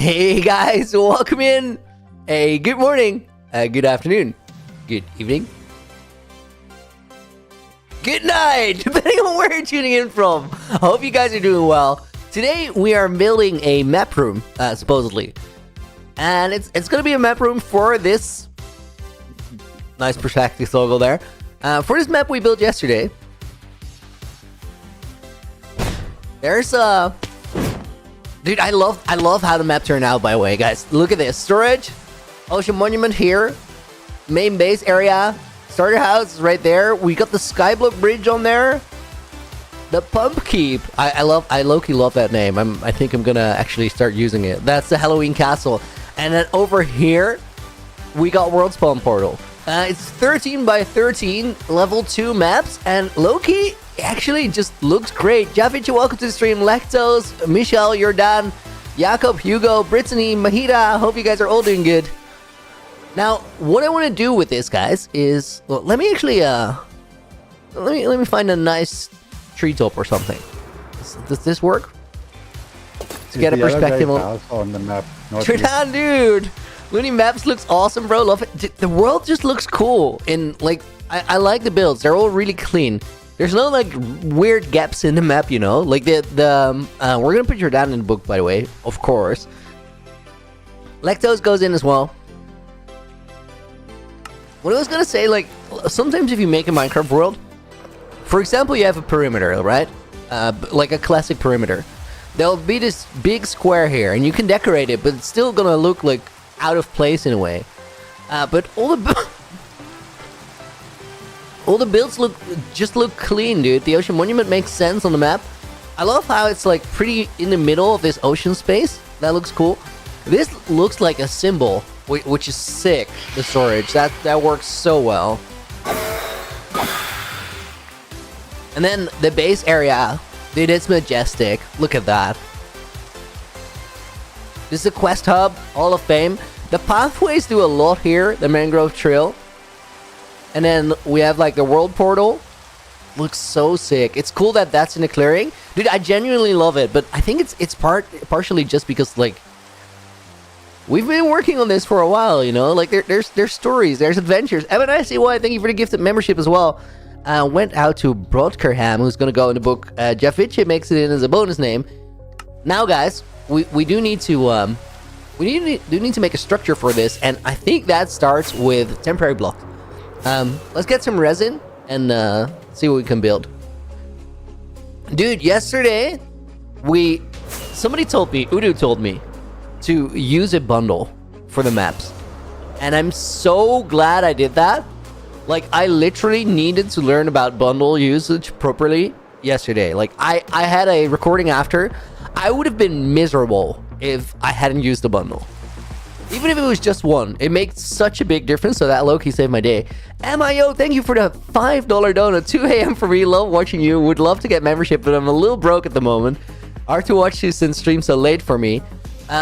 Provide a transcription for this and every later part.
Hey guys, welcome in. Hey, good morning, good afternoon, good evening, good night, depending on where you're tuning in from. I hope you guys are doing well. Today we are building a map room, supposedly. And it's gonna be a map room for this nice perspective logo there. For this map we built yesterday. There's dude, I love how the map turned out, by the way, guys. Look at this. Storage, Ocean Monument here, main base area, starter house is right there. We got the Skyblock Bridge on there. The Pump Keep. I low-key love that name. I think I'm gonna actually start using it. That's the Halloween Castle. And then over here, we got World Spawn Portal. It's 13 by 13, level 2 maps, and low-key actually just looks great. Javic, welcome to the stream. Lactose, Michelle, Jordan, Jakob, Hugo, Brittany, Mahida. Hope you guys are all doing good. Now, what I want to do with this, guys, is let me actually let me find a nice treetop or something. Does this work? To get a perspective on the map. Jordan, dude, Looney Maps looks awesome, bro. Love it. The world just looks cool, and like I like the builds. They're all really clean. There's no like weird gaps in the map, you know. Like we're gonna put Jordan in the book, by the way, of course. Lactose goes in as well. What I was gonna say, like sometimes if you make a Minecraft world, for example, you have a perimeter, right? Like a classic perimeter. There'll be this big square here, and you can decorate it, but it's still gonna look like out of place in a way. But all the builds look clean, dude. The Ocean Monument makes sense on the map. I love how it's like pretty in the middle of this ocean space. That looks cool. This looks like a symbol, which is sick. The storage that works so well. And then the base area, dude, it's majestic. Look at that. This is a quest hub, Hall of Fame. The pathways do a lot here. The Mangrove Trail. And then we have like the world portal. Looks so sick. It's cool that that's in a clearing. Dude, I genuinely love it, but I think it's partially just because like we've been working on this for a while, you know? Like there's stories, there's adventures. MNICY, thank you for the gifted membership as well. Went out to Brodkerham, who's gonna go in the book. Jeff Vitche makes it in as a bonus name. Now guys, we do need to make a structure for this, and I think that starts with temporary block. Let's get some resin and see what we can build. Dude, yesterday somebody told me, Udo told me to use a bundle for the maps, and I'm so glad I did that. Like I literally needed to learn about bundle usage properly yesterday. Like I had a recording after. I would have been miserable if I hadn't used the bundle. Even if it was just one, it makes such a big difference, so that low-key saved my day. MIO, thank you for the $5 donut. 2 a.m. for me, love watching you. Would love to get membership, but I'm a little broke at the moment. Hard to watch you since stream so late for me. 2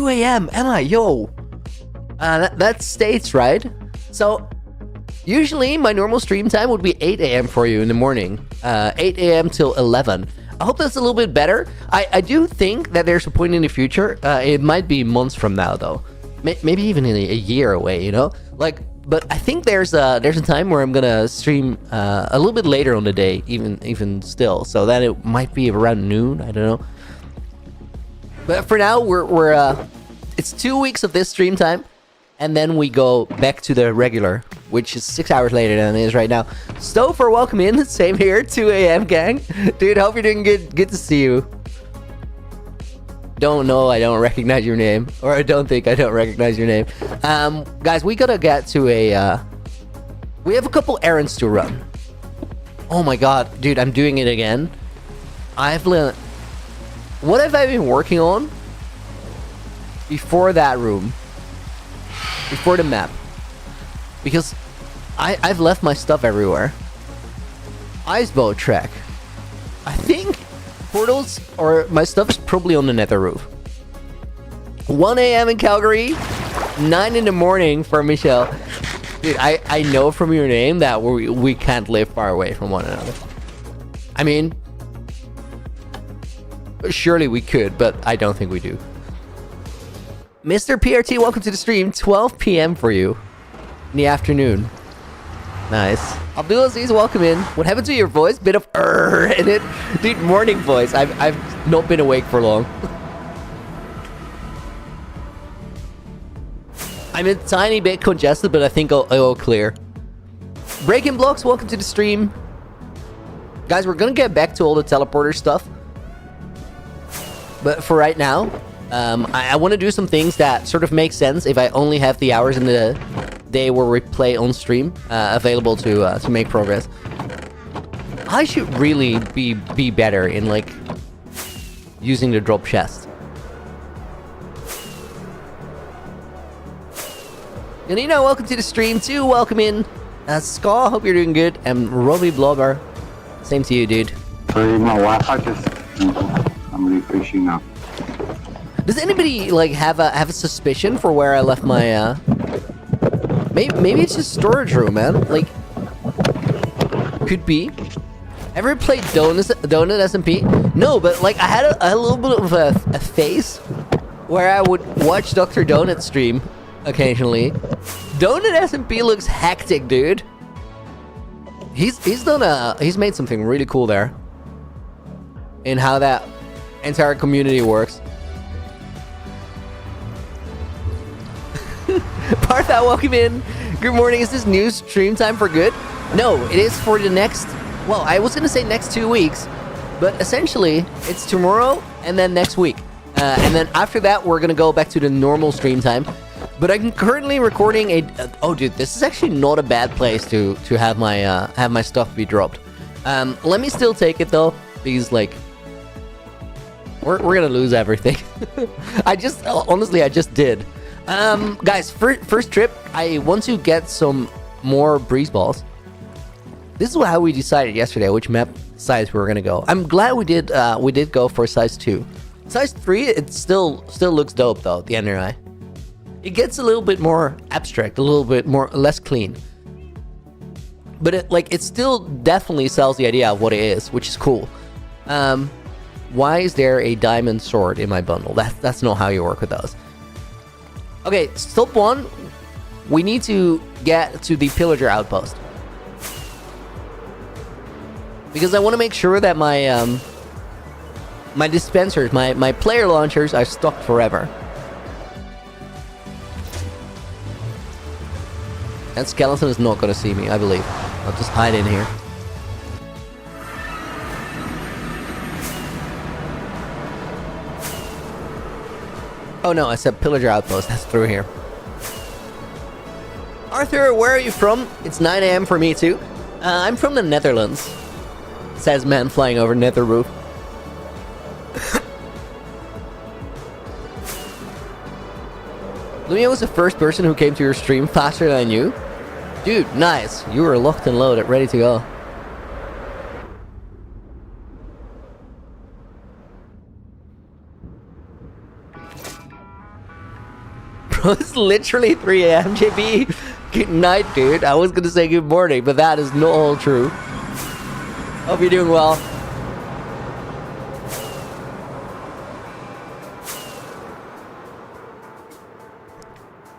a.m. MIO. That's States, right? So, usually my normal stream time would be 8 a.m. for you in the morning. 8 a.m. till 11. I hope that's a little bit better. I do think that there's a point in the future. It might be months from now, though. Maybe even in a year away, you know? Like, but I think there's a time where I'm gonna stream a little bit later on the day, even still. So that it might be around noon. I don't know. But for now, it's 2 weeks of this stream time, and then we go back to the regular, which is 6 hours later than it is right now. Stouffer, welcome in. Same here, 2 a.m. gang. Dude, hope you're doing good. Good to see you. Don't know, I don't recognize your name. Or I don't think I don't recognize your name. Guys, we gotta get to we have a couple errands to run. Oh my god, dude, I'm doing it again. What have I been working on before that room? Before the map? Because I've left my stuff everywhere. Iceboat track. I think portals or my stuff is probably on the nether roof. 1 a.m. in Calgary, 9 in the morning for Michelle. Dude, I know from your name that we can't live far away from one another. I mean, surely we could, but I don't think we do. Mr. PRT, welcome to the stream. 12 p.m. for you in the afternoon. Nice. Abdulaziz, welcome in. What happened to your voice? Bit of in it. Dude, morning voice. I've not been awake for long. I'm a tiny bit congested, but I think I'll clear. Breaking Blocks, welcome to the stream. Guys, we're gonna get back to all the teleporter stuff. But for right now, I want to do some things that sort of make sense if I only have the hours in the day where we play on stream available to make progress. I should really be better in like using the drop chest. Yanina, welcome to the stream too. Welcome in. Ska, hope you're doing good. And Robbie Blobber, same to you, dude. Sorry, my Wi-Fi just... I'm refreshing now. Does anybody like have a suspicion for where I left my maybe it's just storage room, man. Like, could be. Ever played Donut SMP? No, but like I had a little bit of a phase where I would watch Dr. Donut stream occasionally. Donut SMP looks hectic, dude. He's made something really cool there in how that entire community works. Partha, welcome in. Good morning. Is this new stream time for good? No, it is for the next... Well, I was going to say next 2 weeks, but essentially it's tomorrow and then next week. And then after that, we're going to go back to the normal stream time. But I'm currently recording a... Oh, dude, this is actually not a bad place to have my stuff be dropped. Let me still take it, though, because, like... We're going to lose everything. Honestly, I just did. Guys, first trip, I want to get some more breeze balls. This is how we decided yesterday which map size we were gonna go. I'm glad we did go for size 2. Size 3, it still looks dope though, the NRI. It gets a little bit more abstract, a little bit less clean. But it still definitely sells the idea of what it is, which is cool. Why is there a diamond sword in my bundle? That's not how you work with those. Okay, step 1. We need to get to the pillager outpost. Because I want to make sure that my my dispensers, my player launchers are stocked forever. That skeleton is not going to see me, I believe. I'll just hide in here. Oh no, I said pillager outpost. That's through here. Arthur, where are you from? It's 9 a.m. for me too. I'm from the Netherlands. Says man flying over nether roof. Lumia was the first person who came to your stream faster than I knew. Dude, nice. You were locked and loaded, ready to go. Bro, it's literally 3 a.m. JB. Good night, dude. I was gonna say good morning, but that is not all true. Hope you're doing well.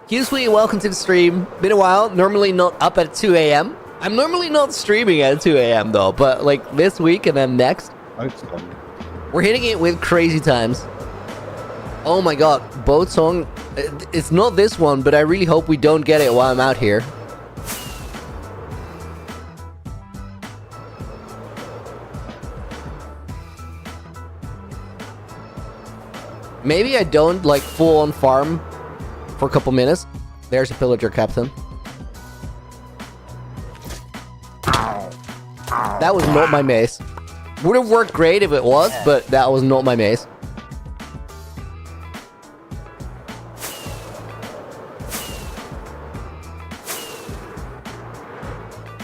Hughley, welcome to the stream. Been a while. Normally not up at 2 a.m. I'm normally not streaming at 2 a.m. though, but like this week and then next, we're hitting it with crazy times. Oh my god, boat song. It's not this one, but I really hope we don't get it while I'm out here. Maybe I don't like full on farm for a couple minutes. There's a pillager captain. That was not my mace. Would have worked great if it was, but that was not my mace.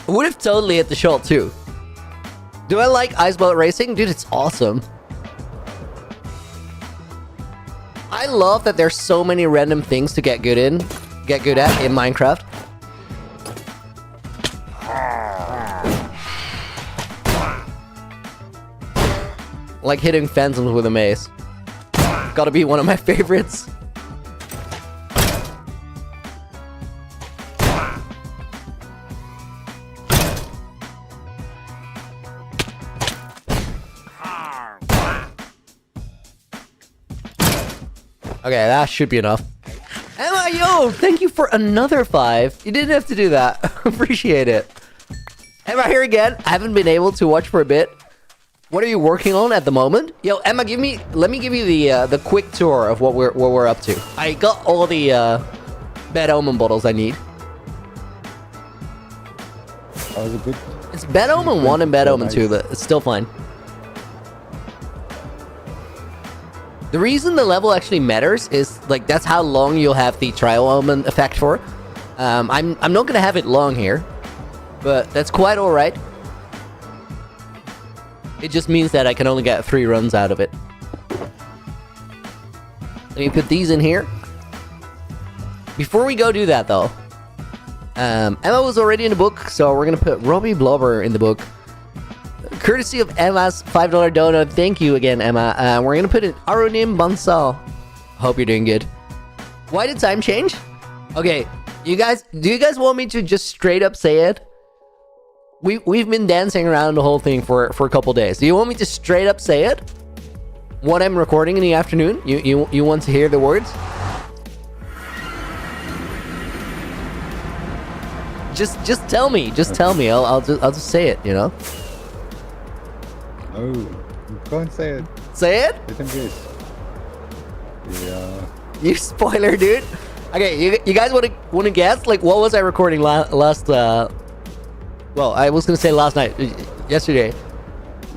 Would have totally hit the shot too. Do I like iceboat racing? Dude, it's awesome. I love that there's so many random things to get good at in Minecraft. Like hitting phantoms with a mace. Gotta be one of my favorites. Okay, that should be enough. Emma, yo, thank you for another 5. You didn't have to do that. Appreciate it. Emma, here again. I haven't been able to watch for a bit. What are you working on at the moment? Yo, Emma, let me give you the quick tour of what we're up to. I got all the Bad Omen bottles I need. Oh, is it good? It's Bad Omen 1 and Bad Omen 2, but it's still fine. The reason the level actually matters is like that's how long you'll have the trial omen effect for. I'm not gonna have it long here, but that's quite all right. It just means that I can only get 3 runs out of it. Let me put these in here. Before we go do that though, Emma was already in the book, so we're gonna put Robbie Blobber in the book. Courtesy of Emma's $5 donut. Thank you again, Emma. We're gonna put in Arunim Bansal. Hope you're doing good. Why did time change? Okay, do you guys want me to just straight up say it? We've been dancing around the whole thing for a couple days. Do you want me to straight up say it? What I'm recording in the afternoon? You want to hear the words? Just tell me. Just tell me. I'll just say it. You know. Oh, go and say it. Say it? Let him guess. Yeah. You spoiler, dude. Okay, you guys want to guess? Like, what was I recording last? Well, I was gonna say last night, yesterday.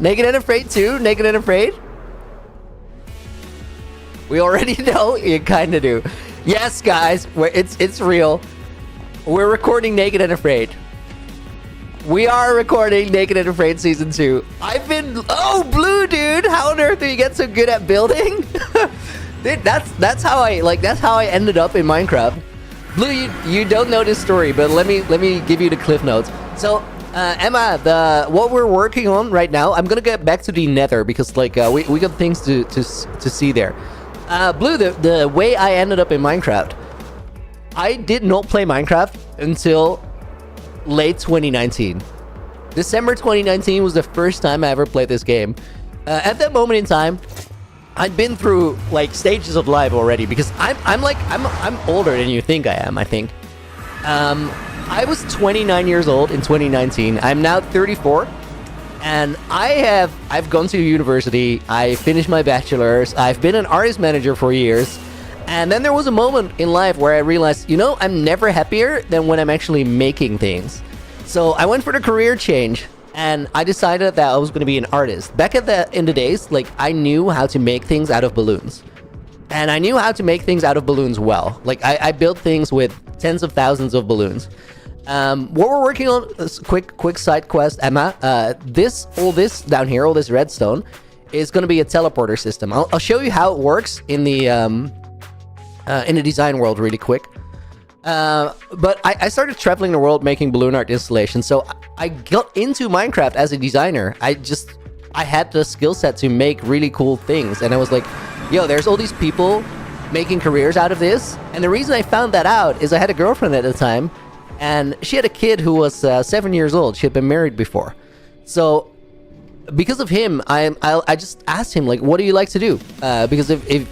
Naked and Afraid 2. Naked and Afraid. We already know. You kind of do. Yes, guys. It's real. We're recording Naked and Afraid. We are recording Naked and Afraid Season 2. Oh, Blue, dude! How on earth do you get so good at building? Dude, that's how I ended up in Minecraft. Blue, you don't know this story, but let me give you the cliff notes. So, Emma, what we're working on right now, I'm gonna get back to the Nether because like we got things to see there. Blue, the way I ended up in Minecraft, I did not play Minecraft until late 2019. December 2019 was the first time I ever played this game. At that moment in time, I'd been through like stages of life already because I'm older than you think I am. I think I was 29 years old in 2019. I'm now 34, and I've gone to university. I finished my bachelor's. I've been an artist manager for years. And then there was a moment in life where I realized, you know, I'm never happier than when I'm actually making things. So I went for the career change, and I decided that I was going to be an artist. Back in the days, like, I knew how to make things out of balloons. And I knew how to make things out of balloons well. Like, I built things with tens of thousands of balloons. What we're working on, quick side quest, Emma, all this down here, all this redstone, is going to be a teleporter system. I'll show you how it works in the design world really quick. But I started traveling the world making balloon art installations, so I got into Minecraft as a designer. I had the skill set to make really cool things, and I was like, yo, there's all these people making careers out of this. And the reason I found that out is I had a girlfriend at the time, and she had a kid who was 7 years old. She had been married before. So because of him, I just asked him, like, what do you like to do? Because if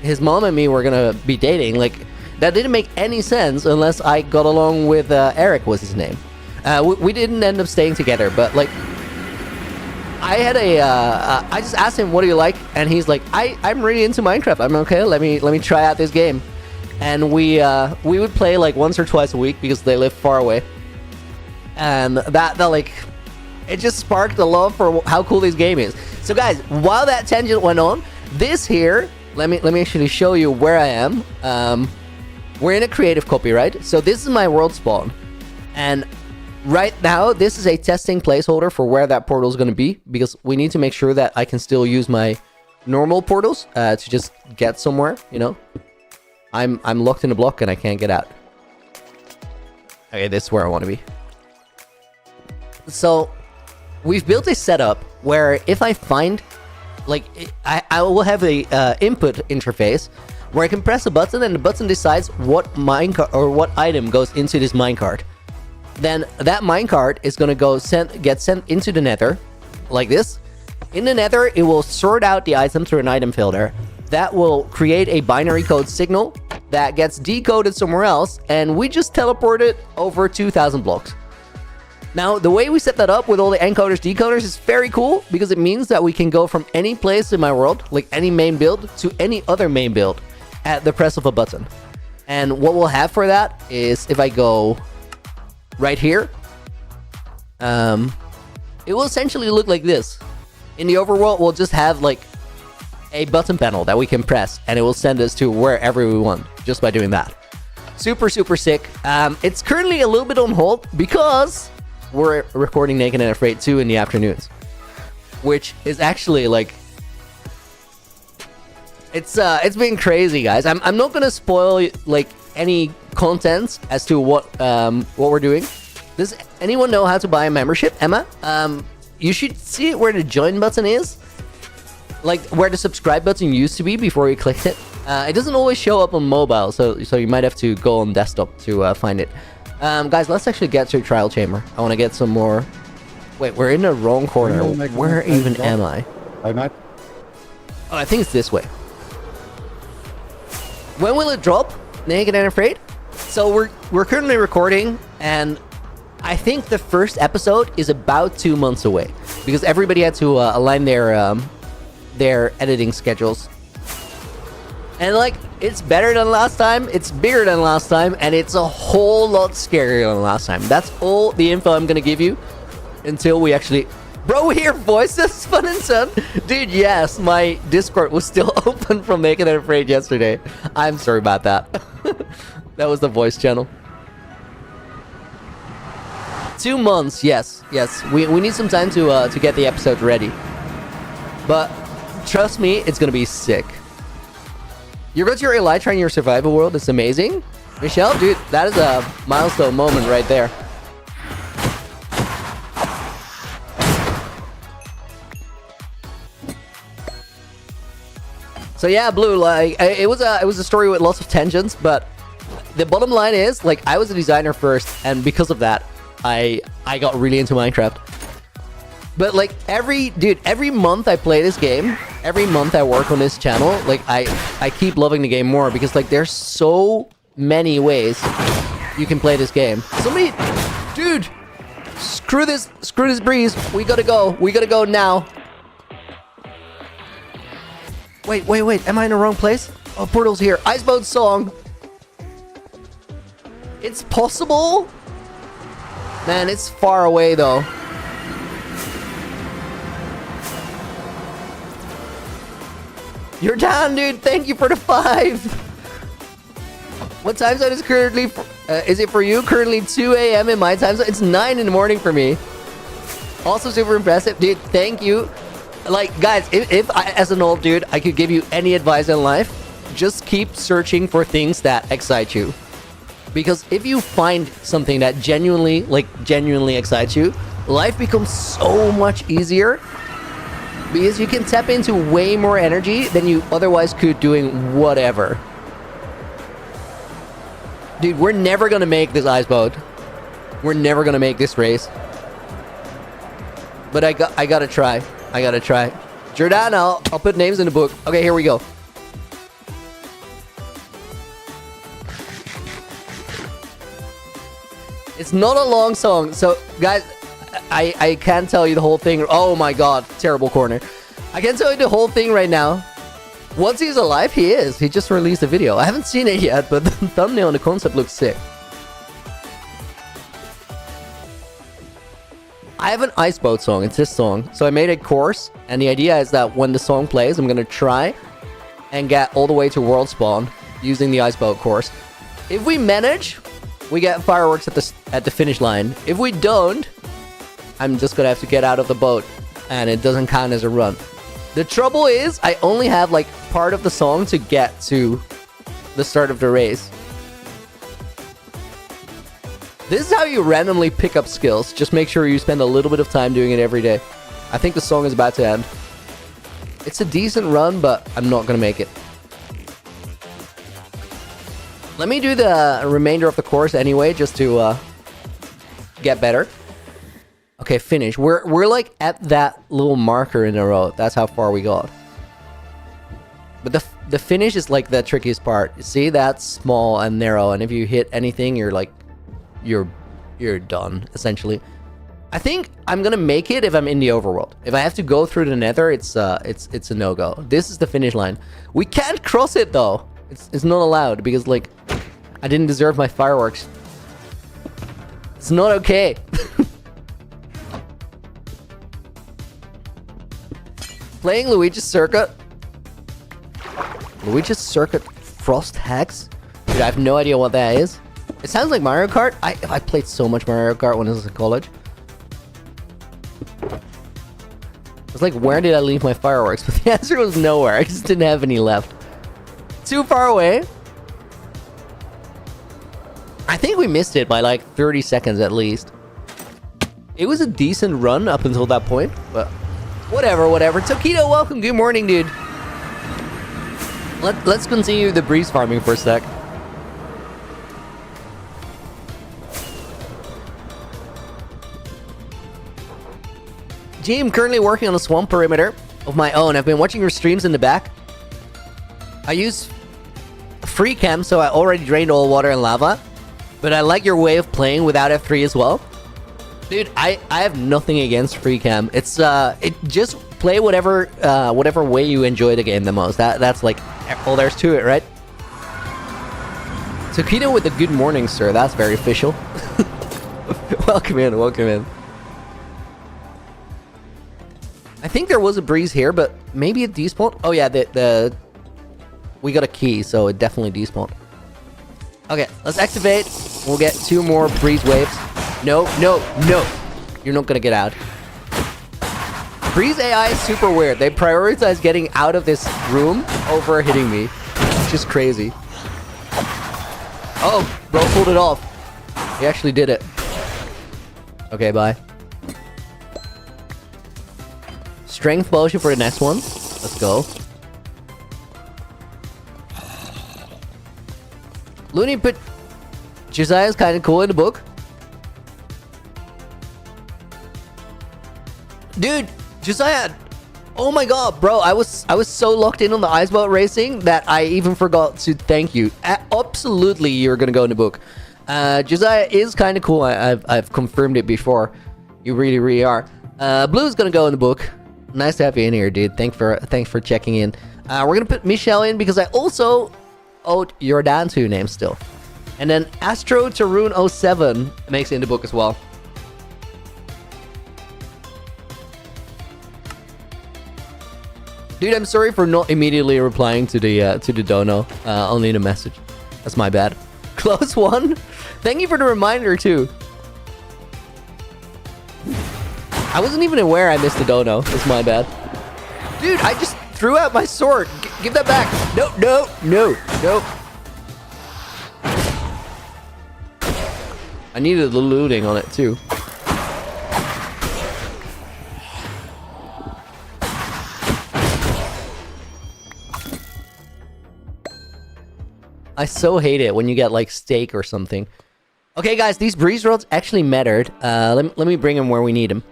his mom and me were gonna be dating, like, that didn't make any sense unless I got along with Eric was his name. We didn't end up staying together, but like I just asked him, what do you like? And he's like, I'm really into Minecraft. I'm okay, let me try out this game. And we would play like once or twice a week because they live far away. And that like, it just sparked a love for how cool this game is. So guys, while that tangent went on, this here, let me actually show you where I am. We're in a creative copy, right? So this is my world spawn. And right now, this is a testing placeholder for where that portal is going to be, because we need to make sure that I can still use my normal portals to just get somewhere, you know? I'm locked in a block and I can't get out. Okay, this is where I want to be. So we've built a setup where if I find, like, I will have a input interface where I can press a button and the button decides what minecart or what item goes into this minecart. Then that minecart is going to get sent into the Nether, like this. In the Nether, it will sort out the item through an item filter. that will create a binary code signal that gets decoded somewhere else, and we just teleport it over 2,000 blocks. Now, the way we set that up with all the encoders, decoders is very cool because it means that we can go from any place in my world, like any main build, to any other main build at the press of a button. And what we'll have for that is if I go right here, it will essentially look like this. In the overworld, we'll just have like a button panel that we can press, and it will send us to wherever we want just by doing that. Super, super sick. It's currently a little bit on hold because we're recording Naked and Afraid 2 in the afternoons, which is actually like, it's been crazy, guys. I'm not gonna spoil like any content as to what we're doing. Does anyone know how to buy a membership, Emma? You should see it where the join button is, like where the subscribe button used to be before you clicked it. It doesn't always show up on mobile, so you might have to go on desktop to find it. Guys, let's actually get to trial chamber. I want to get some more. Wait, we're in the wrong corner. Where even am I? I'm not. Oh, I think it's this way. When will it drop? Naked and Afraid? So we're currently recording, and I think the first episode is about 2 months away because everybody had to align their editing schedules. And like, it's better than last time, it's bigger than last time, and it's a whole lot scarier than last time. That's all the info I'm gonna give you until we actually... Bro, we hear voices, Fun and Sun? Dude, yes, my Discord was still open from Naked and Afraid yesterday. I'm sorry about that. That was the voice channel. 2 months, yes. We need some time to get the episode ready. But trust me, it's gonna be sick. You got your Elytra in your survival world. It's amazing. Michelle, dude, that is a milestone moment right there. So yeah, Blue, like it was a story with lots of tangents, but the bottom line is, like, I was a designer first, and because of that, I got really into Minecraft. But like every month I play this game, every month I work on this channel, like I keep loving the game more because like there's so many ways you can play this game. Somebody, dude, screw this breeze. We gotta go now. Wait, am I in the wrong place? Oh, portal's here. Iceboat song. It's possible? Man, it's far away though. You're down, dude. Thank you for the 5. What time zone is currently... is it for you? Currently 2 a.m. in my time zone. It's 9 in the morning for me. Also super impressive. Dude, thank you. Like, guys, if I, as an old dude, I could give you any advice in life, just keep searching for things that excite you. Because if you find something that genuinely excites you, life becomes so much easier. Because you can tap into way more energy than you otherwise could doing whatever. Dude, we're never gonna make this ice boat. We're never gonna make this race. But I gotta try. Jordan, I'll put names in the book. Okay, here we go. It's not a long song, so guys, I can't tell you the whole thing. Oh my god, terrible corner. I can't tell you the whole thing right now. Once he's alive, he is. He just released a video. I haven't seen it yet, but the thumbnail and the concept looks sick. I have an ice boat song. It's this song. So I made a course, and the idea is that when the song plays, I'm gonna try and get all the way to world spawn using the ice boat course. If we manage, we get fireworks at the finish line. If we don't, I'm just gonna have to get out of the boat, and it doesn't count as a run. The trouble is, I only have like part of the song to get to the start of the race. This is how you randomly pick up skills. Just make sure you spend a little bit of time doing it every day. I think the song is about to end. It's a decent run, but I'm not gonna make it. Let me do the remainder of the course anyway, just to get better. Okay, finish. We're like at that little marker in the road. That's how far we got. But the finish is like the trickiest part. See, that's small and narrow, and if you hit anything, you're like, you're done essentially. I think I'm gonna make it if I'm in the overworld. If I have to go through the nether, it's a no-go. This is the finish line. We can't cross it though. It's not allowed because like I didn't deserve my fireworks. It's not okay. Playing Luigi's Circuit. Luigi's Circuit Frost Hex? Dude, I have no idea what that is. It sounds like Mario Kart. I played so much Mario Kart when I was in college. It's like, where did I leave my fireworks? But the answer was nowhere. I just didn't have any left. Too far away. I think we missed it by like 30 seconds at least. It was a decent run up until that point, but whatever. Tokido, welcome. Good morning, dude. Let's continue the breeze farming for a sec. I'm currently working on a swamp perimeter of my own. I've been watching your streams in the back. I use free cam, so I already drained all water and lava. But I like your way of playing without F3 as well. Dude, I have nothing against free cam. It's it just play whatever way you enjoy the game the most. That's like all there's to it, right? Tokido with a good morning, sir. That's very official. Welcome in. I think there was a breeze here, but maybe it despawned. Oh yeah, we got a key, so it definitely despawned. Okay, let's activate. We'll get 2 more breeze waves. No. You're not gonna get out. Breeze AI is super weird. They prioritize getting out of this room over hitting me. It's just crazy. Oh, bro pulled it off. He actually did it. Okay, bye. Strength potion for the next one. Let's go. Looney put Josiah's kind of cool in the book. Dude, Josiah. Oh my god, bro. I was so locked in on the ice boat racing that I even forgot to thank you. Absolutely, you're gonna go in the book. Josiah is kind of cool. I've confirmed it before. You really are. Blue's gonna go in the book. Nice to have you in here, dude. Thanks for checking in. We're gonna put Michelle in because I also owed your down 2 names still. And then Astro Tarun 07 makes it in the book as well. Dude, I'm sorry for not immediately replying to the dono. Only in a message. That's my bad. Close one. Thank you for the reminder too. I wasn't even aware I missed the dono. That's my bad. Dude, I just threw out my sword. Give that back. No. I needed the looting on it too. I so hate it when you get like steak or something. Okay, guys, these breeze rods actually mattered. Let me bring them where we need them.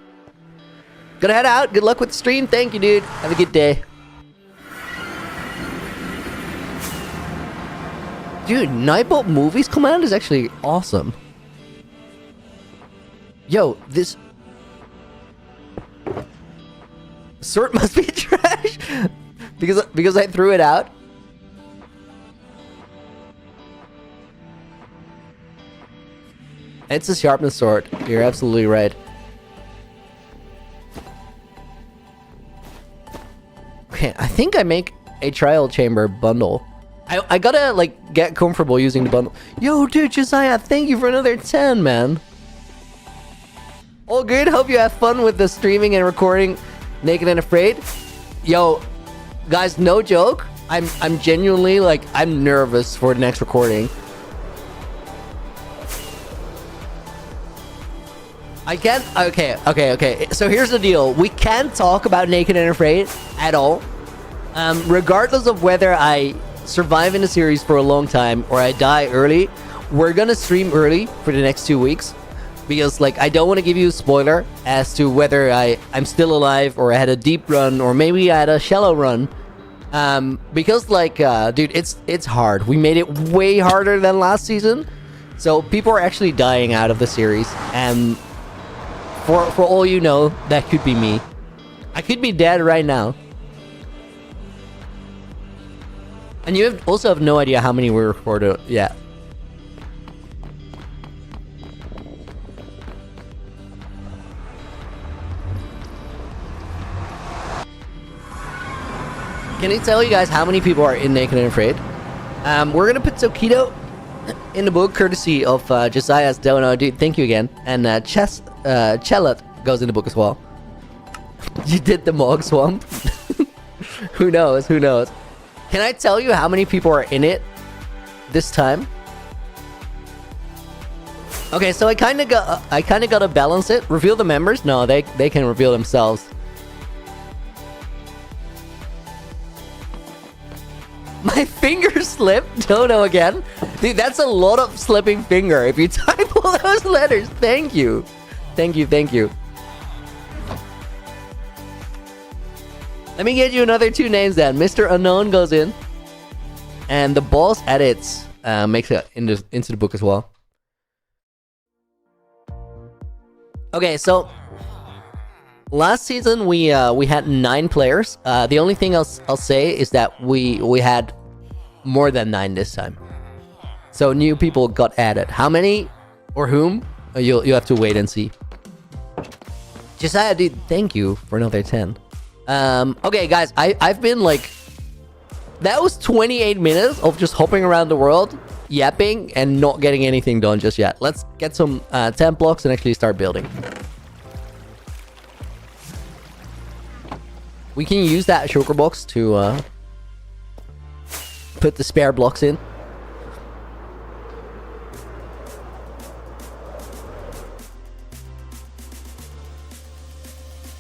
Gonna head out. Good luck with the stream. Thank you, dude. Have a good day. Dude, Nightbolt Movies command is actually awesome. Yo, this sword must be trash because I threw it out. It's a sharpness sword. You're absolutely right. Okay, I think I make a trial chamber bundle. I gotta like get comfortable using the bundle. Yo, dude, Josiah, thank you for another 10, man. All good. Hope you have fun with the streaming and recording Naked and Afraid. Yo, guys, no joke. I'm genuinely like I'm nervous for the next recording. I can't. Okay. So here's the deal. We can't talk about Naked and Afraid at all. Regardless of whether I survive in the series for a long time or I die early, we're gonna stream early for the next 2 weeks. Because like I don't want to give you a spoiler as to whether I'm still alive or I had a deep run or maybe I had a shallow run. Because like, dude, it's hard. We made it way harder than last season, so people are actually dying out of the series. And for all you know, that could be me. I could be dead right now. And you also have no idea how many we recorded yet. Can I tell you guys how many people are in Naked and Afraid? We're gonna put Tokido in the book, courtesy of Josiah's Dono. Dude, thank you again. And Chelat goes in the book as well. You did the Mog Swamp? Who knows? Who knows? Can I tell you how many people are in it this time? Okay, so I kind of gotta balance it. Reveal the members? No, they can reveal themselves. My finger slipped. Dono again. Dude, that's a lot of slipping finger if you type all those letters. Thank you. Thank you, thank you. Let me get you another 2 names then. Mr. Unknown goes in. And the boss edits makes it into the book as well. Okay, so last season we had 9 players. The only thing I'll say is that we had more than 9 this time. So new people got added. How many or whom? You'll have to wait and see. Josiah, dude, thank you for another 10. Okay, guys, I've been like, that was 28 minutes of just hopping around the world, yapping, and not getting anything done just yet. Let's get some 10 blocks and actually start building. We can use that shulker box to put the spare blocks in.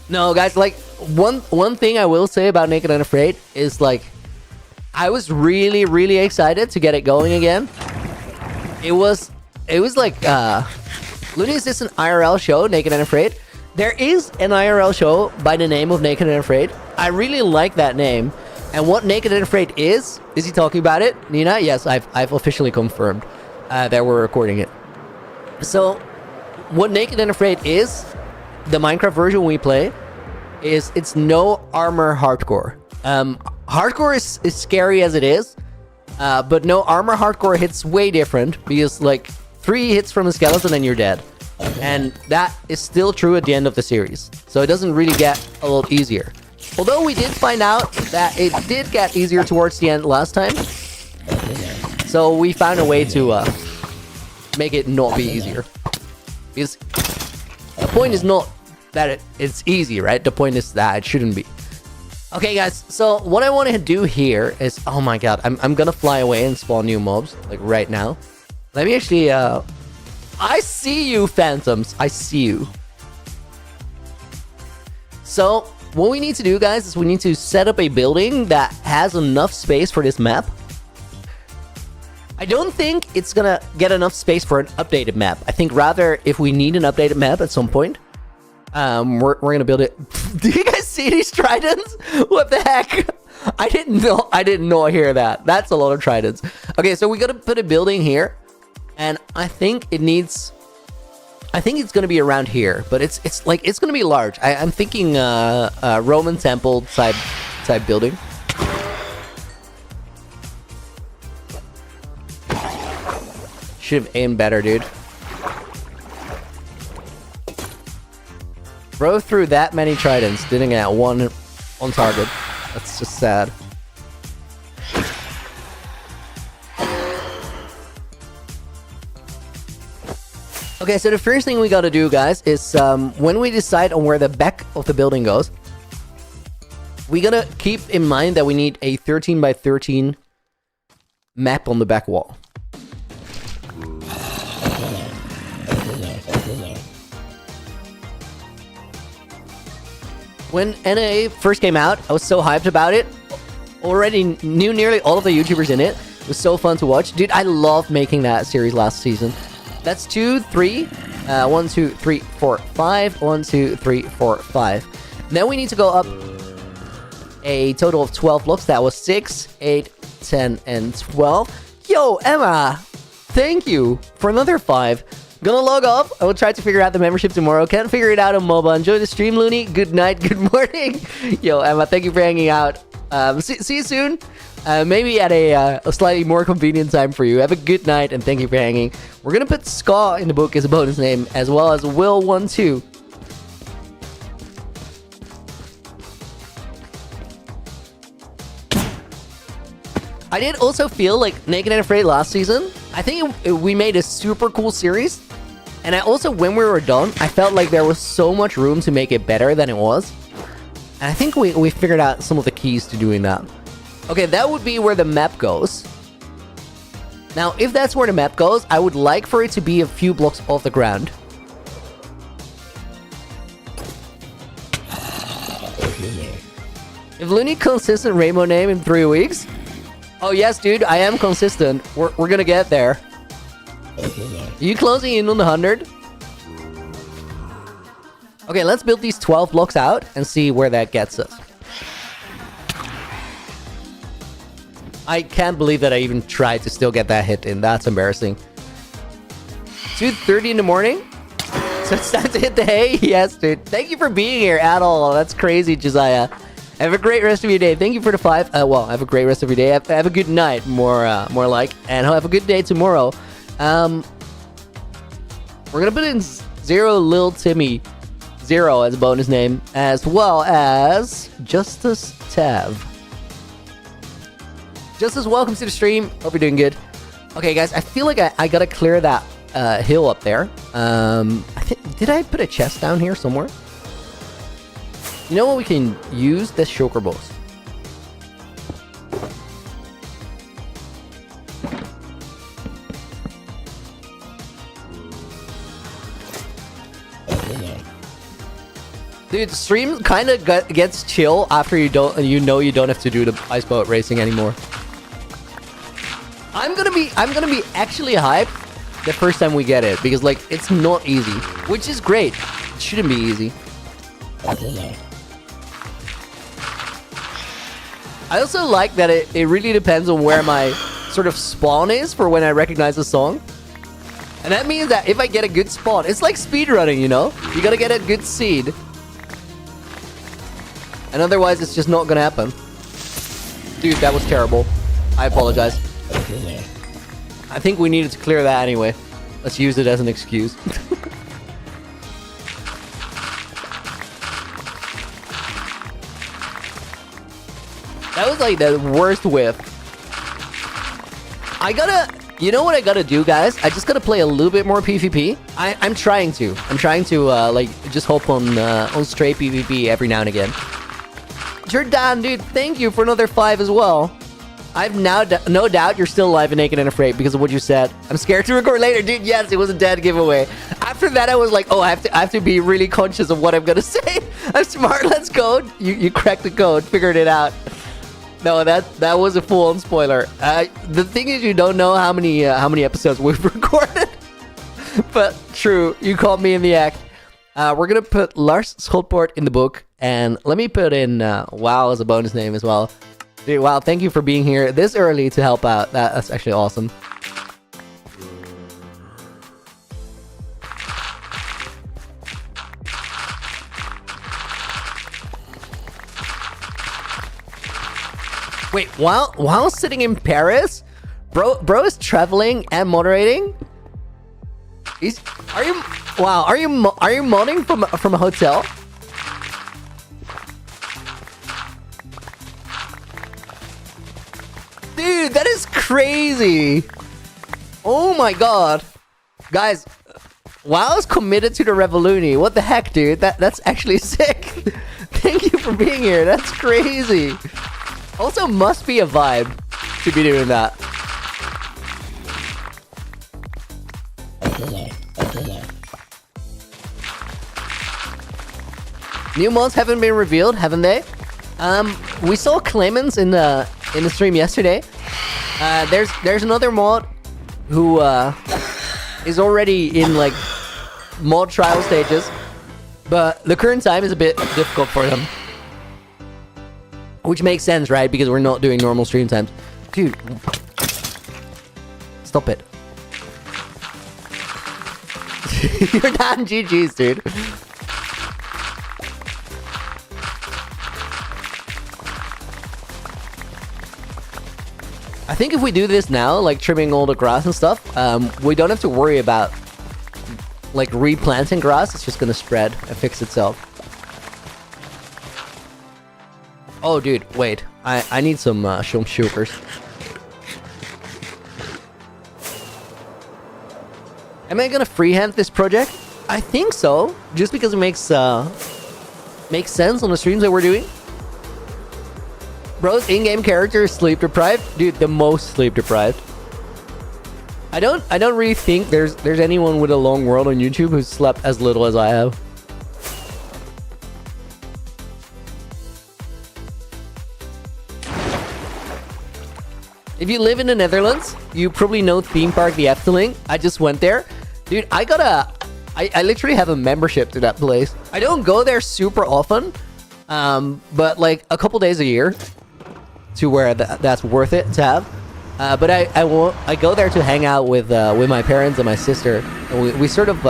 No, guys, like, one thing I will say about Naked and Afraid is, like, I was really, really excited to get it going again. It was like, Looney, is this an IRL show, Naked and Afraid? There is an IRL show by the name of Naked and Afraid. I really like that name. And what Naked and Afraid is he talking about it? Nina? Yes, I've officially confirmed that we're recording it. So, what Naked and Afraid is, the Minecraft version we play, is it's no armor hardcore. Hardcore is scary as it is, but no armor hardcore hits way different, because like 3 hits from a skeleton and you're dead. And that is still true at the end of the series. So it doesn't really get a lot easier. Although we did find out that it did get easier towards the end last time. So we found a way to make it not be easier. Because the point is not that it's easy, right? The point is that it shouldn't be. Okay, guys, so what I want to do here is... Oh my god, I'm gonna fly away and spawn new mobs, like right now. Let me actually... I see you, phantoms. I see you. So, what we need to do, guys, is we need to set up a building that has enough space for this map. I don't think it's gonna get enough space for an updated map. I think rather, if we need an updated map at some point, we're gonna build it. Do you guys see these tridents? What the heck? I did not hear that. That's a lot of tridents. Okay, so we gotta put a building here, and I think it's gonna be around here, but it's gonna be large. I'm thinking Roman temple type building. Should have aimed better, dude. Bro threw that many tridents, didn't get one on target. That's just sad. Okay, so the first thing we gotta do, guys, is when we decide on where the back of the building goes, we gotta keep in mind that we need a 13 by 13 map on the back wall. When NA first came out, I was so hyped about it. Already knew nearly all of the YouTubers in it. It was so fun to watch. Dude, I loved making that series last season. That's 2, 3. 1, 2, 3, 4, 5. 1, 2, 3, 4, 5. Then we need to go up a total of 12 blocks. That was 6, 8, 10, and 12. Yo, Emma, thank you for another 5. Gonna log off. I will try to figure out the membership tomorrow. Can't figure it out on mobile. Enjoy the stream, Looney. Good night, good morning. Yo, Emma, thank you for hanging out. See you soon. Maybe at a slightly more convenient time for you. Have a good night, and thank you for hanging. We're gonna put Ska in the book as a bonus name, as well as Will12. I did also feel like Naked and Afraid last season. I think we made a super cool series. And I also, when we were done, I felt like there was so much room to make it better than it was. And I think we figured out some of the keys to doing that. Okay, that would be where the map goes. Now, if that's where the map goes, I would like for it to be a few blocks off the ground. If Looney consistent rainbow name in 3 weeks? Oh yes, dude, I am consistent. We're gonna get there. You closing in on the 100? Okay, let's build these 12 blocks out and see where that gets us. I can't believe that I even tried to still get that hit in. That's embarrassing. 2:30 in the morning? So it's time to hit the hay? Yes, dude. Thank you for being here at all. That's crazy, Josiah. Have a great rest of your day. Thank you for the 5. Well, have a great rest of your day. Have a good night, more like. And have a good day tomorrow. We're gonna put in Zero Lil Timmy 0 as a bonus name, as well as Justice Tav. Justice, welcome to the stream. Hope you're doing good. Okay, guys, I feel like I gotta clear that hill up there. Did I put a chest down here somewhere? You know what we can use? The shulker bows. Dude, stream kind of gets chill after you don't have to do the ice boat racing anymore. I'm gonna be actually hyped the first time we get it, because like it's not easy, which is great. It shouldn't be easy. I also like that it really depends on where my sort of spawn is for when I recognize a song. And that means that if I get a good spawn, it's like speedrunning, you know? You gotta get a good seed. And otherwise, it's just not gonna happen. Dude, that was terrible. I apologize. I think we needed to clear that anyway. Let's use it as an excuse. That was like the worst whiff. You know what I gotta do, guys? I just gotta play a little bit more PvP. I'm trying to like just hop on straight PvP every now and again. Jordan, dude, thank you for another 5 as well. I've now no doubt you're still alive and naked and afraid because of what you said. I'm scared to record later, dude. Yes, it was a dead giveaway. After that, I was like, oh, I have to be really conscious of what I'm gonna say. I'm smart. Let's go. You cracked the code, figured it out. No, that was a full-on spoiler. The thing is, you don't know how many episodes we've recorded. But true, you caught me in the act. We're gonna put Lars Schoolpoort in the book, and let me put in WoW as a bonus name as well. Dude, wow, thank you for being here this early to help out. That's actually awesome. Wait, while sitting in Paris, bro is traveling and moderating. Are you modding from a hotel? Dude, that is crazy. Oh my god. Guys, WoW's committed to the Revoluni. What the heck, dude? That's actually sick. Thank you for being here. That's crazy. Also, must be a vibe to be doing that. New mods haven't been revealed, haven't they? We saw Clemens in the stream yesterday. There's another mod who is already in like mod trial stages, but the current time is a bit difficult for them. Which makes sense, right? Because we're not doing normal stream times. Dude. Stop it. You're not in GG's, dude. I think if we do this now, like trimming all the grass and stuff, we don't have to worry about like replanting grass. It's just gonna spread and fix itself. Oh, dude, wait. I need some sugars. Am I gonna freehand this project? I think so, just because it makes sense on the streams that we're doing. Bro's in-game character is sleep deprived, dude. The most sleep deprived. I don't really think there's anyone with a long world on YouTube who's slept as little as I have. If you live in the Netherlands, you probably know theme park the Efteling. I just went there. Dude, I literally have a membership to that place. I don't go there super often, but like a couple days a year to where that's worth it to have. But I go there to hang out with my parents and my sister. And we sort of,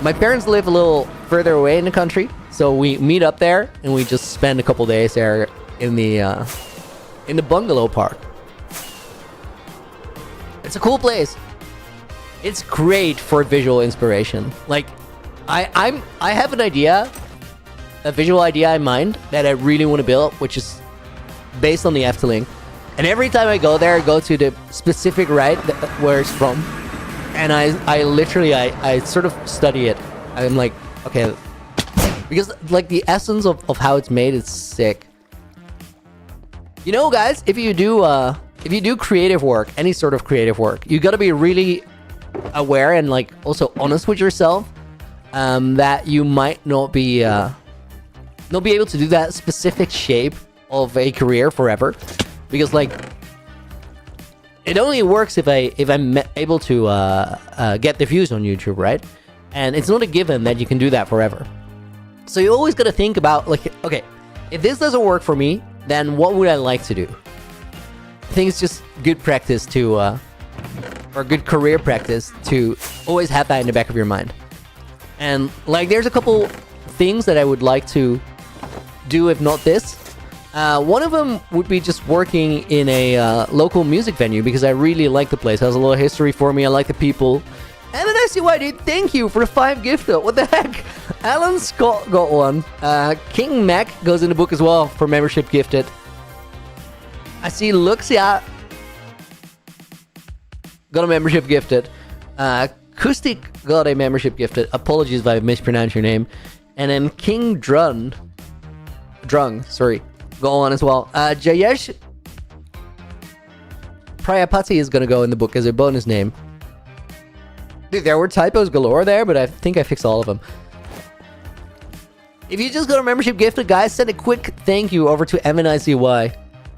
my parents live a little further away in the country, so we meet up there and we just spend a couple days there in the bungalow park. It's a cool place. It's great for visual inspiration. Like, I have an idea, a visual idea in mind that I really want to build, which is based on the Efteling. And every time I go there, I go to the specific ride where it's from, and I literally sort of study it. I'm like, okay, because like the essence of how it's made is sick. You know, guys, if you do creative work, any sort of creative work, you got to be really aware and like also honest with yourself, that you might not be able to do that specific shape of a career forever, because like it only works if I'm able to get the views on YouTube, right? And it's not a given that you can do that forever. So you always got to think about like, okay, if this doesn't work for me, then what would I like to do? I think it's just good practice to, or good career practice to always have that in the back of your mind. And like, there's a couple things that I would like to do, if not this. One of them would be just working in a local music venue, because I really like the place. It has a little history for me. I like the people. And then I see why, dude. Thank you for the 5 gifted. What the heck? Alan Scott got one. King Mac goes in the book as well for membership gifted. I see Luxia got a membership gifted. Kustik got a membership gifted. Apologies if I mispronounced your name. And then King Drung, sorry, go on as well. Jayesh Prayapati is gonna go in the book as a bonus name. Dude, there were typos galore there, but I think I fixed all of them. If you just got a membership gifted, guys, send a quick thank you over to MNICY.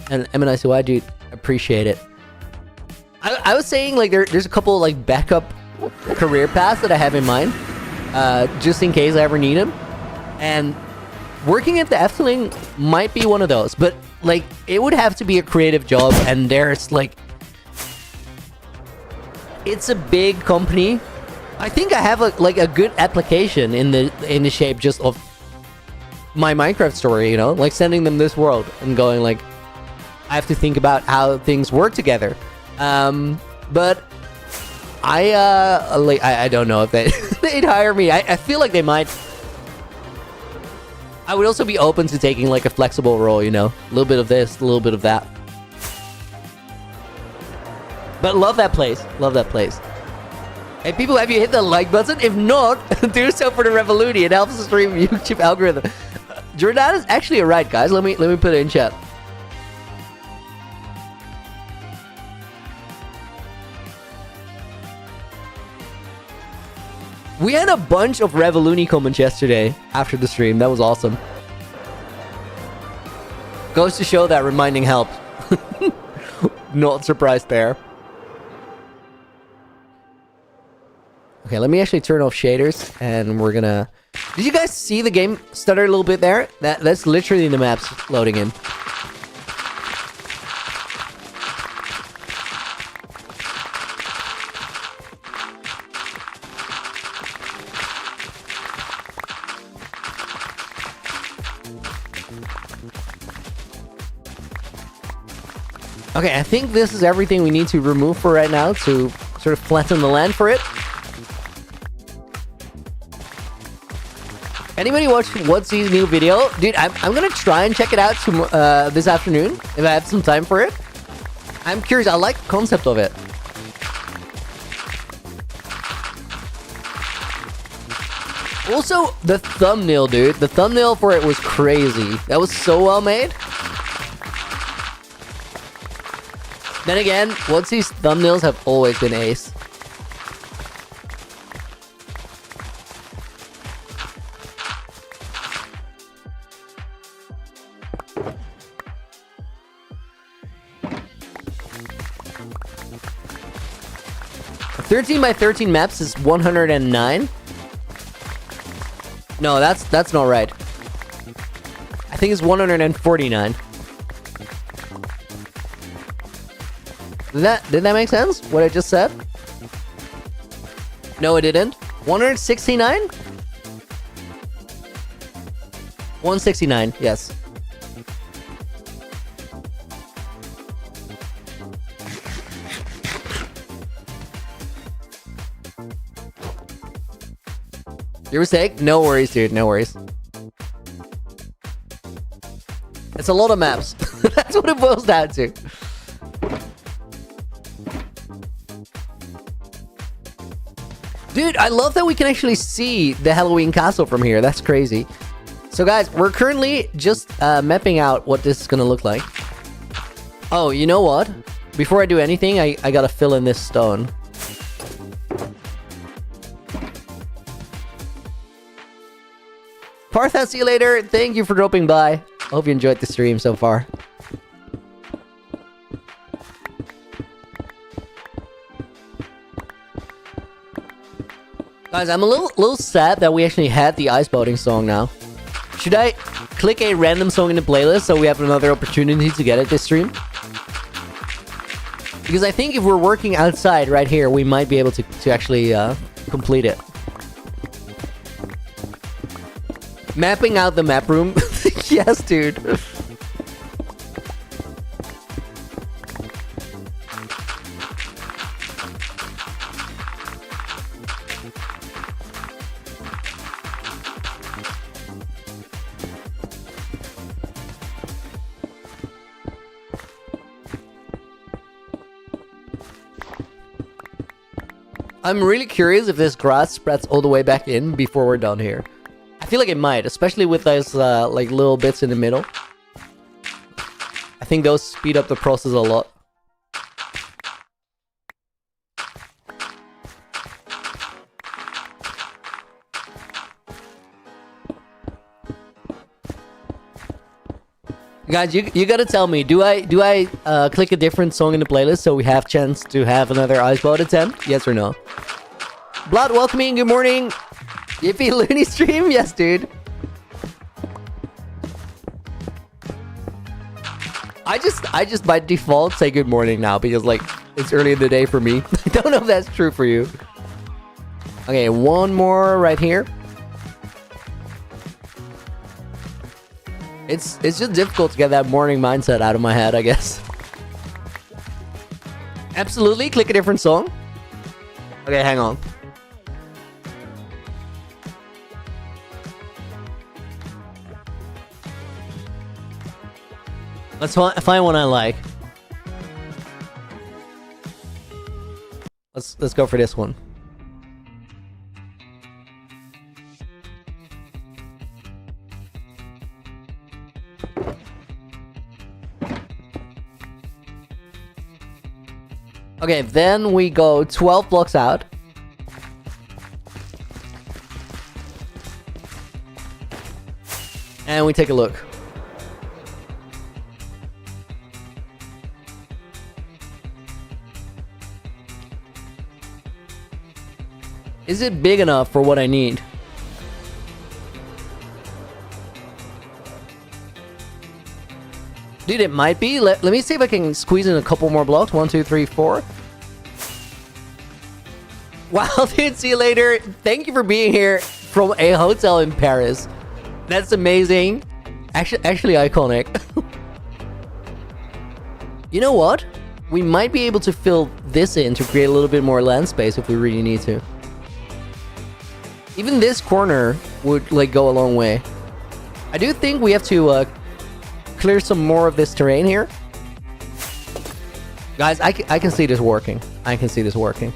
And MNICY, dude, appreciate it. I was saying, like, there's a couple, like, backup career paths that I have in mind, just in case I ever need them. And working at the Efteling might be one of those, but, like, it would have to be a creative job, and there's, like, it's a big company. I think I have, a good application in the shape just of my Minecraft story, you know? Like, sending them this world and going, like, I have to think about how things work together. But I don't know if they'd hire me. I feel like they might. I would also be open to taking like a flexible role, you know, a little bit of this, a little bit of that. But love that place. Love that place. Hey, people, have you hit the like button? If not, do so for the Revoluti. It helps the stream YouTube algorithm. Jordan is actually right, guys. Let me put it in chat. We had a bunch of Revoluni comments yesterday after the stream. That was awesome. Goes to show that reminding helped. Not surprised there. Okay, let me actually turn off shaders, and we're gonna... Did you guys see the game stutter a little bit there? That's literally the maps loading in. Okay, I think this is everything we need to remove for right now to sort of flatten the land for it. Anybody watch Whatsy's new video? Dude, I'm gonna try and check it out this afternoon, if I have some time for it. I'm curious, I like the concept of it. Also, the thumbnail, dude. The thumbnail for it was crazy. That was so well made. Then again, Whatsy's thumbnails have always been ace. A 13 by 13 maps is 109. No, that's not right. I think it's 149. Did that make sense? What I just said? No, it didn't. 169? 169, yes. Your mistake? No worries, dude. No worries. It's a lot of maps. That's what it boils down to. Dude, I love that we can actually see the Halloween castle from here. That's crazy. So guys, we're currently just mapping out what this is gonna look like. Oh, you know what? Before I do anything, I gotta fill in this stone. Parth, I'll see you later. Thank you for dropping by. Hope you enjoyed the stream so far. Guys, I'm a little sad that we actually had the ice boating song now. Should I click a random song in the playlist so we have another opportunity to get it this stream? Because I think if we're working outside right here, we might be able to actually complete it. Mapping out the map room. Yes, dude. I'm really curious if this grass spreads all the way back in before we're done here. I feel like it might, especially with those like little bits in the middle. I think those speed up the process a lot. Guys, you gotta tell me, do I click a different song in the playlist so we have chance to have another ice boat attempt? Yes or no? Blood, welcoming, good morning. Yippee Looney stream? Yes, dude. I just by default say good morning now because like it's early in the day for me. I don't know if that's true for you. Okay, one more right here. It's just difficult to get that morning mindset out of my head, I guess. Absolutely, click a different song. Okay, hang on. Let's find one I like. Let's go for this one. Okay, then we go 12 blocks out. And we take a look. Is it big enough for what I need? Dude, it might be. Let me see if I can squeeze in a couple more blocks. 1, 2, 3, 4. Wow, dude, see you later. Thank you for being here from a hotel in Paris. That's amazing. Actually iconic. You know what? We might be able to fill this in to create a little bit more land space if we really need to. Even this corner would like go a long way. I do think we have to clear some more of this terrain here. Guys, I can see this working. I can see this working.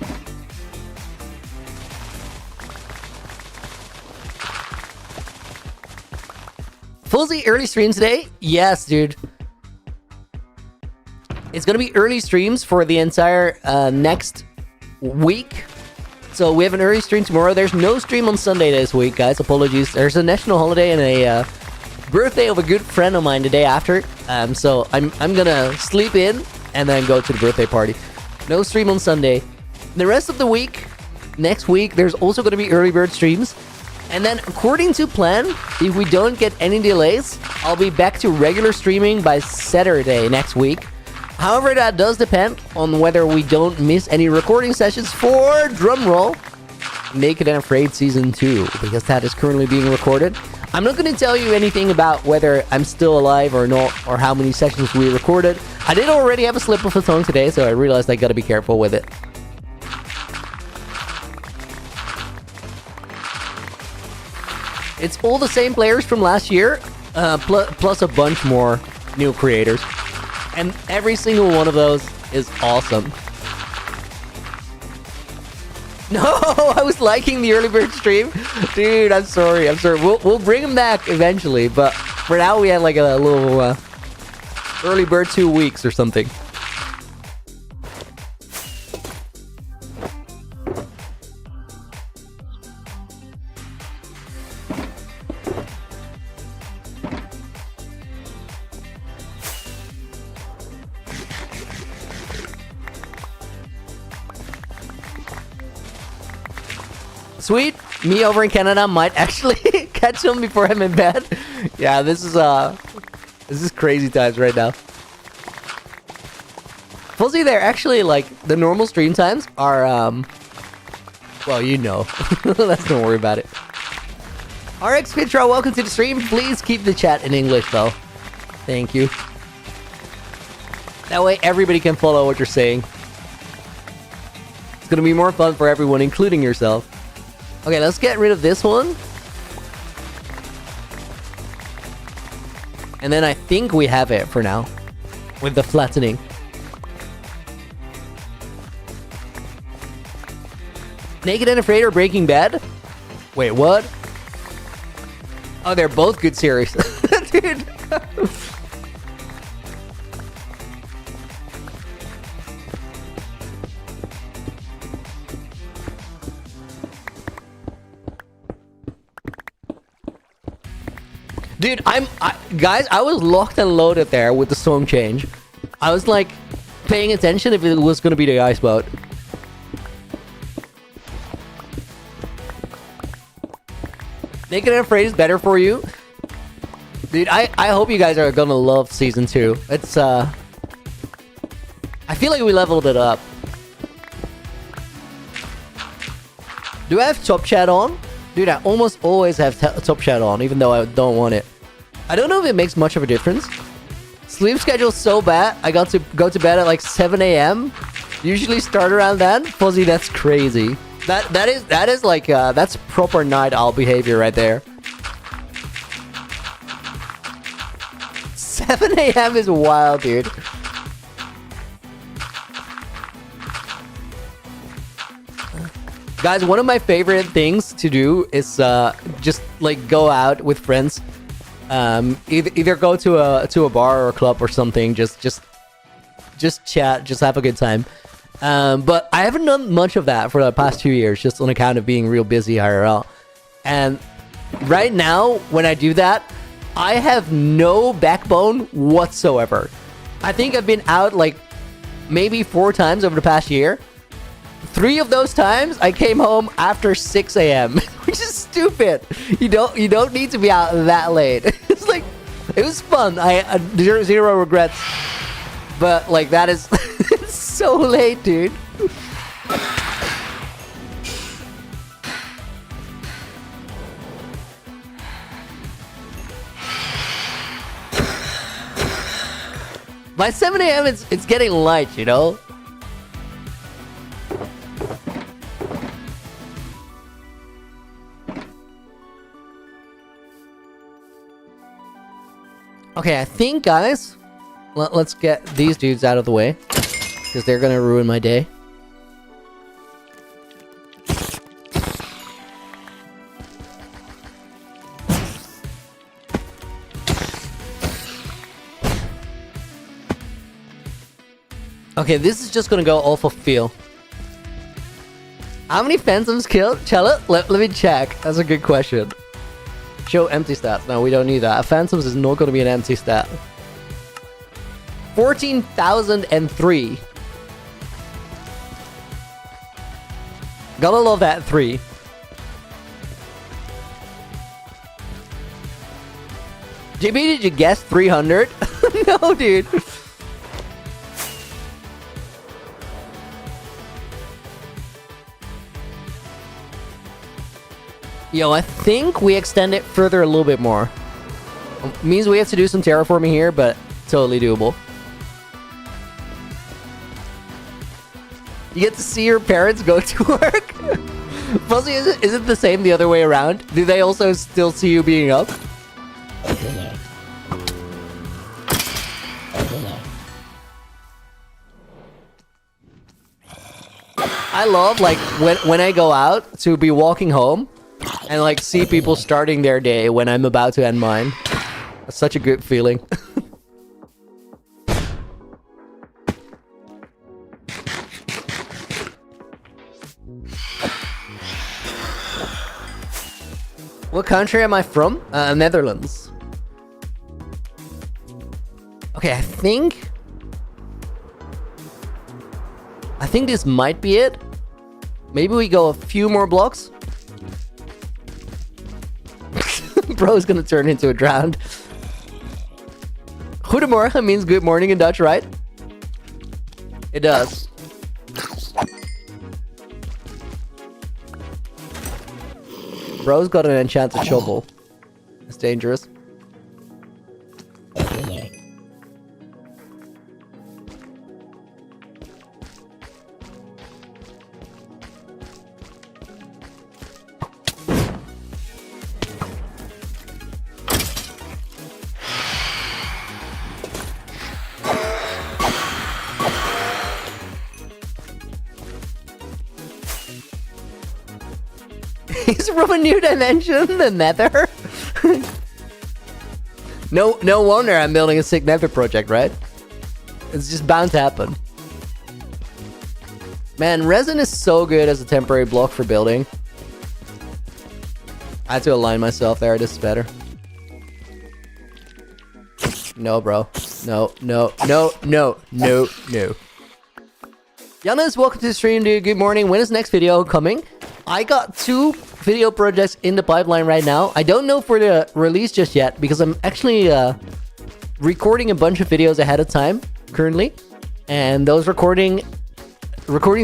Fuzzy, early streams today? Yes, dude. It's gonna be early streams for the entire next week. So we have an early stream tomorrow. There's no stream on Sunday this week, guys. Apologies. There's a national holiday and a birthday of a good friend of mine the day after. So I'm gonna sleep in and then go to the birthday party. No stream on Sunday. The rest of the week, next week, there's also gonna be early bird streams. And then, according to plan, if we don't get any delays, I'll be back to regular streaming by Saturday next week. However, that does depend on whether we don't miss any recording sessions for, drumroll, Naked and Afraid Season 2, because that is currently being recorded. I'm not going to tell you anything about whether I'm still alive or not, or how many sessions we recorded. I did already have a slip of the tongue today, so I realized I got to be careful with it. It's all the same players from last year, plus a bunch more new creators. And every single one of those is awesome. No, I was liking the early bird stream. Dude, I'm sorry. We'll bring them back eventually, but for now we had like a little early bird 2 weeks or something. Sweet, me over in Canada might actually catch him before I'm in bed. Yeah, this is crazy times right now. Fuzzy, they're actually like the normal stream times are well, you know. Let's don't worry about it. RX Pitra, welcome to the stream. Please keep the chat in English though. Thank you. That way everybody can follow what you're saying. It's gonna be more fun for everyone, including yourself. Okay, let's get rid of this one. And then I think we have it for now. With the flattening. Naked and Afraid or Breaking Bad? Wait, what? Oh, they're both good series. Dude. Dude, guys, I was locked and loaded there with the song change. I was like paying attention if it was gonna be the ice boat. Naked and Afraid is better for you. Dude, I hope you guys are gonna love season 2. It's I feel like we leveled it up. Do I have top chat on? Dude, I almost always have top chat on, even though I don't want it. I don't know if it makes much of a difference. Sleep schedule's so bad, I got to go to bed at like 7 a.m. Usually start around then. Fuzzy, that's crazy. That is like, that's proper night owl behavior right there. 7 a.m. is wild, dude. Guys, one of my favorite things to do is just like go out with friends. Either go to a bar or a club or something. Just chat, just have a good time. But I haven't done much of that for the past 2 years, just on account of being real busy IRL. And right now, when I do that, I have no backbone whatsoever. I think I've been out like maybe 4 times over the past year. 3 of those times I came home after 6 a.m. which is stupid. You don't need to be out that late. It's like, it was fun. I zero regrets. But like that is it's so late, dude. By 7 a.m. it's getting light, you know? Okay, I think, guys, let's get these dudes out of the way, because they're gonna ruin my day. Okay, this is just gonna go off of feel. How many phantoms killed? Chella? Let me check. That's a good question. Show empty stats. No, we don't need that. Phantoms is not gonna be an empty stat. 14,003. Gotta love that 3. JB, did you guess 300? No, dude. Yo, I think we extend it further a little bit more. Means we have to do some terraforming here, but totally doable. You get to see your parents go to work? Fuzzy, is it the same the other way around? Do they also still see you being up? I love, like, when I go out to be walking home and, like, see people starting their day when I'm about to end mine. That's such a good feeling. What country am I from? Netherlands. Okay, I think this might be it. Maybe we go a few more blocks. Bro's gonna turn into a drowned. Goedemorgen means good morning in Dutch, right? It does. Bro's got an enchanted shovel. It's dangerous. He's from a new dimension, the Nether. No wonder I'm building a sick Nether project, right? It's just bound to happen. Man, resin is so good as a temporary block for building. I had to align myself there. This is better. No, bro. No. Giannis, welcome to the stream, dude. Good morning. When is next video coming? I got 2 video projects in the pipeline right now. I don't know for the release just yet because I'm actually recording a bunch of videos ahead of time currently, and those recordings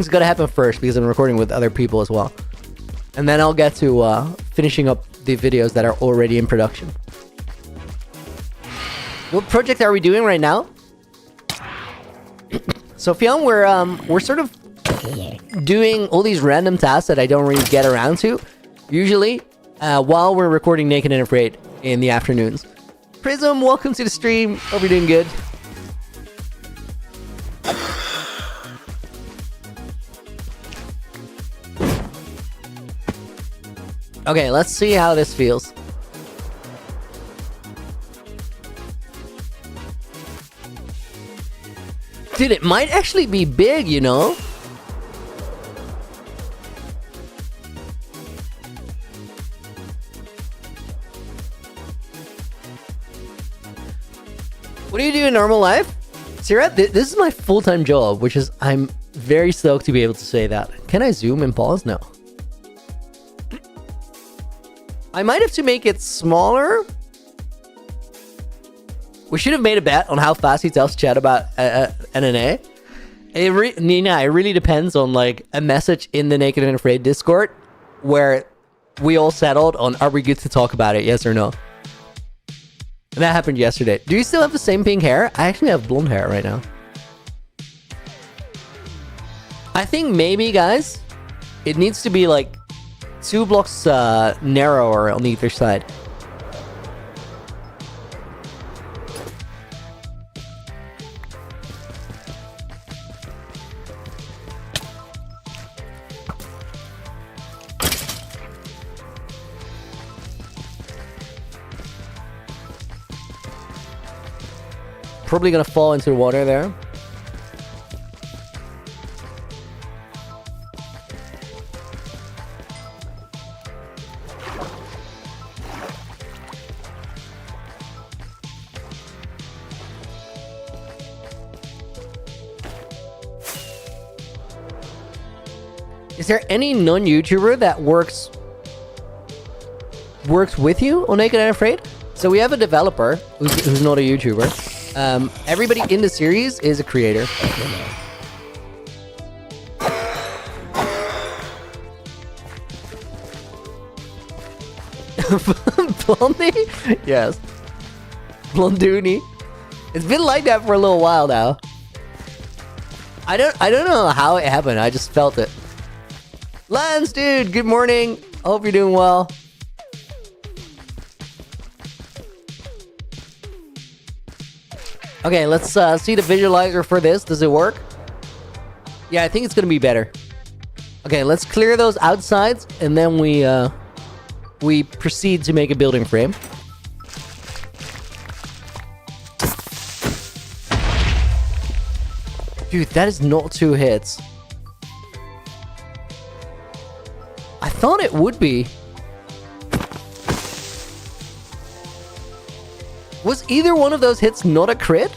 gotta happen first because I'm recording with other people as well, and then I'll get to finishing up the videos that are already in production. What project are we doing right now? So Fionn, we're sort of doing all these random tasks that I don't really get around to, usually, while we're recording Naked and Afraid in the afternoons. Prism, welcome to the stream. Hope you're doing good. Okay, let's see how this feels. Dude, it might actually be big, you know? What do you do in normal life? Sierra, this is my full-time job, which is, I'm very stoked to be able to say that. Can I zoom and pause? No. I might have to make it smaller. We should have made a bet on how fast he tells chat about NNA. Nina, it really depends on like a message in the Naked and Afraid Discord where we all settled on, are we good to talk about it, yes or no? And that happened yesterday. Do you still have the same pink hair? I actually have blonde hair right now. I think maybe, guys, it needs to be like 2 blocks narrower on either side. Probably gonna fall into the water there. Is there any non-YouTuber that works with you on Naked and Afraid? So we have a developer who's not a YouTuber. Everybody in the series is a creator. Blondie? Yes. Blondoony. It's been like that for a little while now. I don't know how it happened. I just felt it. Lance, dude, good morning. Hope you're doing well. Okay, let's see the visualizer for this. Does it work? Yeah, I think it's gonna be better. Okay, let's clear those outsides, and then we proceed to make a building frame. Dude, that is not 2 hits. I thought it would be. Was either one of those hits not a crit?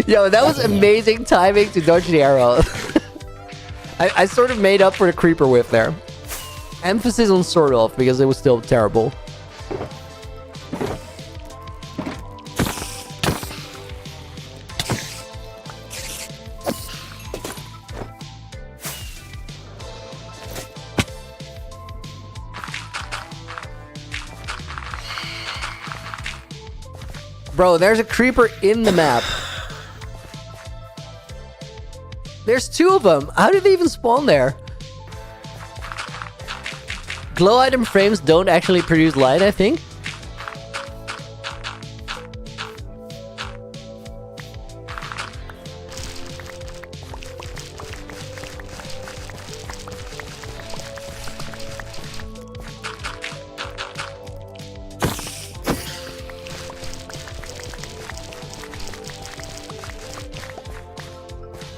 Yo, that was amazing timing to dodge the arrow. I sort of made up for the creeper whiff there. Emphasis on sort of, because it was still terrible. Bro, there's a creeper in the map. There's 2 of them. How did they even spawn there? Glow item frames don't actually produce light, I think.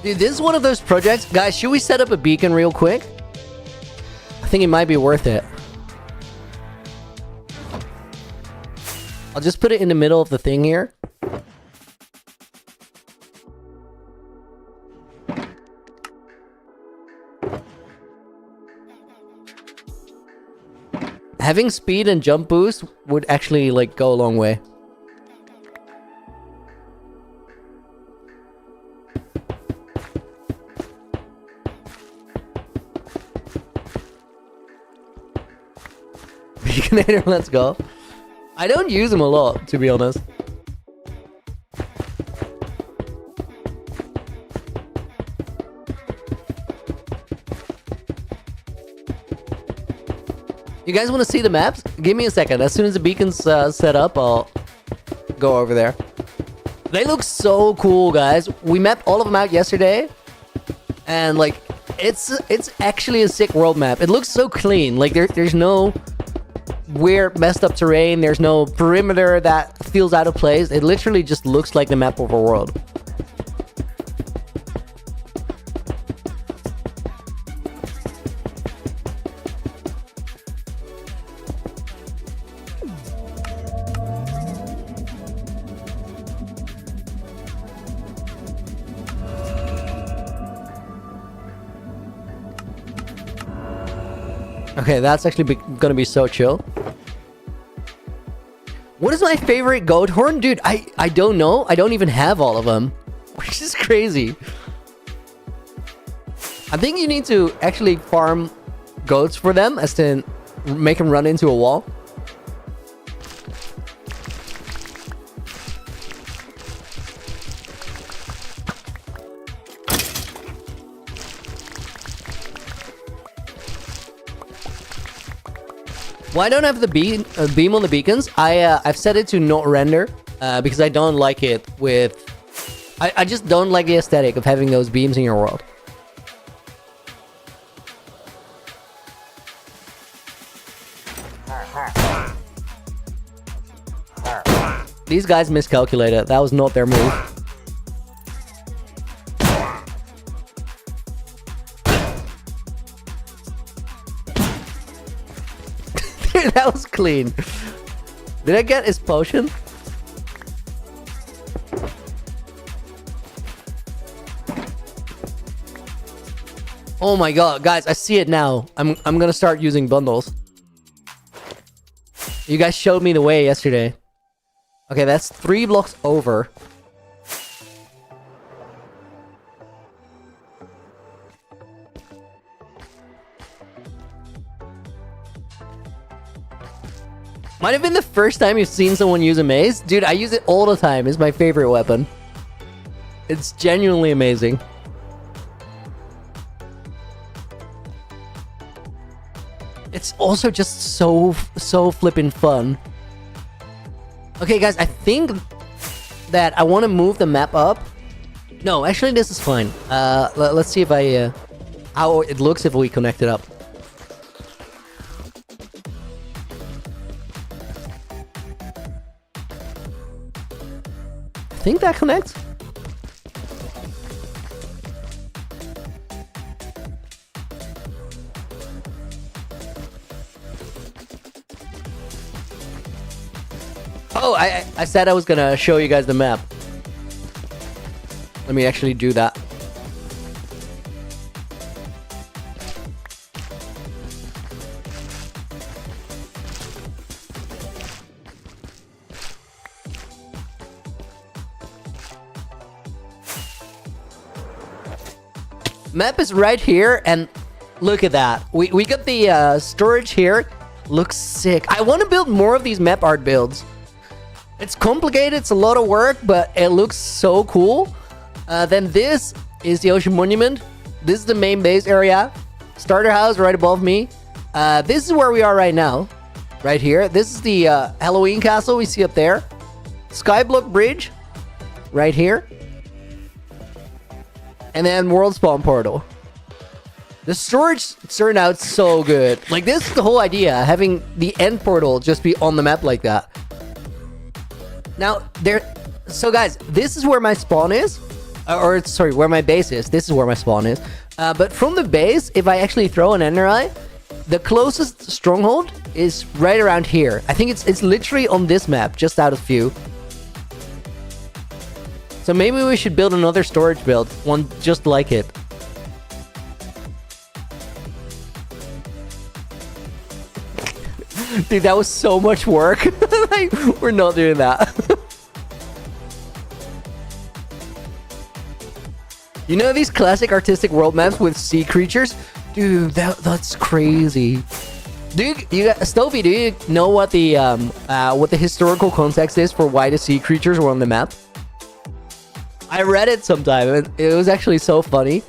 Dude, this is one of those projects. Guys, should we set up a beacon real quick? I think it might be worth it. I'll just put it in the middle of the thing here. Having speed and jump boost would actually like go a long way. Beaconator, let's go. I don't use them a lot, to be honest. You guys want to see the maps? Give me a second. As soon as the beacon's set up, I'll go over there. They look so cool, guys. We mapped all of them out yesterday. And, like, it's actually a sick world map. It looks so clean. Like, there's no weird, messed up terrain. There's no perimeter that feels out of place. It literally just looks like the map of a world. Okay, that's actually gonna be so chill. What is my favorite goat horn? Dude, I don't know. I don't even have all of them. Which is crazy. I think you need to actually farm goats for them as to make them run into a wall. Why don't I have the beam on the beacons? I've set it to not render because I don't like it with... I just don't like the aesthetic of having those beams in your world. These guys miscalculated. That was not their move. Dude, that was clean. Did I get his potion? Oh my god, guys, I see it now. I'm gonna start using bundles. You guys showed me the way yesterday. Okay, that's 3 blocks over. Might have been the first time you've seen someone use a maze. Dude, I use it all the time. It's my favorite weapon. It's genuinely amazing. It's also just so flippin' fun. Okay, guys, I think that I want to move the map up. No, actually, this is fine. Let's see if how it looks if we connect it up. I think that connects. Oh, I said I was gonna show you guys the map. Let me actually do that. Map is right here, and look at that. We got the storage here. Looks sick. I want to build more of these map art builds. It's complicated, it's a lot of work, but it looks so cool. Then this is the Ocean Monument. This is the main base area. Starter house right above me. This is where we are right now. Right here. This is the Halloween castle we see up there. Skyblock Bridge. Right here. And then World Spawn Portal. The storage turned out so good. Like, this is the whole idea. Having the end portal just be on the map like that. Now, so guys, this is where my spawn is. Or, sorry, where my base is. This is where my spawn is. But from the base, if I actually throw an Ender Eye, the closest stronghold is right around here. I think it's literally on this map, just out of view. So maybe we should build another storage build. One just like it. Dude, that was so much work. Like, we're not doing that. You know these classic artistic world maps with sea creatures? Dude, that's crazy. Stovey, do you know what the historical context is for why the sea creatures were on the map? I read it sometime, and it was actually so funny.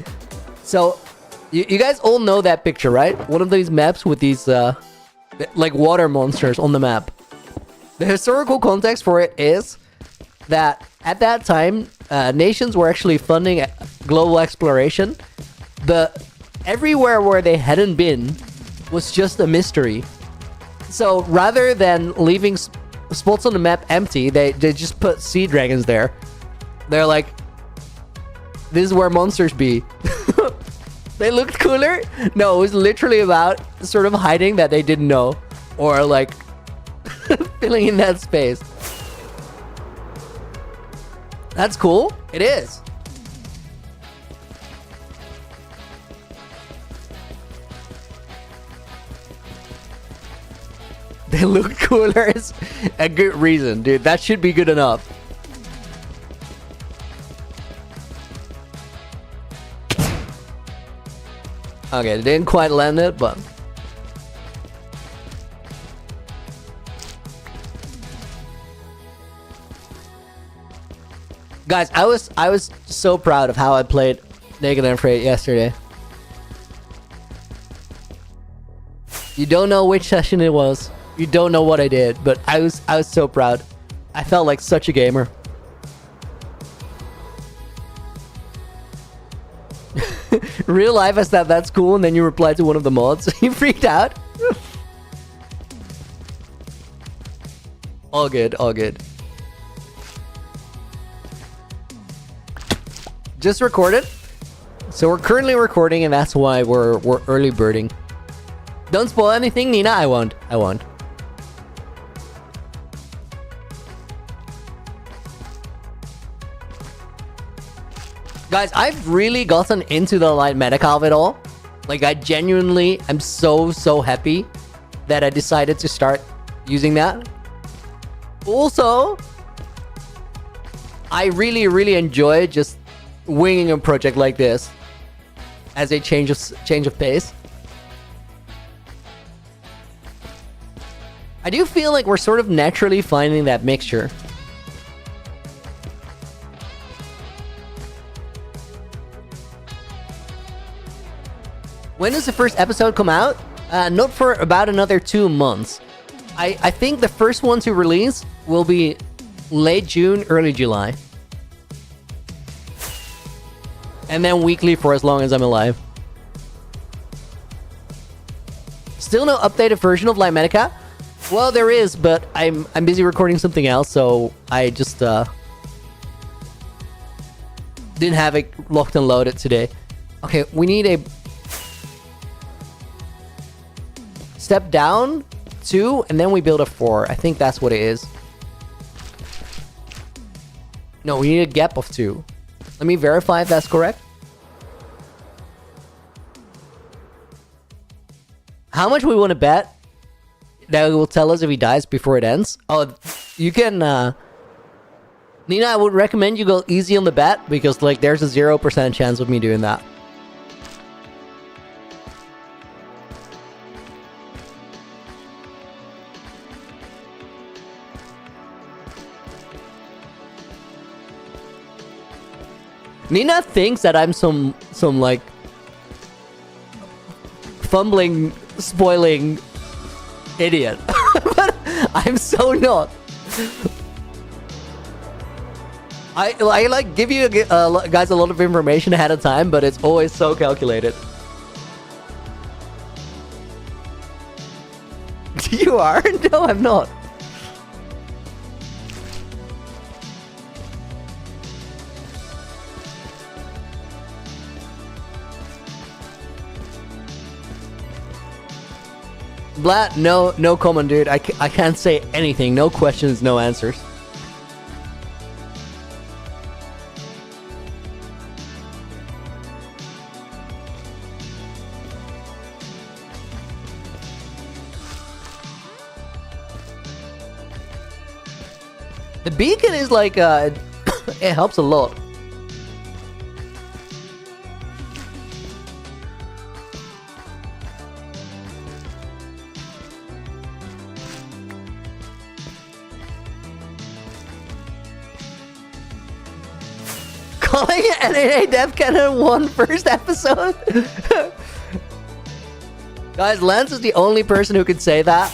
So, you guys all know that picture, right? One of these maps with these like water monsters on the map. The historical context for it is that at that time, nations were actually funding global exploration, but everywhere where they hadn't been was just a mystery. So rather than leaving spots on the map empty, they just put sea dragons there. They're like, this is where monsters be. They looked cooler? No, it was literally about sort of hiding that they didn't know. Or like filling in that space. That's cool. It is. They look cooler is a good reason, dude. That should be good enough. Okay, they didn't quite land it, but... Guys, I was so proud of how I played Naked and Afraid yesterday. You don't know which session it was. You don't know what I did, but I was so proud. I felt like such a gamer. Real life, I said that's cool, and then you replied to one of the mods. You freaked out. All good, all good. Just recorded. So we're currently recording, and that's why we're early birding. Don't spoil anything, Nina. I won't. I won't. Guys, I've really gotten into the light medic of it all. Like, I genuinely am so happy that I decided to start using that. Also, I really enjoy just winging a project like this as a change of pace. I do feel like we're sort of naturally finding that mixture. When does the first episode come out? Not for about another 2 months. I think the first one to release will be late June, early July. And then weekly for as long as I'm alive. Still no updated version of Light Medica? Well, there is, but I'm busy recording something else, so I just didn't have it locked and loaded today. Okay, we need a step down 2, and then we build a 4. I think that's what it is. No, we need a gap of 2. Let me verify if that's correct. How much we want to bet that will tell us if he dies before it ends? Oh, you can... Nina, I would recommend you go easy on the bet, because like there's a 0% chance of me doing that. Nina thinks that I'm some like fumbling, spoiling idiot, but I'm so not. I like give you guys a lot of information ahead of time, but it's always so calculated. You are? No, I'm not. Blat, no comment, dude. I can't say anything. No questions, no answers. The beacon is like, it helps a lot. Calling NAA Death Cannon 1 first episode? Guys, Lance is the only person who could say that.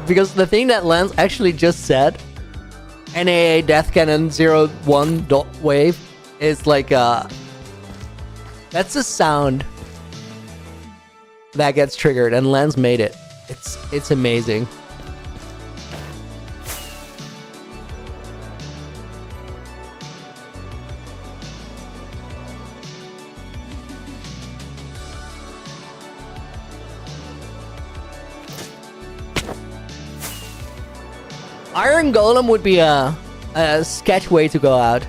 Because the thing that Lance actually just said, NAA Death Cannon 01 dot wave, is like that's a sound that gets triggered, and Lance made it. It's amazing. Iron Golem would be a sketch way to go out.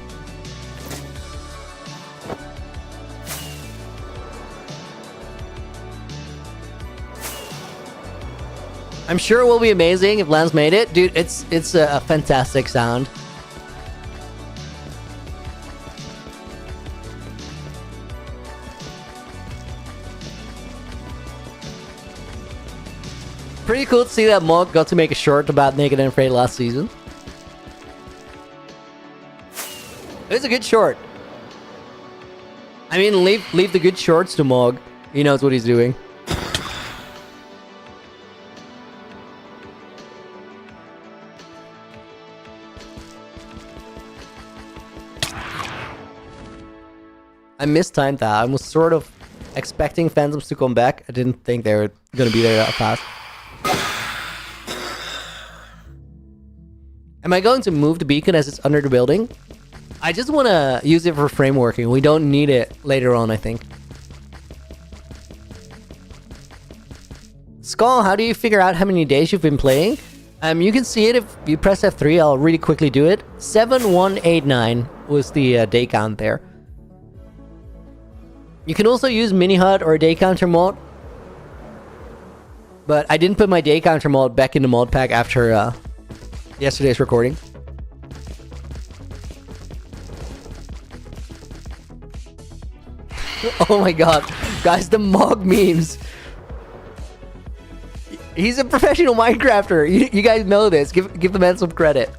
I'm sure it will be amazing if Lance made it. Dude, it's a fantastic sound. Pretty cool to see that Mog got to make a short about Naked and Afraid last season. It's a good short. I mean, leave the good shorts to Mog. He knows what he's doing. I mistimed that. I was sort of expecting Phantoms to come back. I didn't think they were going to be there that fast. Am I going to move the beacon as it's under the building? I just want to use it for frameworking. We don't need it later on, I think. Skull, how do you figure out how many days you've been playing? You can see it if you press F3. I'll really quickly do it. 7189 was the day count there. You can also use mini HUD or day counter mode. But I didn't put my day counter mode back in the mod pack after yesterday's recording. Oh my god. Guys, the Mog memes. He's a professional Minecrafter. You guys know this. Give the man some credit.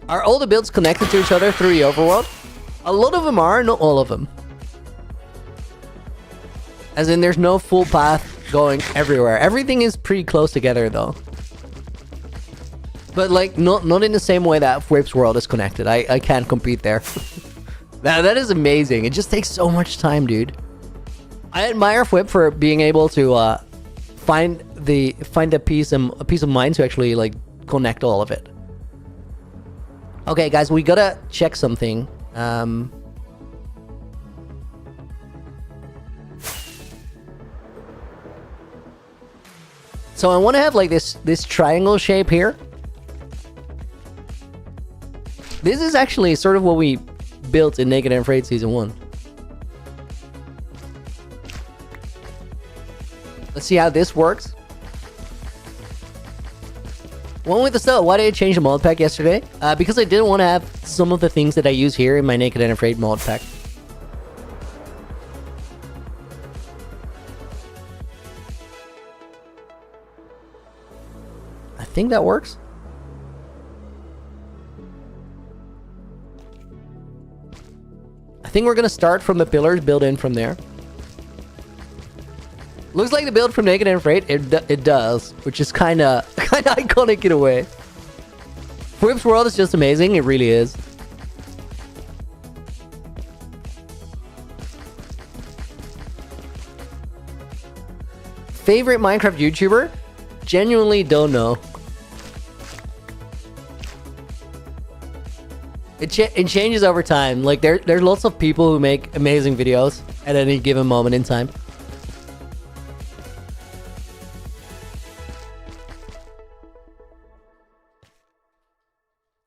Are all the builds connected to each other through the overworld? A lot of them are, not all of them. As in, there's no full path going everywhere. Everything is pretty close together, though. But, like, not in the same way that Whip's world is connected. I can't compete there. That is amazing. It just takes so much time, dude. I admire Whip for being able to find a piece of mind to actually, like, connect all of it. Okay, guys, we gotta check something. So I want to have like this triangle shape here. This is actually sort of what we built in Naked and Afraid Season 1. Let's see how this works. One with the stuff. Why did I change the mod pack yesterday? Because I didn't want to have some of the things that I use here in my Naked and Afraid mod pack. I think that works. I think we're gonna start from the pillars, build in from there. Looks like the build from Naked and Afraid. It does, which is kind of iconic in a way. Whip's world is just amazing. It really is. Favorite Minecraft YouTuber? Genuinely don't know. It changes over time. Like there's lots of people who make amazing videos at any given moment in time.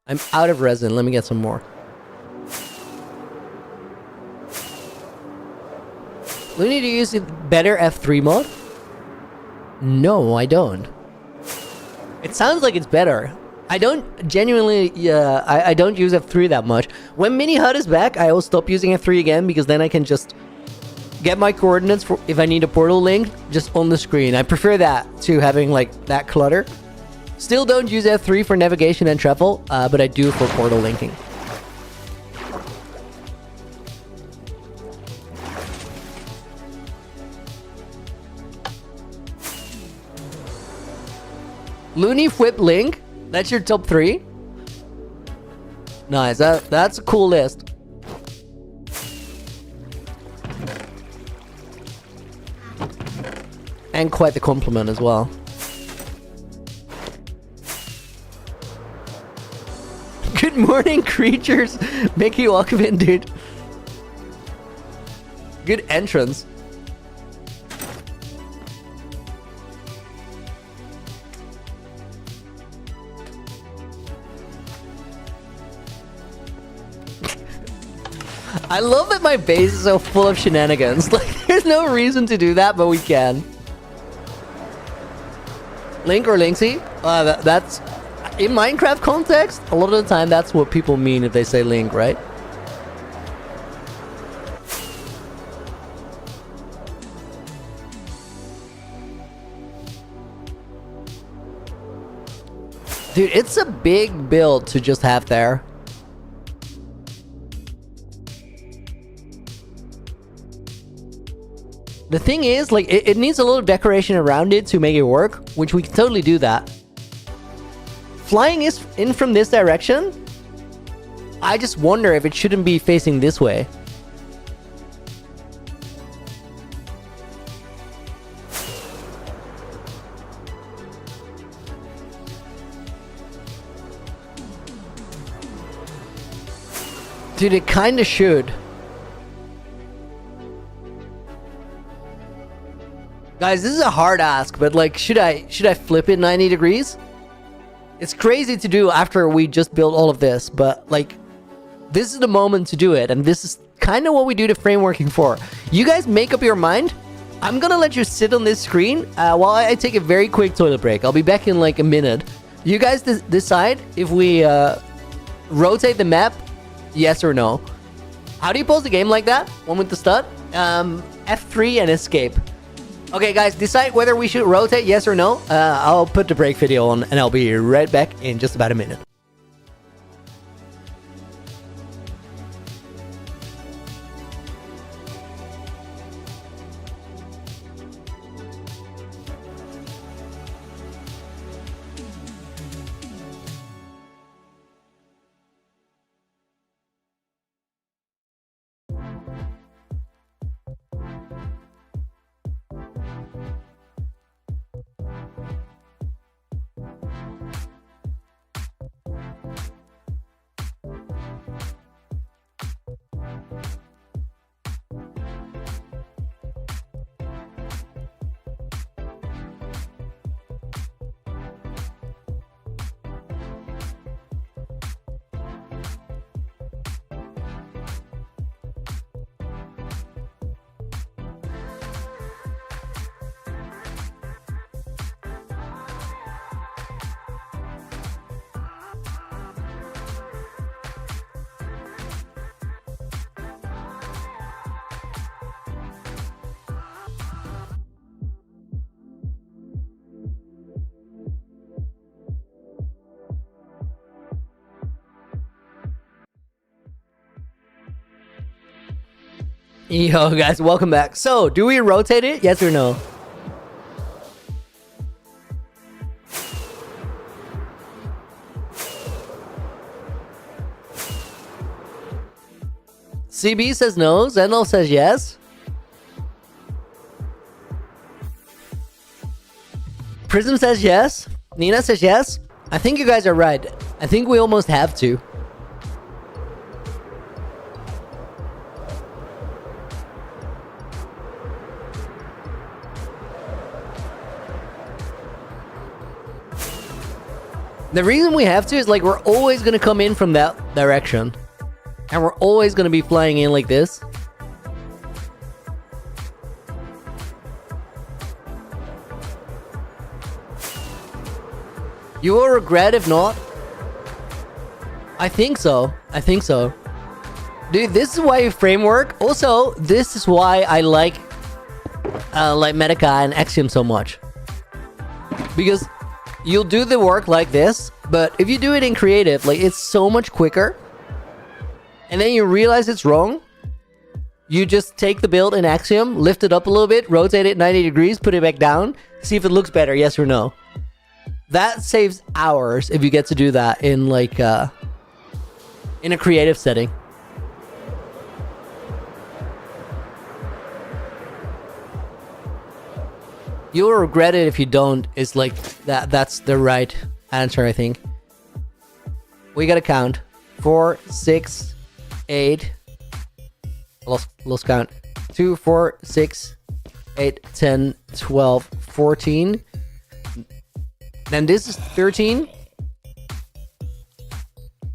I'm out of resin. Let me get some more. Do we need to use a better F3 mod? No, I don't. It sounds like it's better. I don't genuinely, I don't use F3 that much. When Mini HUD is back, I will stop using F3 again because then I can just get my coordinates for if I need a portal link just on the screen. I prefer that to having like that clutter. Still don't use F3 for navigation and travel, but I do for portal linking. Looney Whip Link? That's your top 3? Nice, that's a cool list. And quite the compliment as well. Good morning, creatures. Mickey, welcome in, dude. Good entrance. I love that my base is so full of shenanigans. Like, there's no reason to do that, but we can. Link or Linksy? That's... In Minecraft context, a lot of the time that's what people mean if they say Link, right? Dude, it's a big build to just have there. The thing is, like, it needs a little decoration around it to make it work, which we can totally do that. Flying is in from this direction. I just wonder if it shouldn't be facing this way. Dude, it kinda should. Guys, this is a hard ask, but like, should I flip it 90 degrees? It's crazy to do after we just built all of this, but like, this is the moment to do it, and this is kind of what we do the frameworking for. You guys make up your mind. I'm gonna let you sit on this screen while I take a very quick toilet break. I'll be back in like a minute. You guys decide if we rotate the map, yes or no. How do you pause the game like that? One with the stud? F3 and escape. Okay, guys, decide whether we should rotate, yes or no. I'll put the break video on, and I'll be right back in just about a minute. Yo, guys, welcome back. So, do we rotate it? Yes or no? CB says no. Zeno says yes. Prism says yes. Nina says yes. I think you guys are right. I think we almost have to. The reason we have to is like we're always going to come in from that direction. And we're always going to be flying in like this. You will regret if not. I think so. I think so. Dude, this is why you framework. Also, this is why I like Medica and Axiom so much. Because you'll do the work like this, but if you do it in creative, like, it's so much quicker. And then you realize it's wrong. You just take the build in Axiom, lift it up a little bit, rotate it 90 degrees, put it back down, see if it looks better, yes or no. That saves hours if you get to do that in like in a creative setting. You'll regret it if you don't. Is like that's the right answer, I think. We gotta count. 4, 6, 8. Lost count. 2, 4, 6, 8, 10, 12, 14. Then this is 13.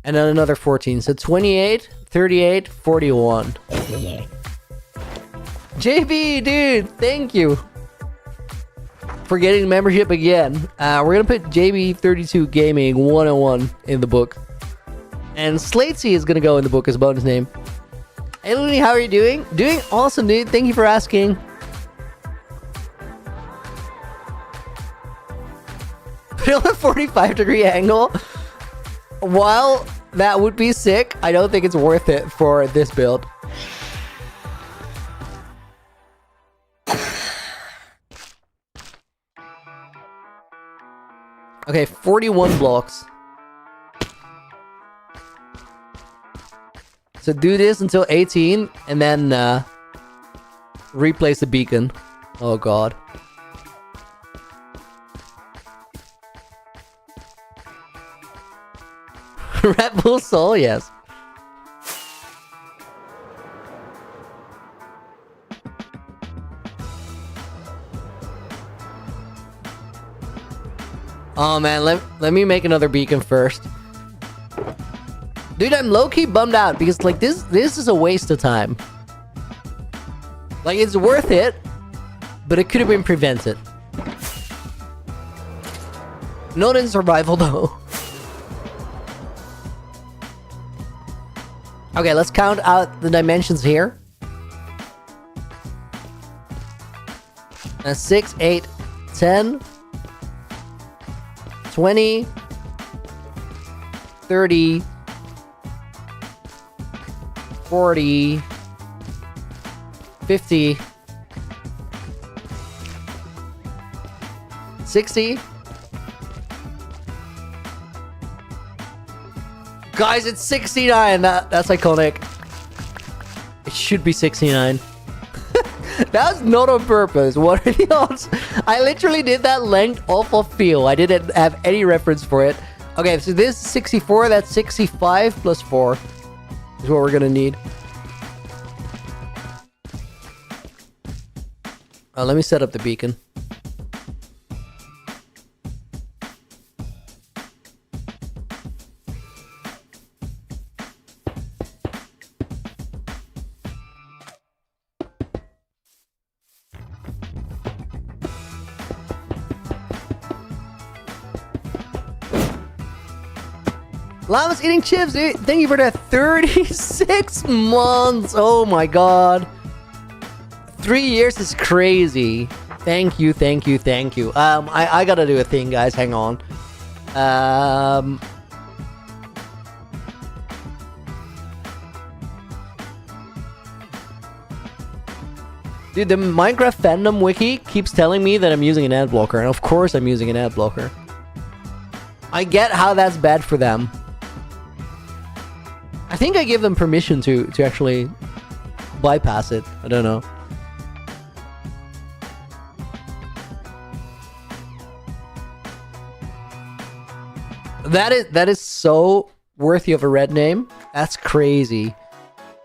And then another 14. So 28, 38, 41. JB, dude, thank you for getting membership again. We're going to put JB32 Gaming 101 in the book. And Slatesy is going to go in the book as a bonus name. Hey, Looney, how are you doing? Doing awesome, dude. Thank you for asking. Put on a 45-degree angle. While that would be sick, I don't think it's worth it for this build. Okay, 41 blocks. So do this until 18, and then replace the beacon. Oh god. Red Bull Soul, yes. Oh man, let me make another beacon first. Dude, I'm low-key bummed out because like this is a waste of time. Like it's worth it, but it could have been prevented. Not in survival though. Okay, let's count out the dimensions here. 6, 8, 10, 20, 30, 40, 50, 60. Guys, it's 69. That's iconic. It should be 69. That was not on purpose. What are the odds? I literally did that length off of feel. I didn't have any reference for it. Okay, so this is 64. That's 65 plus 4 is what we're gonna need. Let me set up the beacon. Llama's eating chips, dude. Thank you for that. 36 months. Oh my god. 3 years is crazy. Thank you, thank you, thank you. I gotta do a thing, guys. Hang on. Dude, the Minecraft fandom wiki keeps telling me that I'm using an ad blocker, and of course I'm using an ad blocker. I get how that's bad for them. I think I give them permission to actually bypass it. I don't know. That is so worthy of a red name. That's crazy.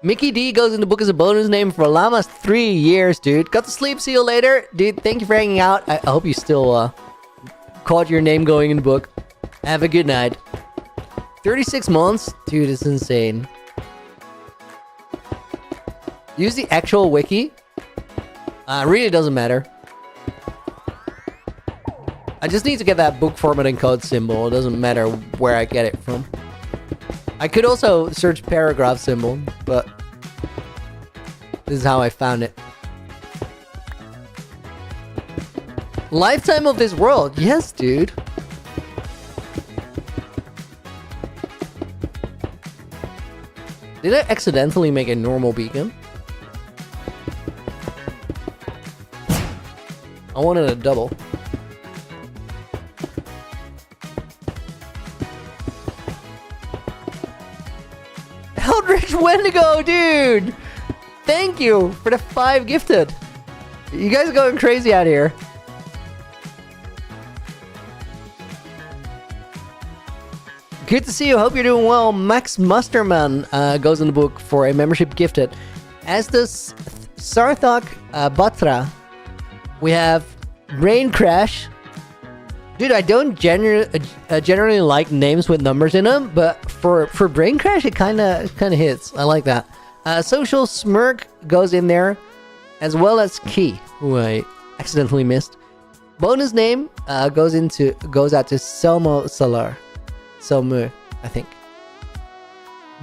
Mickey D goes in the book as a bonus name for Llama's 3 years, dude. Got to sleep. See you later. Dude, thank you for hanging out. I hope you still caught your name going in the book. Have a good night. 36 months? Dude, it's insane. Use the actual wiki. Really doesn't matter. I just need to get that book formatting code symbol. It doesn't matter where I get it from. I could also search paragraph symbol, but this is how I found it. Lifetime of this world. Yes, dude. Did I accidentally make a normal beacon? I wanted a double. Eldritch Wendigo, dude! Thank you for the 5 gifted. You guys are going crazy out here. Good to see you. Hope you're doing well. Max Musterman goes in the book for a membership gifted. As does Sarthak Batra. We have Rain Crash. Dude, I don't generally like names with numbers in them, but for Brain Crash, it kind of hits. I like that. Social Smirk goes in there, as well as Key, who I accidentally missed. Bonus name goes out to Selmo Salar. Selmu, I think.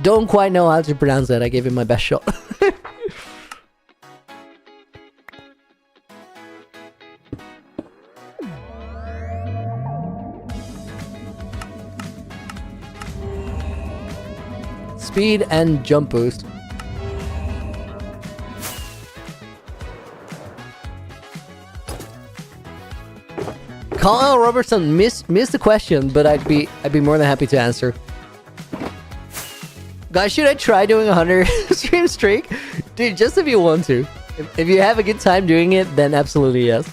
Don't quite know how to pronounce that. I gave it my best shot. Speed and jump boost. Kyle Robertson missed the question, but I'd be more than happy to answer. Guys, should I try doing a 100 stream streak? Dude, just if you want to. If you have a good time doing it, then absolutely yes.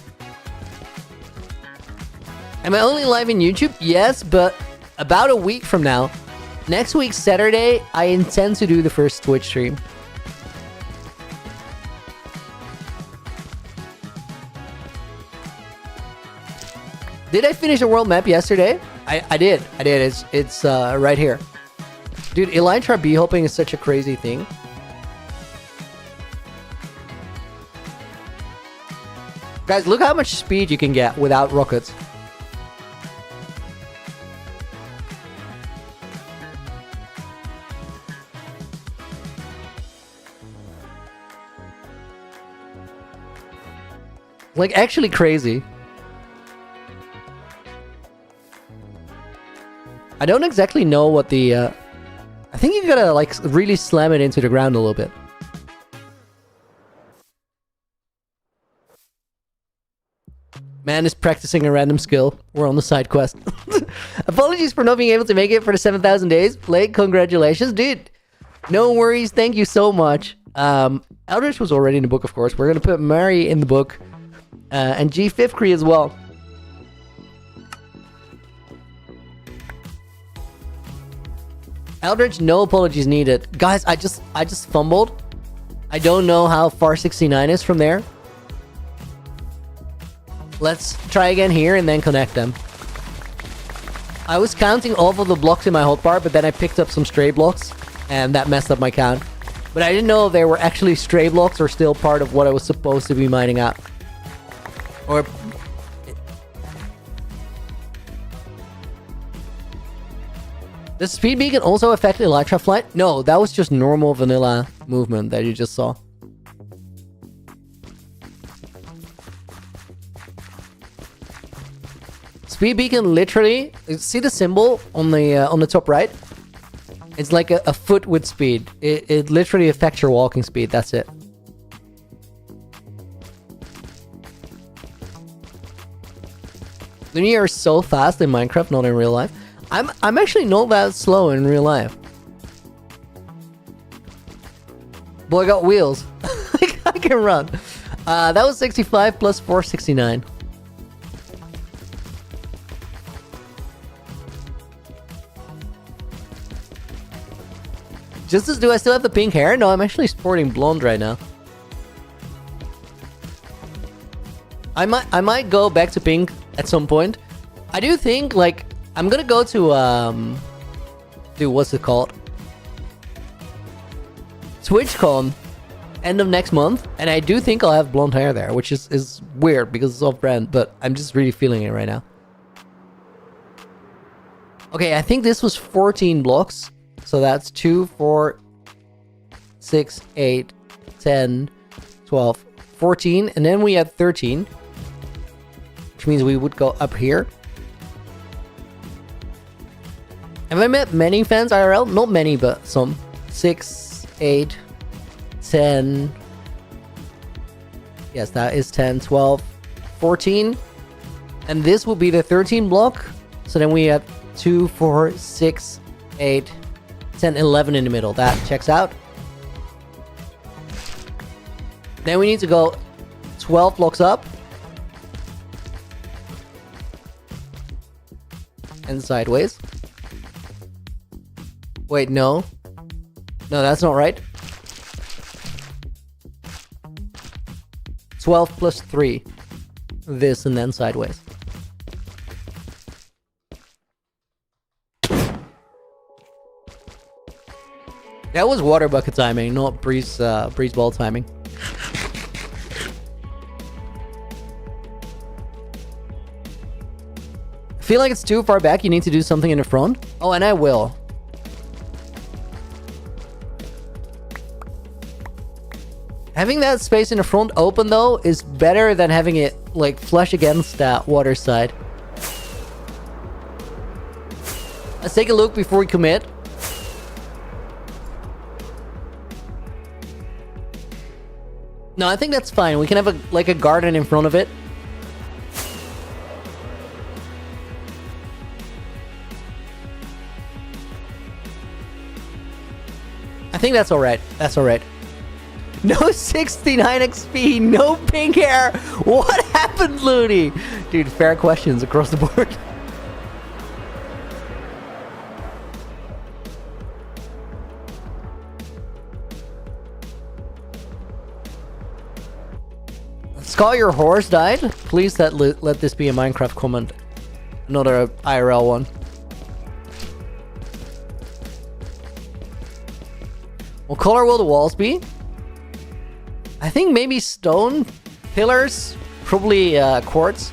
Am I only live in YouTube? Yes, but about a week from now, next week, Saturday, I intend to do the first Twitch stream. Did I finish a world map yesterday? I did. It's right here. Dude, Elytra bee hopping is such a crazy thing. Guys, look how much speed you can get without rockets. Like, actually crazy. I don't exactly know what the... I think you gotta, like, really slam it into the ground a little bit. Man is practicing a random skill. We're on the side quest. Apologies for not being able to make it for the 7,000 days. Blake, congratulations. Dude, no worries. Thank you so much. Eldritch was already in the book, of course. We're gonna put Mary in the book. And G Fifkree as well. Eldritch, no apologies needed. Guys, I just fumbled. I don't know how far 69 is from there. Let's try again here and then connect them. I was counting all of the blocks in my hotbar, but then I picked up some stray blocks, and that messed up my count. But I didn't know if they were actually stray blocks or still part of what I was supposed to be mining out. Or... Does speed beacon also affect Elytra flight? No, that was just normal vanilla movement that you just saw. Speed beacon literally, see the symbol on the top right? It's like a foot with speed. It literally affects your walking speed, that's it. Linear are so fast in Minecraft, not in real life. I'm actually not that slow in real life. Boy, I got wheels. I can run. That was 65 plus 469. Justice, do I still have the pink hair? No, I'm actually sporting blonde right now. I might go back to pink at some point. I do think, like, I'm gonna go to, dude, what's it called? TwitchCon, end of next month, and I do think I'll have blonde hair there, which is weird because it's off-brand, but I'm just really feeling it right now. Okay, I think this was 14 blocks, so that's 2, 4, 6, 8, 10, 12, 14, and then we had 13, which means we would go up here. Have I met many fans IRL? Not many, but some. 6, 8, 10. Yes, that is 10, 12, 14. And this will be the 13 block. So then we have 2, 4, 6, 8, 10, 11 in the middle. That checks out. Then we need to go 12 blocks up. And sideways. Wait, no. No, that's not right. 12 plus 3. This and then sideways. That was water bucket timing, not breeze ball timing. Feel like it's too far back. You need to do something in the front. Oh, and I will. Having that space in the front open though is better than having it like flush against that water side. Let's take a look before we commit. No, I think that's fine. We can have a garden in front of it. I think that's alright. That's alright. No 69 XP, no pink hair. What happened, Looney? Dude, fair questions across the board. Scott, your horse died? Please let this be a Minecraft comment. Not a IRL one. What color will the walls be? I think maybe stone pillars, probably quartz.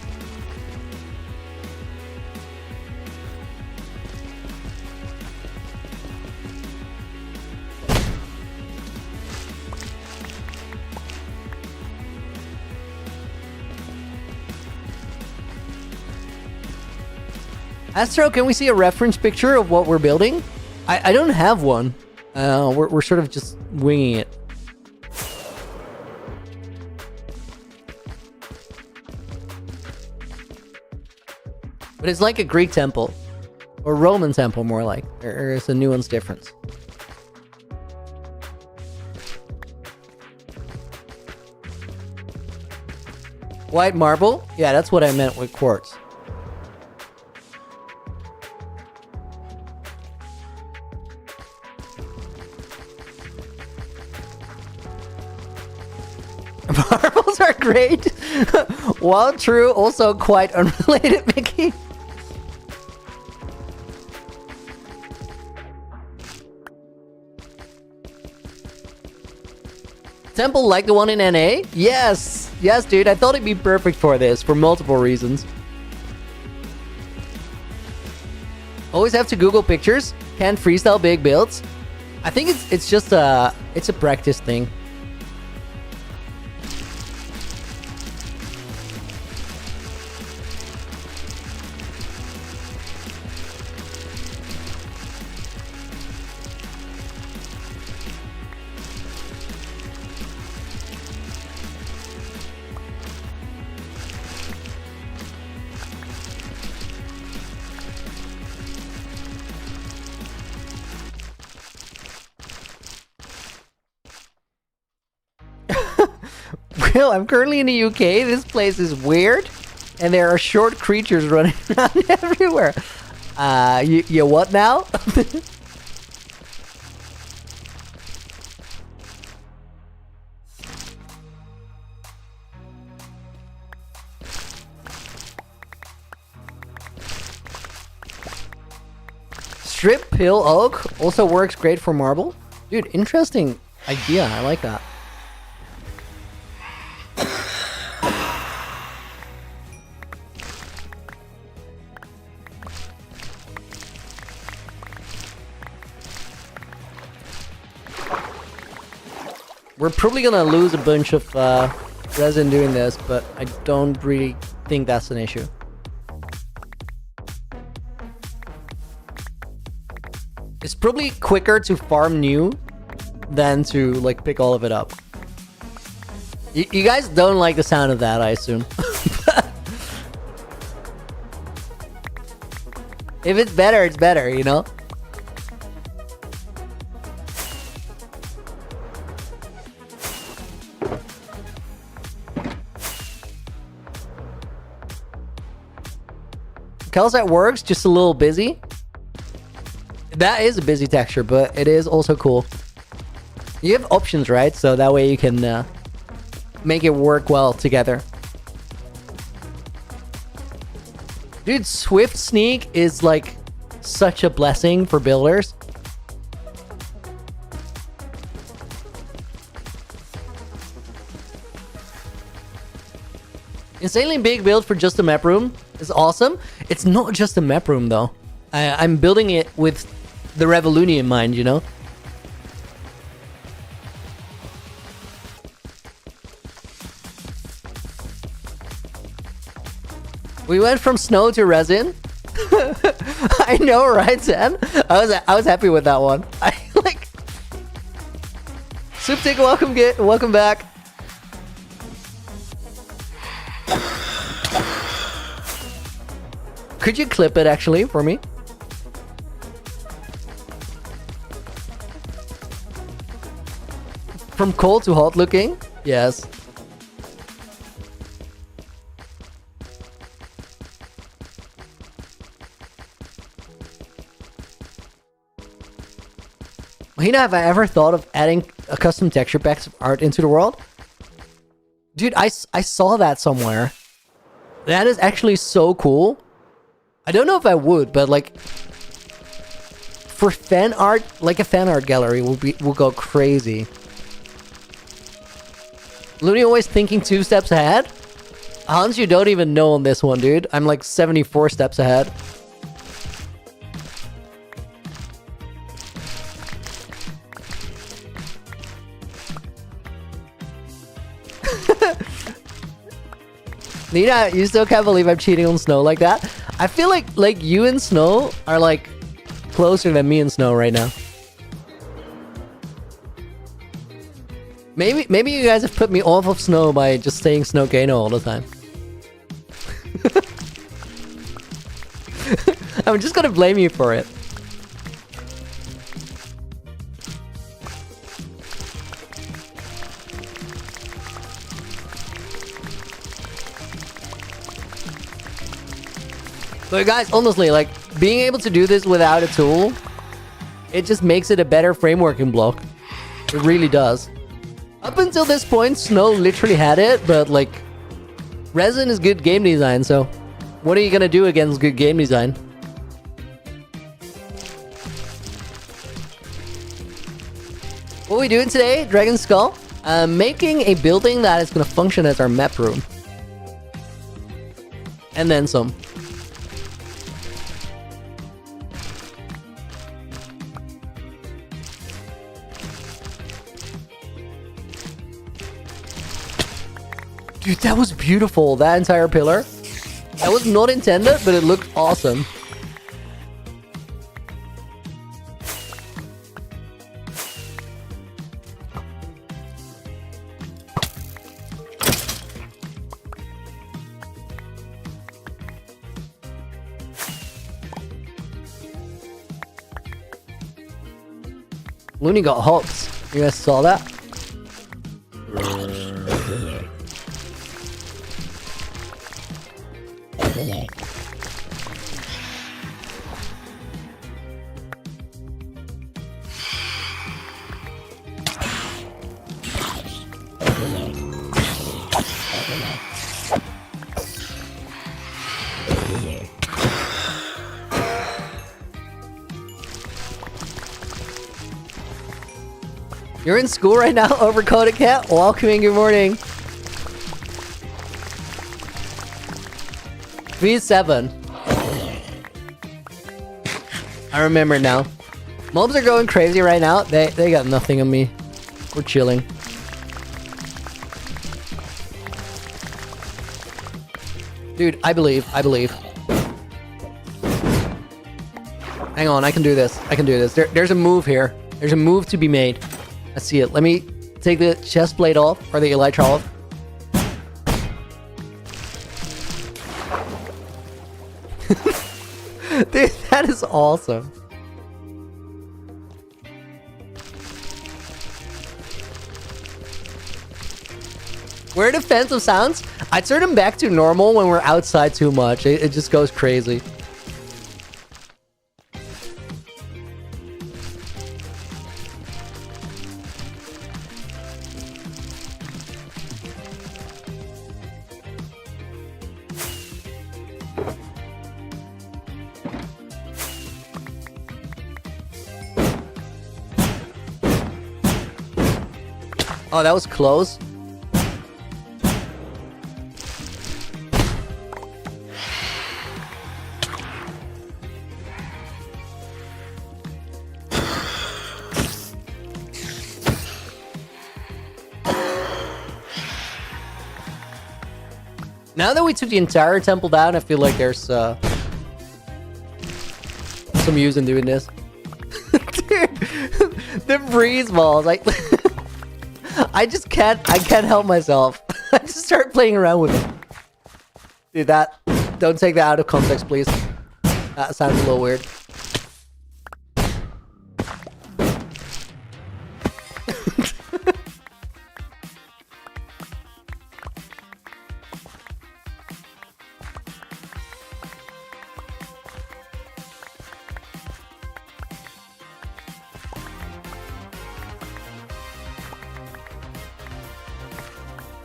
Astro, can we see a reference picture of what we're building? I don't have one. We're sort of just winging it. But it's like a Greek temple. Or Roman temple, more like. There's a nuance difference. White marble? Yeah, that's what I meant with quartz. Marbles are great. While true, also quite unrelated, Mickey. Temple like the one in NA? Yes! Yes, dude, I thought it'd be perfect for this, for multiple reasons. Always have to Google pictures. Can't freestyle big builds. I think it's just a practice thing. Well, I'm currently in the UK. This place is weird. And there are short creatures running around everywhere. You what now? Strip pill oak also works great for marble. Dude, interesting idea. I like that. We're probably gonna lose a bunch of resin doing this, but I don't really think that's an issue. It's probably quicker to farm new than to like pick all of it up. You guys don't like the sound of that, I assume. If it's better, you know? Calcite works, just a little busy. That is a busy texture, but it is also cool. You have options, right? So that way you can make it work well together. Dude, Swift Sneak is like such a blessing for builders. Insanely big build for just a map room is awesome. It's not just a map room though. I'm building it with the Revolution in mind, you know? We went from snow to resin. I know, right, Zen? I was happy with that one. I like. Souptic, welcome back. Could you clip it actually for me? From cold to hot looking? Yes. Mahina, have I ever thought of adding a custom texture packs of art into the world? Dude, I saw that somewhere. That is actually so cool. I don't know if I would, but like for fan art, like a fan art gallery will go crazy. Looney always thinking 2 steps ahead. Hans, you don't even know on this one, dude. I'm like 74 steps ahead. Nina, you still can't believe I'm cheating on Snow like that? I feel like you and Snow are like closer than me and Snow right now. Maybe you guys have put me off of Snow by just saying Snowcano all the time. I'm just gonna blame you for it. But guys, honestly, like, being able to do this without a tool, it just makes it a better frameworking block. It really does. Up until this point, Snow literally had it, but like, resin is good game design, so what are you gonna do against good game design? What are we doing today, Dragon Skull? Making a building that is gonna function as our map room. And then some. Dude, that was beautiful, that entire pillar. That was not intended, but it looked awesome. Looney got hops. You guys saw that? You're in school right now, Overcoated Cat? Welcoming, good morning. V7. I remember now. Mobs are going crazy right now. They got nothing on me. We're chilling. Dude, I believe. Hang on, I can do this. There's a move here. There's a move to be made. Let's see it. Let me take the chest plate off, or the elytra off. Dude, that is awesome. Where are defensive sounds? I turn them back to normal when we're outside too much. It just goes crazy. Oh, that was close. Now that we took the entire temple down, I feel like there's some use in doing this. Dude, the breeze balls, like I can't help myself. I just start playing around with it. Dude, don't take that out of context, please. That sounds a little weird.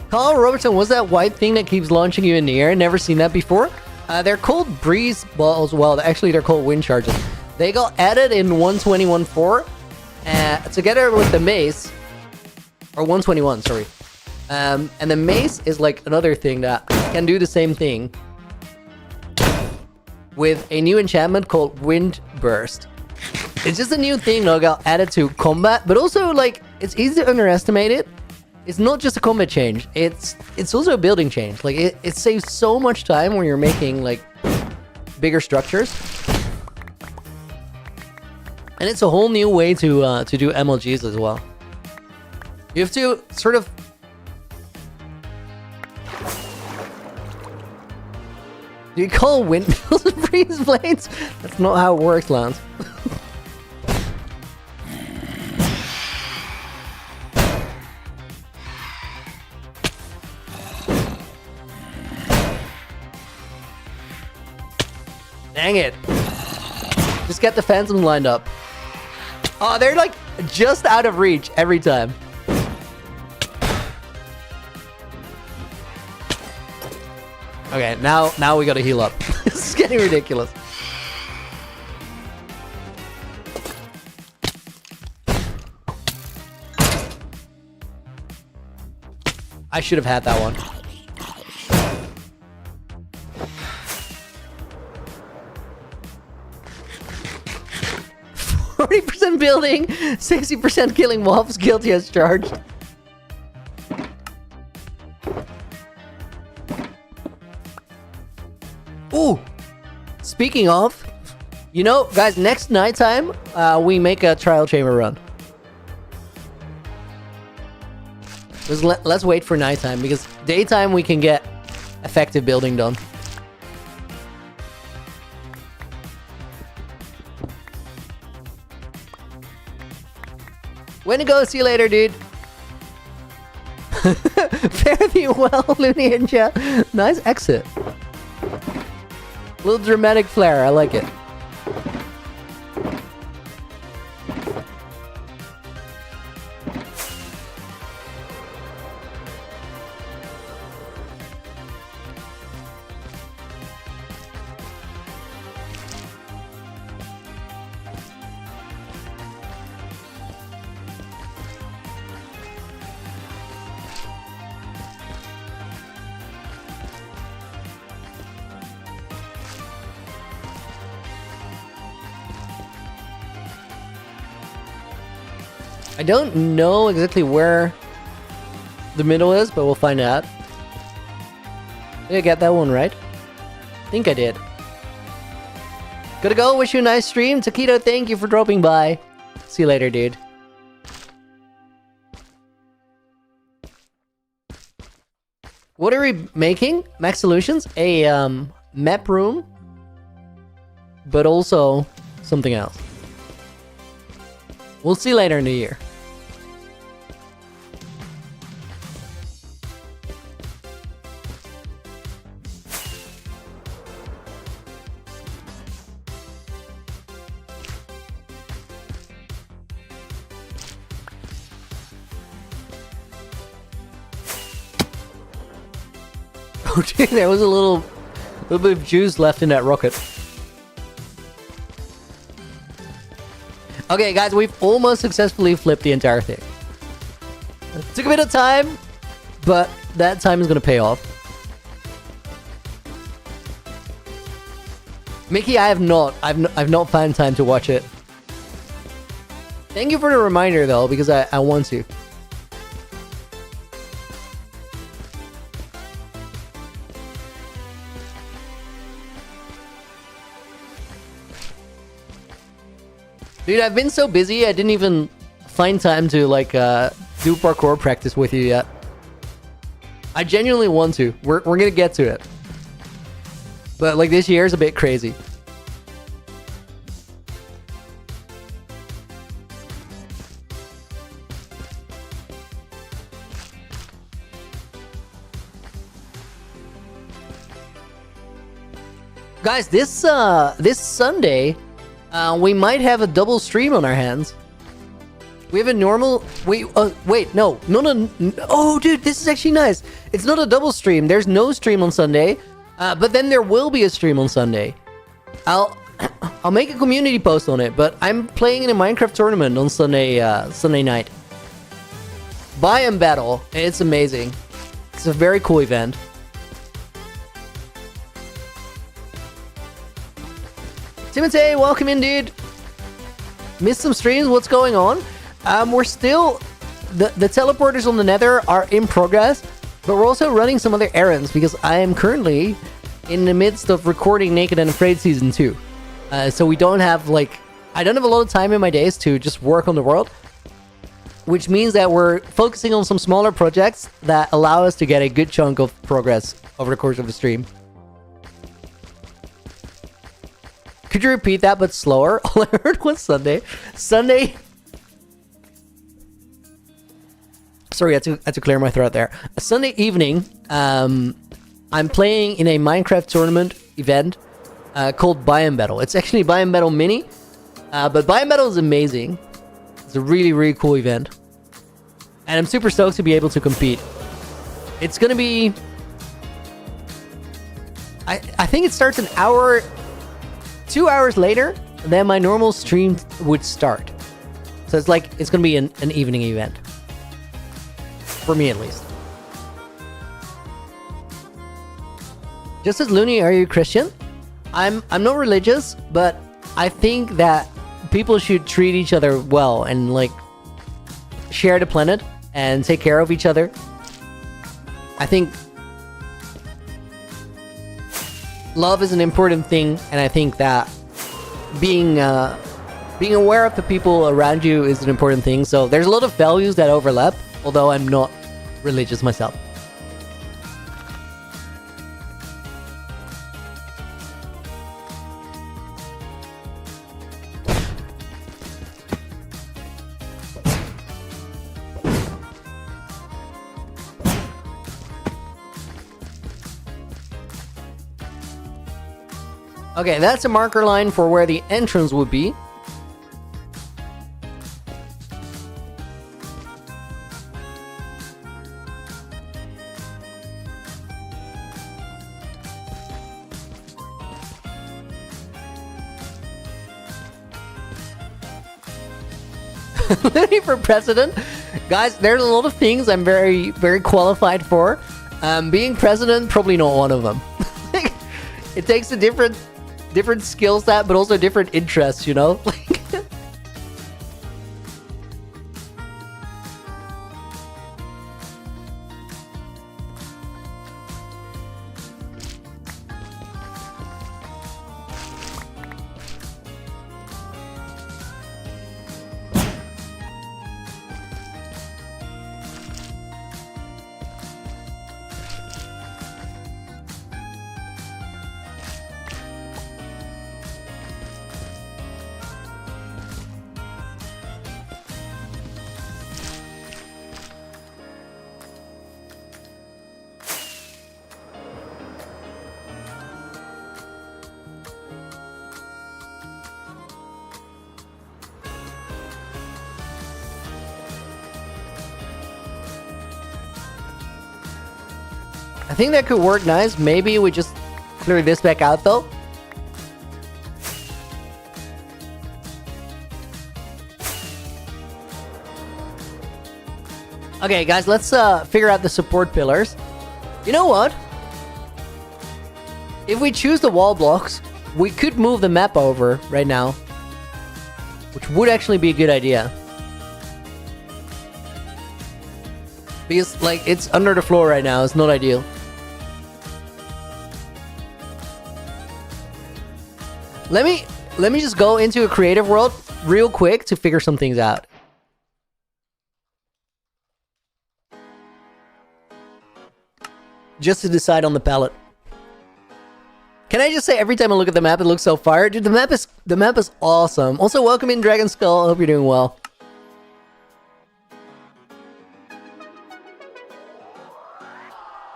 Carl Robertson, was that white thing that keeps launching you in the air? Never seen that before. They're called breeze balls. Well, actually, they're called wind charges. They got added in 121.4 together with the mace, or 121. Sorry. And the mace is like another thing that can do the same thing with a new enchantment called Wind Burst. It's just a new thing that got added to combat, but also like it's easy to underestimate it. It's not just a combat change, it's also a building change. Like it saves so much time when you're making like bigger structures. And it's a whole new way to do MLGs as well. You have to sort of do you call windmills breeze blades? That's not how it works, Lance. Dang it. Just get the phantoms lined up. Oh, they're like just out of reach every time. Okay, now we gotta heal up. This is getting ridiculous. I should have had that one. 40% building, 60% killing mobs, guilty as charged. Ooh! Speaking of, you know, guys, next nighttime, we make a trial chamber run. Let's wait for nighttime, because daytime we can get effective building done. Way to go, see you later, dude. Fare thee well, Looney and Chat. Nice exit. Little dramatic flair, I like it. I don't know exactly where the middle is, but we'll find out. Did I get that one right? I think I did. Gotta go. Wish you a nice stream. Taquito, thank you for dropping by. See you later, dude. What are we making? Max Solutions? A map room, but also something else. We'll see later in the year. Oh, dude, there was a little bit of juice left in that rocket. Okay, guys, we've almost successfully flipped the entire thing. It took a bit of time, but that time is gonna pay off. Mickey, I've not found time to watch it. Thank you for the reminder, though, because I want to. Dude, I've been so busy, I didn't even find time to, like, do parkour practice with you yet. I genuinely want to. We're gonna get to it. But, like, this year is a bit crazy. Guys, this Sunday, we might have a double stream on our hands. We have a normal... Wait, no. Oh, dude, this is actually nice. It's not a double stream. There's no stream on Sunday, but then there will be a stream on Sunday. I'll make a community post on it, but I'm playing in a Minecraft tournament on Sunday night. Biome Battle. It's amazing. It's a very cool event. Timothy, welcome in, dude. Missed some streams. What's going on? We're still... The teleporters on the Nether are in progress, but we're also running some other errands because I am currently in the midst of recording Naked and Afraid Season 2. So we don't have, like... I don't have a lot of time in my days to just work on the world, which means that we're focusing on some smaller projects that allow us to get a good chunk of progress over the course of the stream. Could you repeat that, but slower? All I heard was Sunday. Sunday... Sorry, I had to clear my throat there. A Sunday evening, I'm playing in a Minecraft tournament event called Biome Battle. It's actually Biome Battle Mini, but Biome Battle is amazing. It's a really, really cool event. And I'm super stoked to be able to compete. It's going to be... I think it starts an hour... 2 hours later than my normal stream would start. So it's like, it's going to be an evening event. For me, at least. Just as Looney, are you Christian? I'm not religious, but I think that people should treat each other well and, like, share the planet and take care of each other. I think love is an important thing, and I think that being aware of the people around you is an important thing. So there's a lot of values that overlap, although I'm not religious myself. Okay, that's a marker line for where the entrance would be. For president, guys, there's a lot of things I'm very, very qualified for. Being president, probably not one of them. It takes a different skill set, but also different interests, you know? I think that could work nice. Maybe we just clear this back out, though. Okay, guys, let's figure out the support pillars. You know what? If we choose the wall blocks, we could move the map over right now, which would actually be a good idea. Because, like, it's under the floor right now. It's not ideal. Let me just go into a creative world real quick to figure some things out. Just to decide on the palette. Can I just say, every time I look at the map, it looks so fire. Dude, the map is awesome. Also, welcome in Dragon Skull. I hope you're doing well.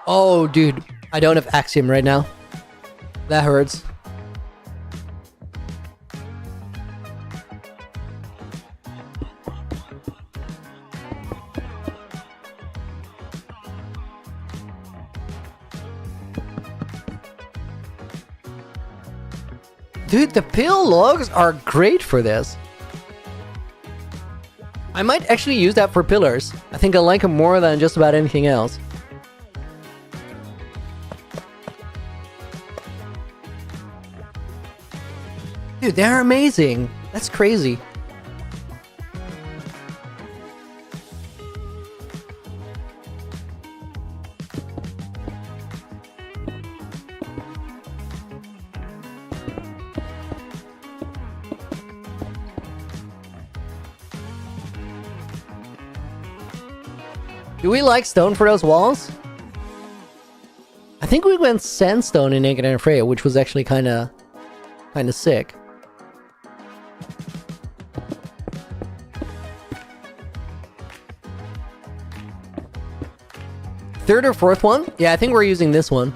Oh, dude. I don't have Axiom right now. That hurts. Dude, the pill logs are great for this. I might actually use that for pillars. I think I like them more than just about anything else. Dude, they're amazing. That's crazy. Do we like stone for those walls? I think we went sandstone in Naked and Freya, which was actually kind of sick. Third or fourth one? Yeah, I think we're using this one.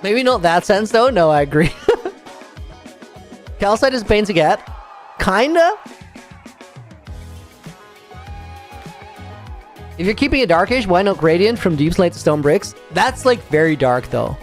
Maybe not that sandstone? No, I agree. Calcite is pain to get. Kinda? If you're keeping it darkish, why not gradient from deep slate to stone bricks? That's like very dark though.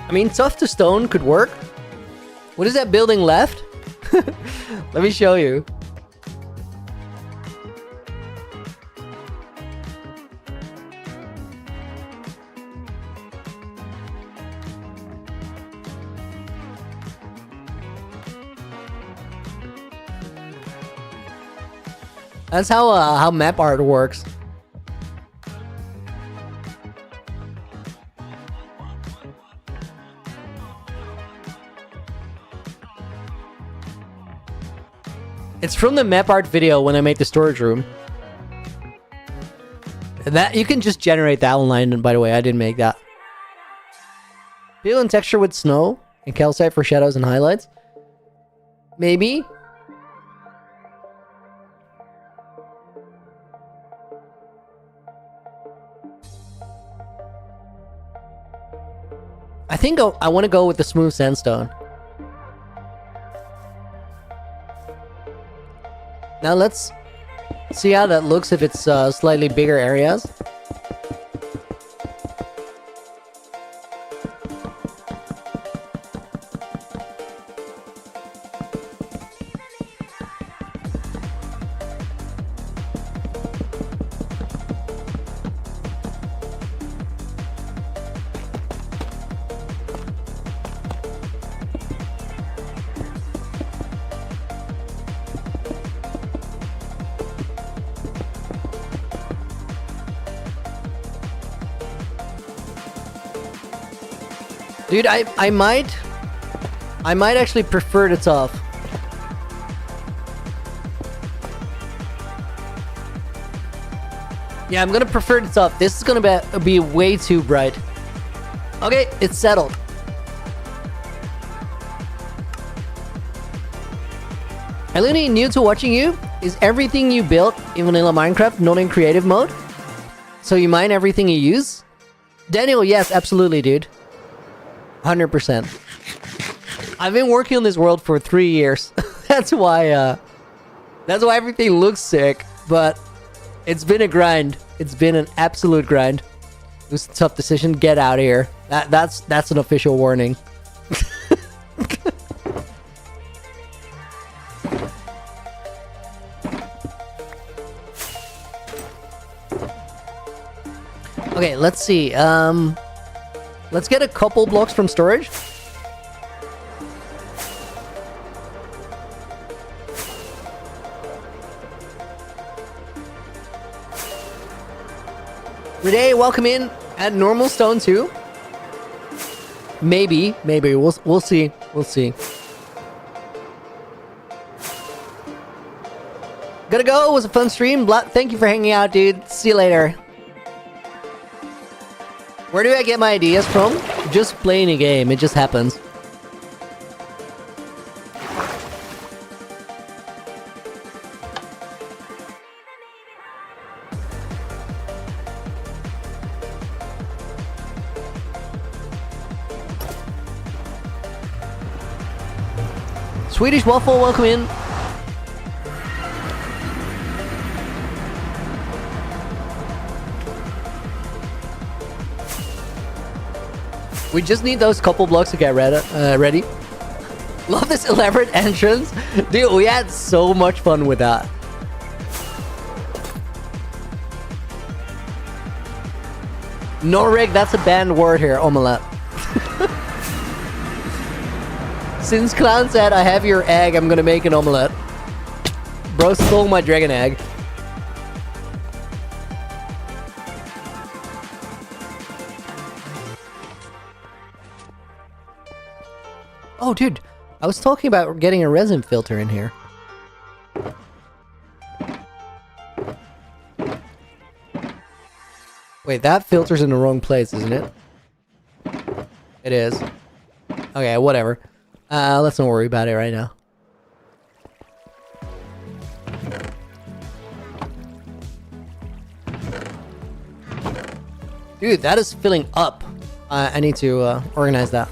I mean, tough to stone could work. What is that building left? Let me show you. That's how map art works. It's from the map art video when I made the storage room. That you can just generate that online, and by the way, I didn't make that. Feel and texture with snow and calcite for shadows and highlights. Maybe. I think I want to go with the smooth sandstone. Now let's see how that looks if it's slightly bigger areas. Dude, I might actually prefer the tough. Yeah, I'm gonna prefer the tough. This is gonna be way too bright. Okay, it's settled. Eluni, new to watching you. Is everything you built in vanilla Minecraft not in creative mode? So you mine everything you use? Daniel, yes, absolutely, dude. 100%. I've been working on this world for 3 years. That's why everything looks sick, but It's been a grind. It's been an absolute grind. It was a tough decision. Get out of here. That's an official warning. Okay, let's see. Let's get a couple blocks from storage. Renee, welcome in at normal stone too. Maybe we'll see. We'll see. Gotta go. It was a fun stream. Thank you for hanging out, dude. See you later. Where do I get my ideas from? Just playing a game. It just happens. Swedish Waffle, welcome in. We just need those couple blocks to get ready. Love this elaborate entrance. Dude, we had so much fun with that. Norrig, that's a banned word here, omelette. Since Clown said, I have your egg, I'm gonna make an omelette. Bro stole my dragon egg. Oh, dude, I was talking about getting a resin filter in here. Wait, that filter's in the wrong place, isn't it? It is. Okay, whatever. Let's not worry about it right now. Dude, that is filling up. I need to organize that.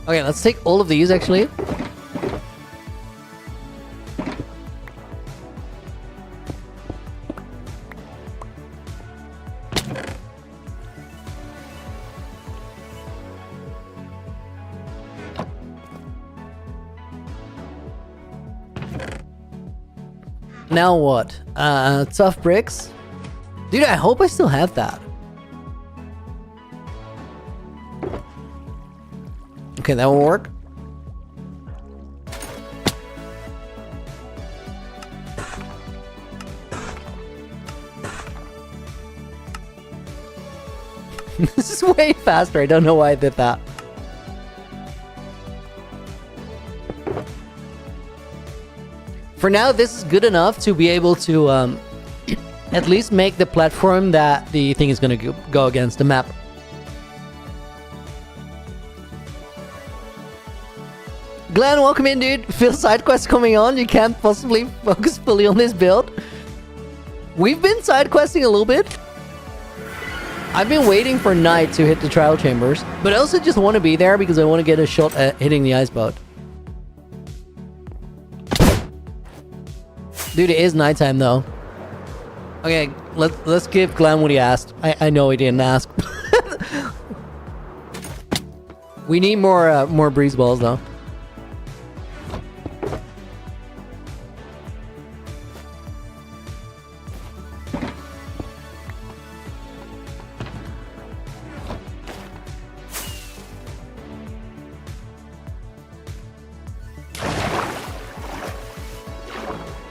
Okay, let's take all of these actually. Now what? Tough bricks? Dude, I hope I still have that. Okay, that will work. This is way faster. I don't know why I did that. For now, this is good enough to be able to at least make the platform that the thing is going to go against the map. Glenn, welcome in, dude. Feel side quests coming on. You can't possibly focus fully on this build. We've been side questing a little bit. I've been waiting for night to hit the trial chambers, but I also just want to be there because I want to get a shot at hitting the ice boat. Dude, it is nighttime though. Okay, let's give Glenn what he asked. I know he didn't ask. We need more breeze balls though.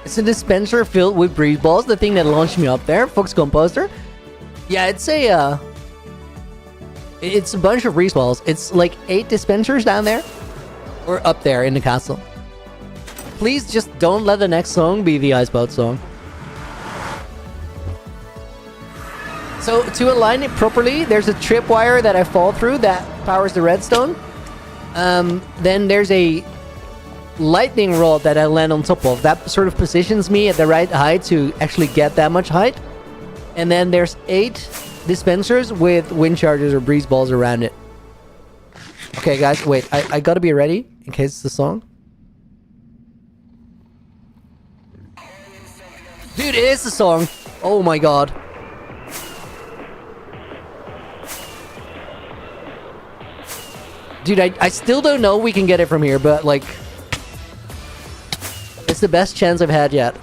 It's a dispenser filled with breeze balls, the thing that launched me up there, Fox Composter. Yeah, it's a bunch of breeze balls. It's like 8 dispensers down there, or up there in the castle. Please just don't let the next song be the Iceboat song. So to align it properly, there's a tripwire that I fall through that powers the redstone. Then there's a lightning rod that I land on top of. That sort of positions me at the right height to actually get that much height. And then there's 8 dispensers with wind chargers or breeze balls around it. Okay, guys, wait. I gotta be ready in case it's the song. Dude, it is the song. Oh my god. Dude, I still don't know we can get it from here, but like... It's the best chance I've had yet.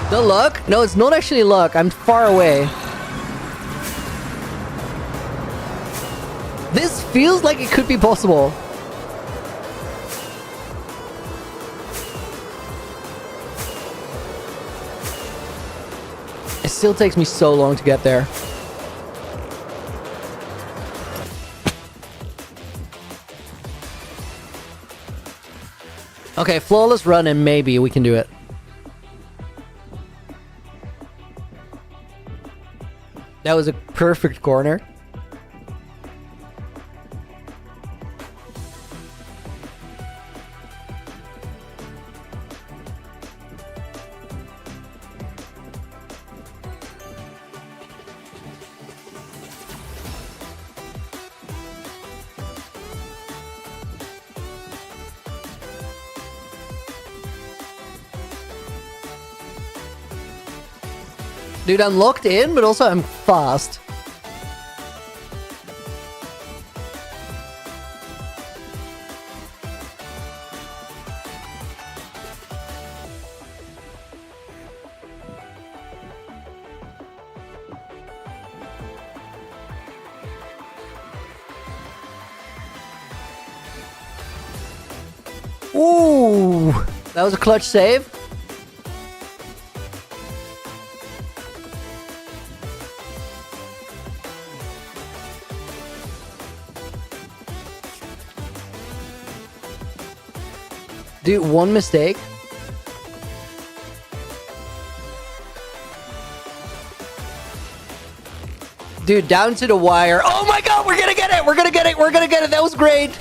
The luck? No, it's not actually luck. I'm far away. This feels like it could be possible. It still takes me so long to get there. Okay, flawless run and maybe we can do it. That was a perfect corner. Dude, I'm locked in, but also I'm fast. Ooh, that was a clutch save. Dude, one mistake. Dude, down to the wire. Oh my god, we're gonna get it! We're gonna get it! We're gonna get it! That was great!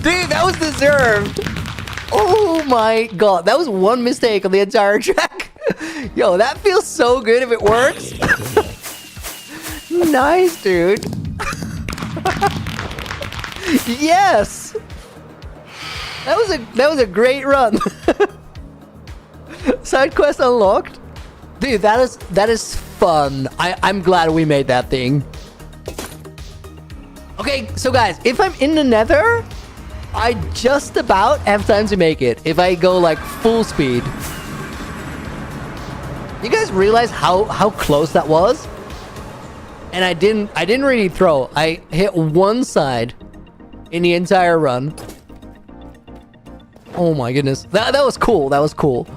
Dude, that was deserved! Oh my god, that was one mistake on the entire track. Yo, that feels so good if it works. Nice, dude. Yes! That was a great run. Side quest unlocked. Dude, that is fun. I'm glad we made that thing. Okay, so guys, if I'm in the nether, I just about have time to make it if I go like full speed. You guys realize how close that was? And I didn't really throw. I hit one side in the entire run. Oh my goodness. That was cool. That was cool.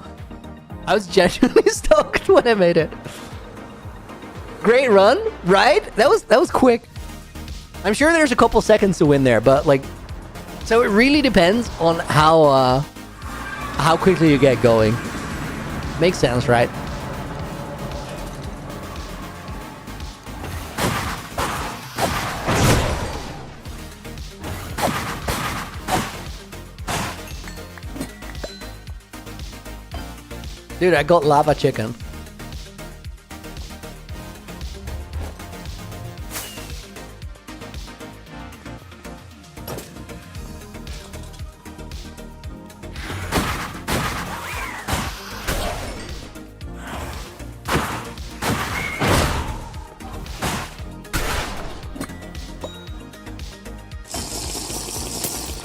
I was genuinely stoked when I made it. Great run, right? That was quick. I'm sure there's a couple seconds to win there, but like, so it really depends on how quickly you get going. Makes sense, right? Dude, I got lava chicken.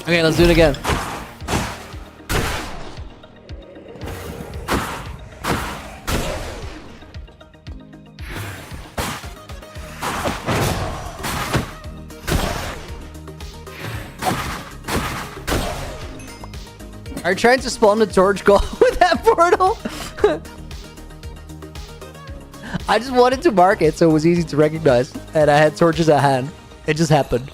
Okay, let's do it again. Are you trying to spawn the torch goal with that portal? I just wanted to mark it so it was easy to recognize, and I had torches at hand. It just happened.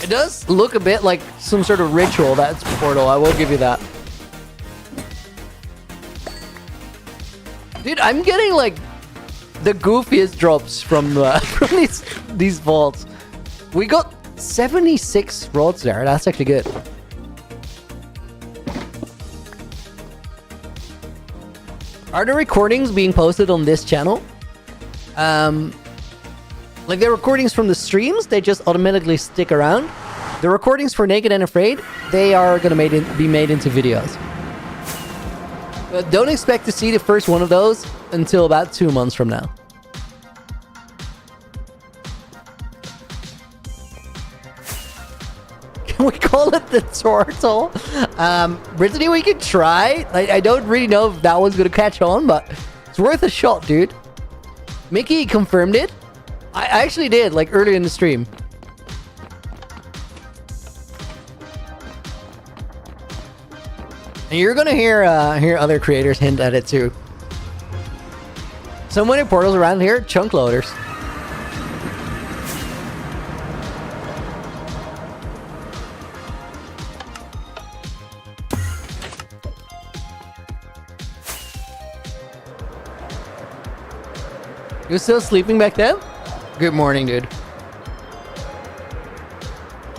It does look a bit like some sort of ritual, that's Portal. I will give you that. Dude, I'm getting like the goofiest drops from from these vaults. We got 76 rods there. That's actually good. Are the recordings being posted on this channel? Like the recordings from the streams, they just automatically stick around. The recordings for Naked and Afraid, they are gonna be made into videos. But don't expect to see the first one of those until about 2 months from now. Can we call it the turtle? Brittany, we could try. I don't really know if that one's gonna catch on, but it's worth a shot, dude. Mickey confirmed it. I actually did, like, earlier in the stream. And you're gonna hear other creators hint at it too. So many portals around here, chunk loaders. You still sleeping back then? Good morning, dude.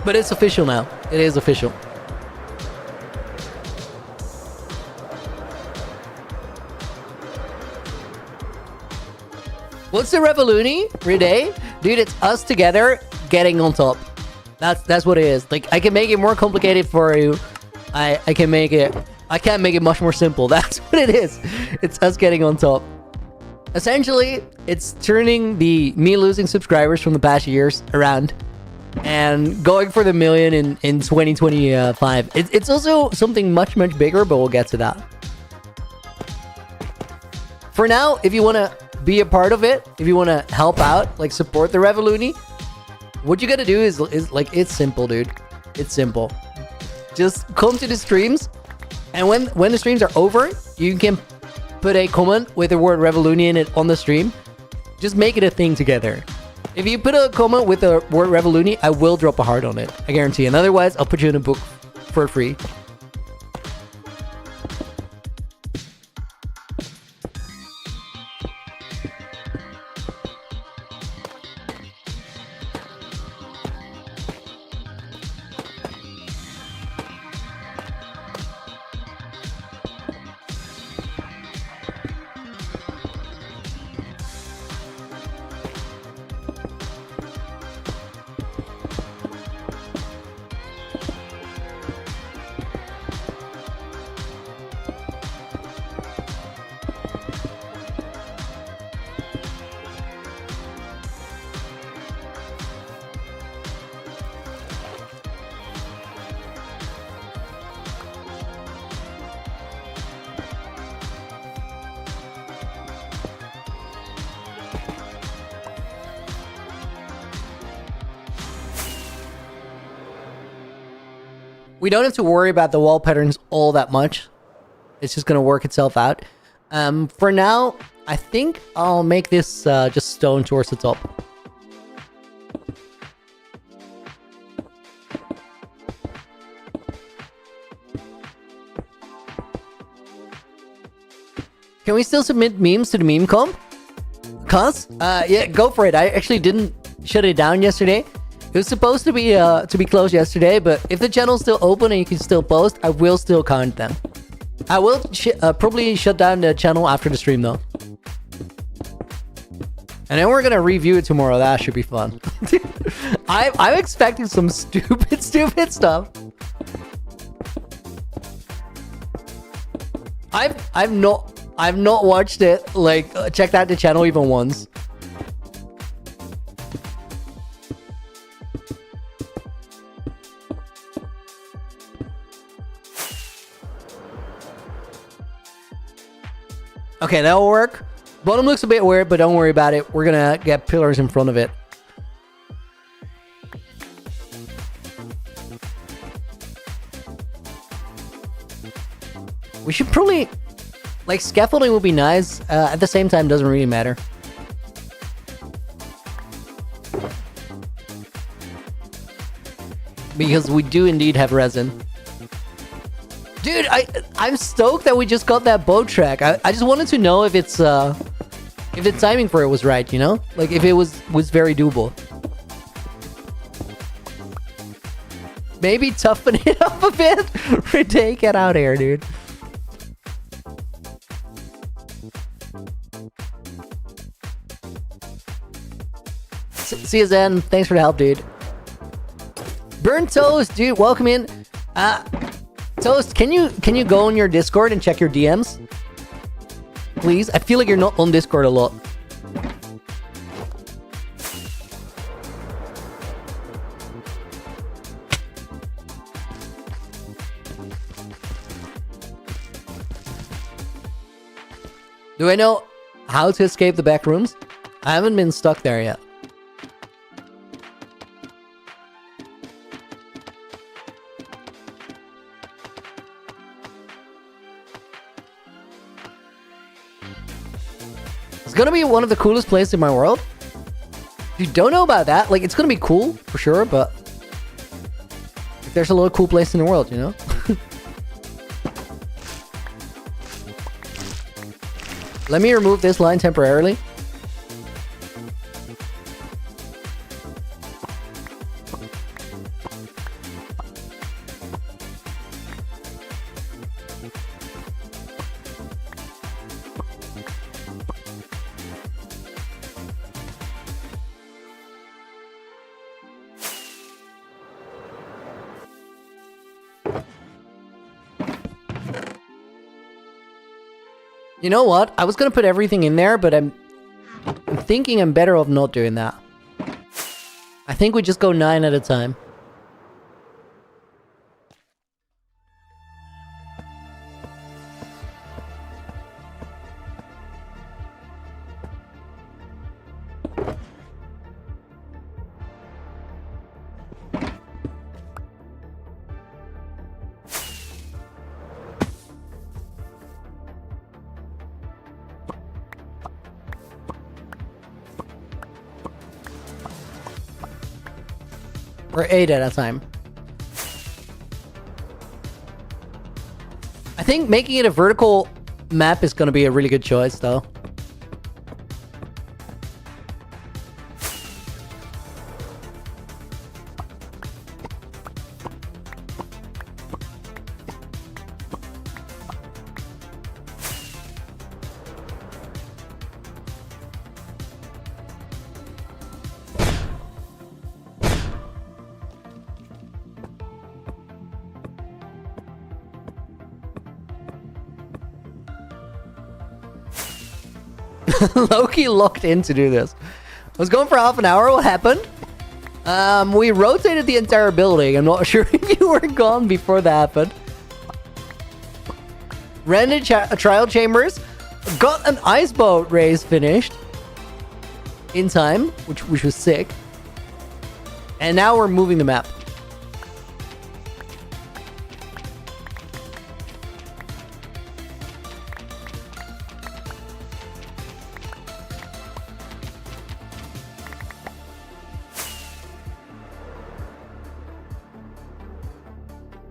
But it's official now. It is official. What's the Revoluni, Rede? Dude, it's us together getting on top. That's what it is. Like, I can make it more complicated for you. I can't make it much more simple. That's what it is. It's us getting on top. Essentially, it's turning me losing subscribers from the past years around and going for the million in 2025. It's also something much bigger, but we'll get to that. For now, if you want to be a part of it, if you want to help out, like support the Revoluni, what you gotta do is like, it's simple, dude. It's simple. Just come to the streams, and when the streams are over, you can put a comment with the word Revoluni in it on the stream. Just make it a thing together. If you put a comment with the word Revoluni, I will drop a heart on it. I guarantee. And otherwise, I'll put you in a book for free. We don't have to worry about the wall patterns all that much. It's just going to work itself out. For now, I think I'll make this just stone towards the top. Can we still submit memes to the meme comp? Yeah, go for it. I actually didn't shut it down yesterday. It was supposed to be closed yesterday, but if the channel's still open and you can still post, I will still count them. I will probably shut down the channel after the stream though. And then we're gonna review it tomorrow. That should be fun. I'm expecting some stupid stuff. I've not watched it, like, checked out the channel even once. Okay, that'll work. Bottom looks a bit weird, but don't worry about it. We're gonna get pillars in front of it. We should probably... Like, scaffolding would be nice. At the same time, doesn't really matter. Because we do indeed have resin. Dude, I'm stoked that we just got that boat track. I just wanted to know if it's if the timing for it was right, you know? Like if it was very doable. Maybe toughen it up a bit. Renee, get out here, dude. CSN, thanks for the help, dude. Burnt Toast, dude, welcome in. Toast, can you go on your Discord and check your DMs? Please? I feel like you're not on Discord a lot. Do I know how to escape the back rooms? I haven't been stuck there yet. It's gonna be one of the coolest places in my world. If you don't know about that, like, it's gonna be cool, for sure, but... there's a lot of cool places in the world, you know? Let me remove this line temporarily. You know what? I was gonna put everything in there, but I'm thinking I'm better off not doing that. I think we just go 9 at a time. Or 8 at a time. I think making it a vertical map is going to be a really good choice, though. Loki locked in to do this. I was going for half an hour. What happened? We rotated the entire building. I'm not sure if you were gone before that happened. Rented trial chambers. Got an ice boat race finished. In time, which was sick. And now we're moving the map.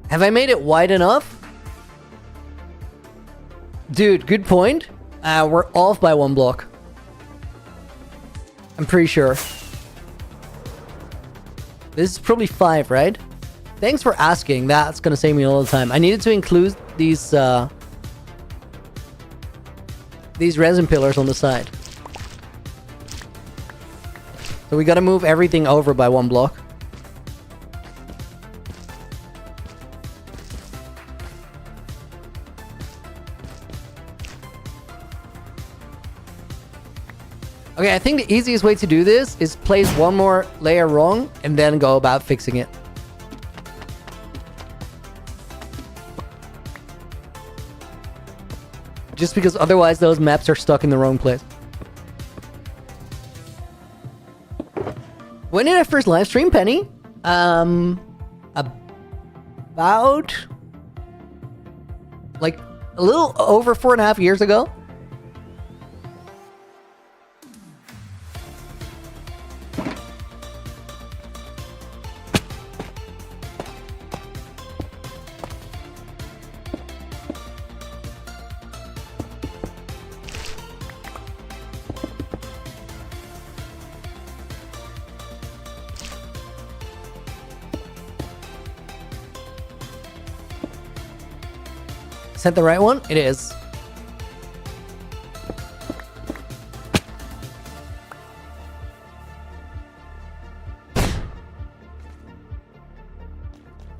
Have I made it wide enough? Dude, good point. We're off by 1 block. I'm pretty sure. This is probably 5, right? Thanks for asking. That's gonna save me all the time. I needed to include these resin pillars on the side. So we gotta move everything over by 1 block. Okay, I think the easiest way to do this is place 1 more layer wrong and then go about fixing it. Just because otherwise those maps are stuck in the wrong place. When did I first live stream, Penny? About like a little over 4.5 years ago. Is that the right one? It is.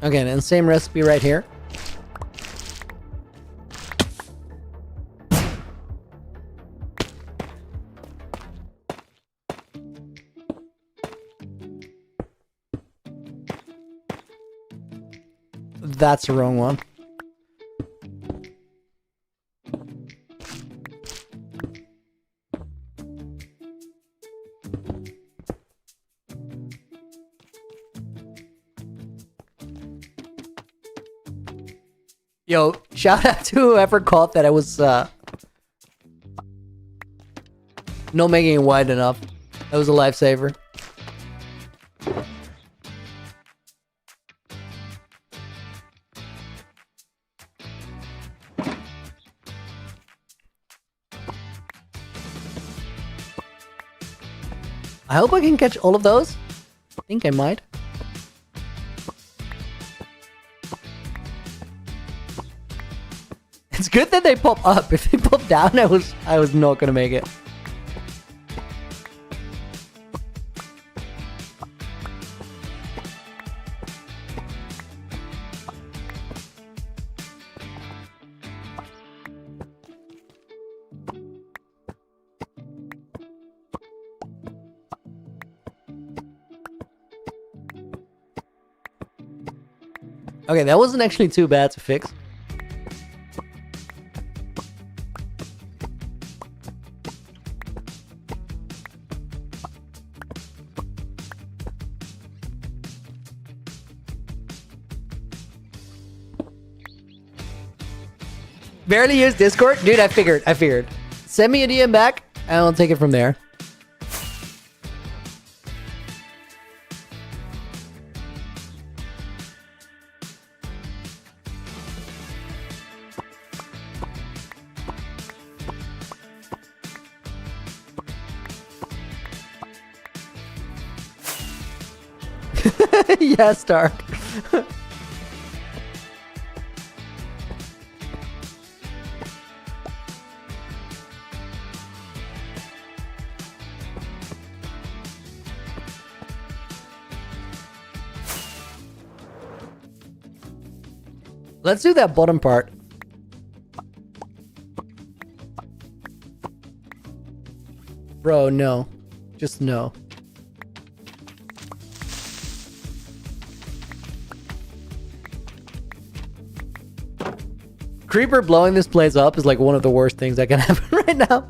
Okay, and same recipe right here. That's the wrong one. Yo, shout out to whoever caught that I was not making it wide enough. That was a lifesaver. I hope I can catch all of those. I think I might. It's good that they pop up. If they pop down, I was not gonna make it. Okay, that wasn't actually too bad to fix. Barely use Discord? Dude, I figured. Send me a DM back, and I'll take it from there. Yes, Dark. Let's do that bottom part. Bro, no. Just no. Creeper blowing this place up is like one of the worst things that can happen right now.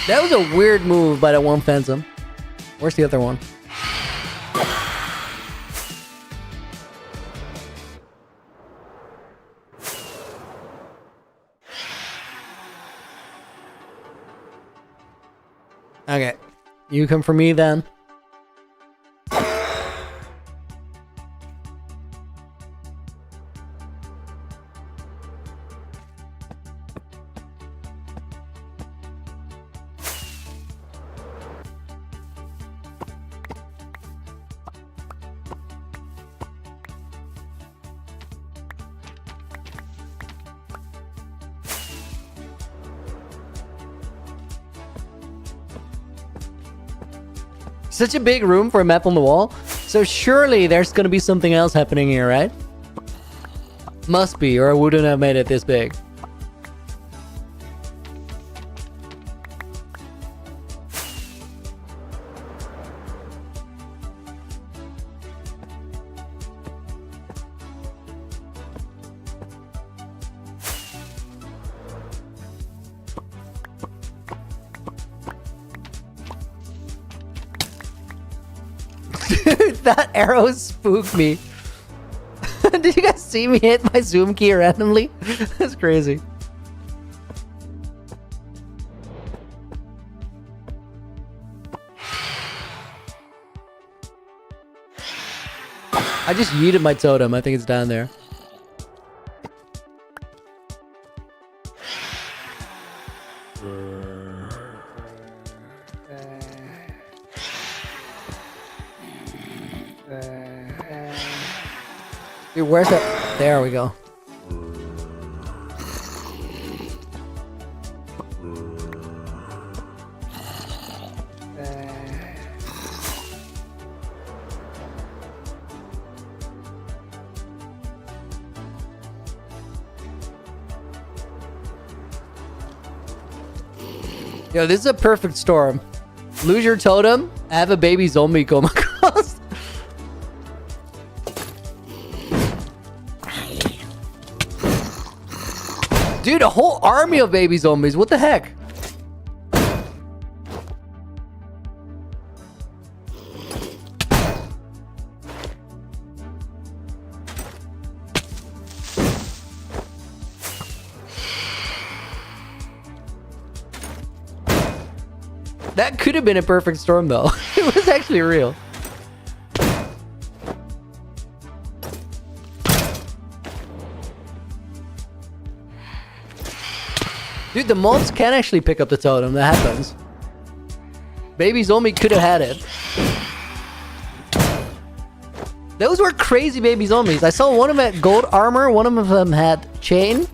That was a weird move by that one Phantom. Where's the other one? Okay. You come for me then. Such a big room for a map on the wall. So surely there's gonna be something else happening here, right? Must be, or I wouldn't have made it this big. Dude, that arrow spooked me. Did you guys see me hit my zoom key randomly? That's crazy. I just yeeted my totem. I think it's down there. Dude, where's that? There we go. Yo, this is a perfect storm. Lose your totem, have a baby zombie come across. Dude, a whole army of baby zombies. What the heck? That could have been a perfect storm, though. It was actually real. Dude, the mobs can actually pick up the totem. That happens. Baby zombie could have had it. Those were crazy baby zombies. I saw one of them had gold armor, one of them had chain,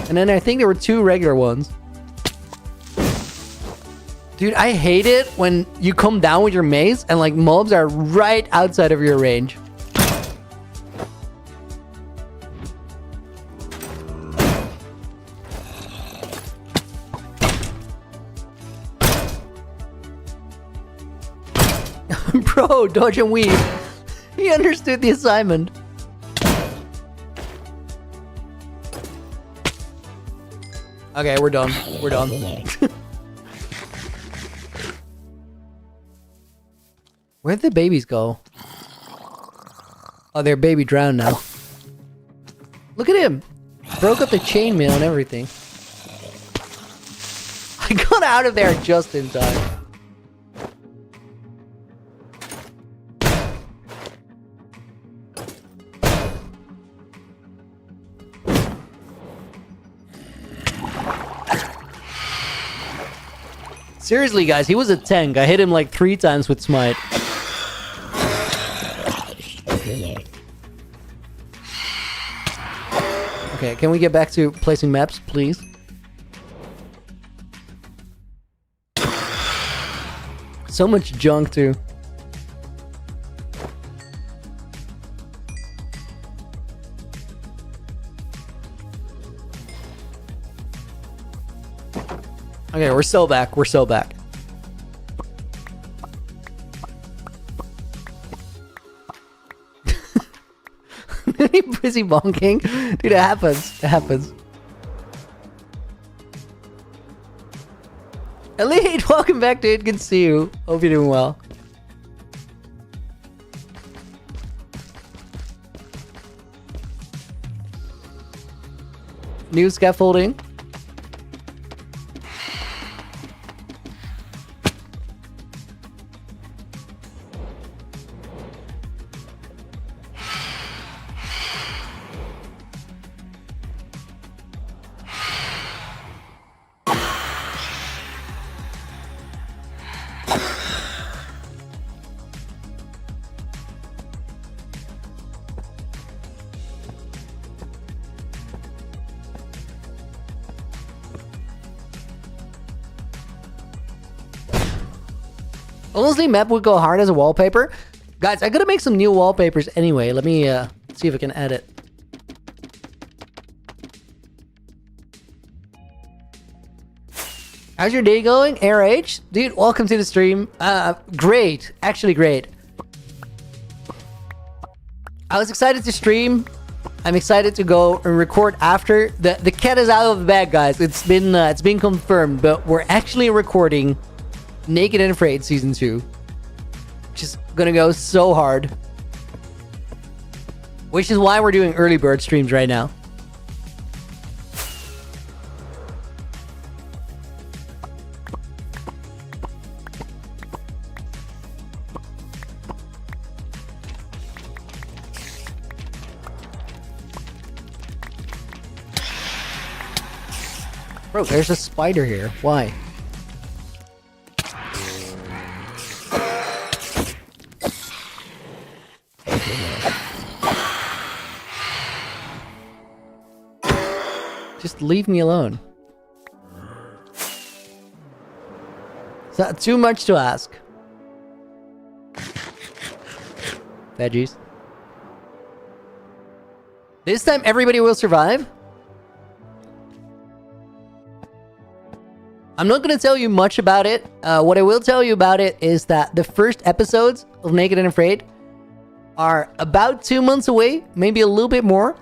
and then I think there were two regular ones. Dude, I hate it when you come down with your mace and like mobs are right outside of your range. Bro, dodge and weave. He understood the assignment. Okay, we're done. We're done. Where'd the babies go? Oh, their baby drowned now. Look at him. Broke up the chainmail and everything. I got out of there just in time. Seriously, guys, he was a tank. I hit him like 3 times with smite. Okay, can we get back to placing maps, please? So much junk, too. Okay, we're so back. We're so back. He busy bonking? Dude, it happens. It happens. Elite, welcome back, dude. Good to see you. Hope you're doing well. New scaffolding. Honestly, map would go hard as a wallpaper. Guys, I gotta make some new wallpapers anyway. Let me see if I can edit. How's your day going, RH? Dude, welcome to the stream. Great. Actually, great. I was excited to stream. I'm excited to go and record after. The cat is out of the bag, guys. It's been confirmed, but we're actually recording Naked and Afraid Season 2. Which is gonna go so hard. Which is why we're doing early bird streams right now. Bro, there's a spider here. Why? Just leave me alone. Is that too much to ask? Veggies. This time everybody will survive? I'm not going to tell you much about it. What I will tell you about it is that the first episodes of Naked and Afraid are about 2 months away, maybe a little bit more.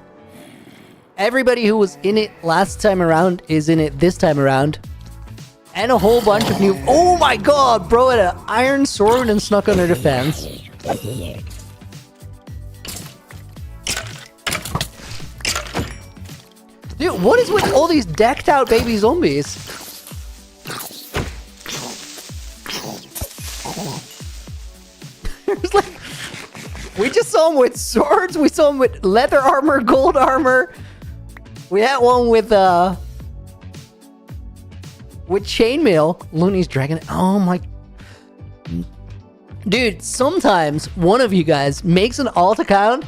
Everybody who was in it last time around is in it this time around. And a whole bunch of new... Oh my god, bro had an iron sword and snuck under the fence. Dude, what is with all these decked out baby zombies? It's like... We just saw them with swords, we saw them with leather armor, gold armor. We had one with chainmail. Looney's dragon. Oh my... Dude, sometimes one of you guys makes an alt account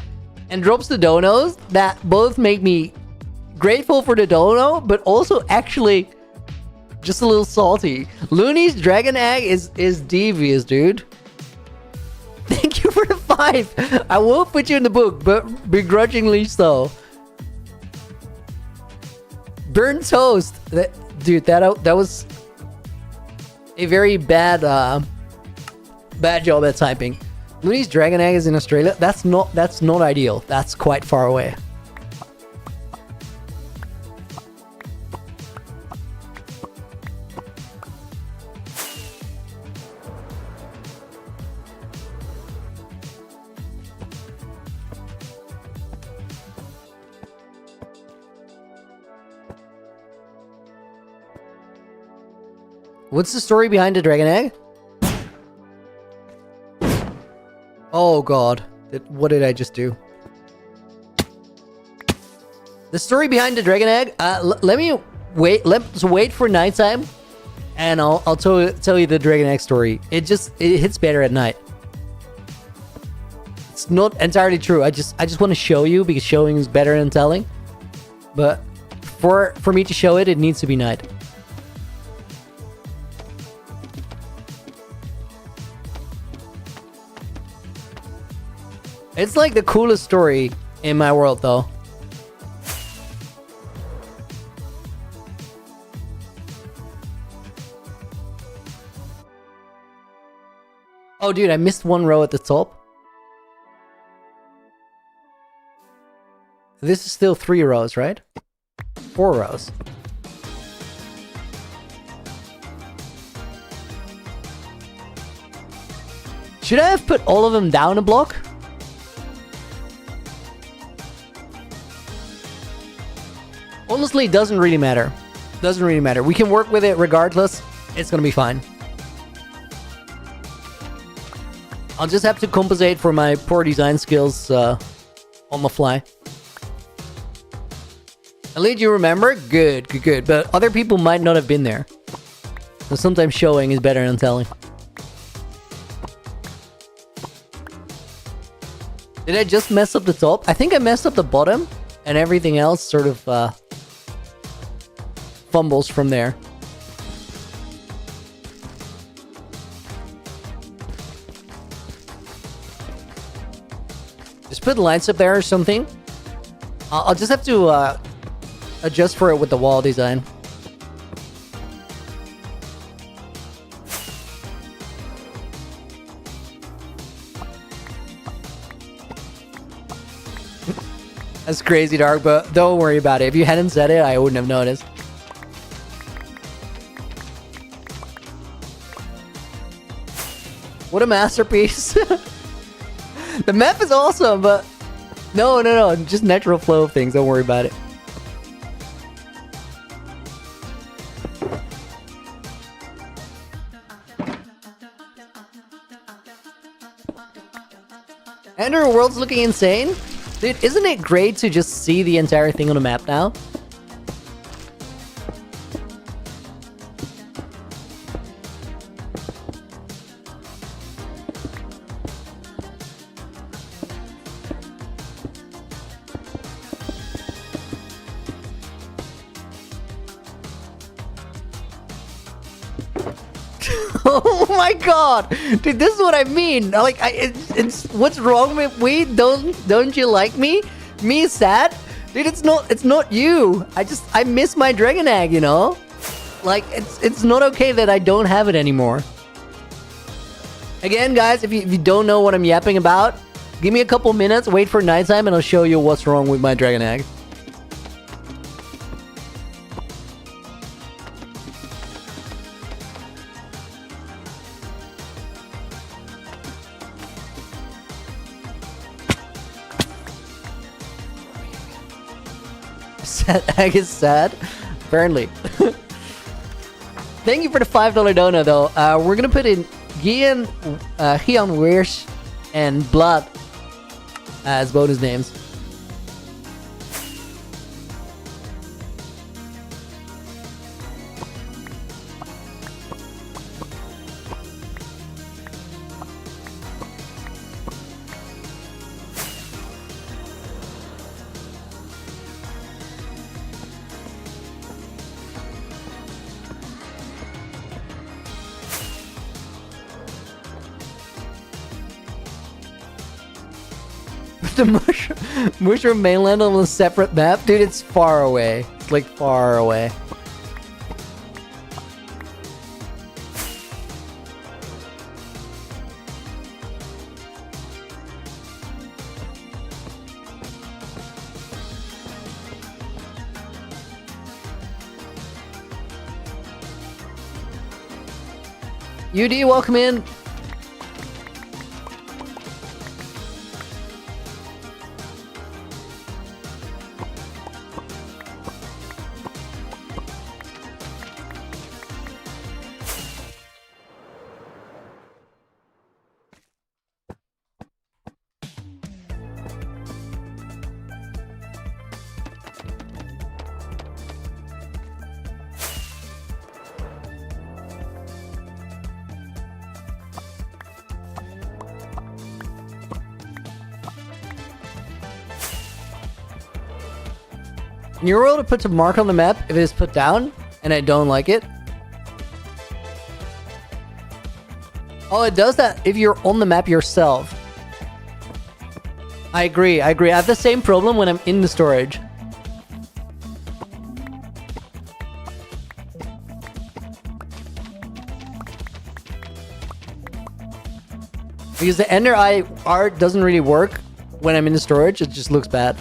and drops the donos that both make me grateful for the dono, but also actually just a little salty. Looney's dragon egg is devious, dude. Thank you for the 5. I will put you in the book, but begrudgingly so. Burnt toast. Dude, that was a very bad bad job at typing. Looney's dragon egg is in Australia. That's not ideal. That's quite far away. What's the story behind the dragon egg? Oh god. What did I just do? The story behind the dragon egg? Let me wait. Let's wait for nighttime, and I'll tell you the dragon egg story. It hits better at night. It's not entirely true. I just want to show you because showing is better than telling. But for me to show it, it needs to be night. It's like the coolest story in my world, though. Oh, dude, I missed one row at the top. This is still 3 rows, right? 4 rows. Should I have put all of them down a block? Honestly, it doesn't really matter. Doesn't really matter. We can work with it regardless. It's gonna be fine. I'll just have to compensate for my poor design skills on the fly. At least you remember? Good, good, good. But other people might not have been there. So sometimes showing is better than telling. Did I just mess up the top? I think I messed up the bottom. And everything else sort of fumbles from there. Just put lights up there or something. I'll just have to adjust for it with the wall design. That's crazy, Dark, but don't worry about it. If you hadn't said it, I wouldn't have noticed. What a masterpiece. The map is awesome, but no. Just natural flow of things. Don't worry about it. Ender world's looking insane. Dude, isn't it great to just see the entire thing on the map now? Oh my god, dude! This is what I mean. Like, it's what's wrong with me? Don't you like me? Me sad, dude. It's not you. I miss my dragon egg. You know, like it's not okay that I don't have it anymore. Again, guys, if you don't know what I'm yapping about, give me a couple minutes. Wait for nighttime, and I'll show you what's wrong with my dragon egg. Egg is sad, apparently. Thank you for the $5 donut, though. We're gonna put in Gian, Wish, and Blood as bonus names. The mushroom mainland on a separate map? Dude, it's far away. It's like far away. UD, welcome in. New world, it puts a mark on the map if it is put down, and I don't like it. Oh, it does that if you're on the map yourself. I agree. I have the same problem when I'm in the storage. Because the Ender Eye art doesn't really work when I'm in the storage, it just looks bad.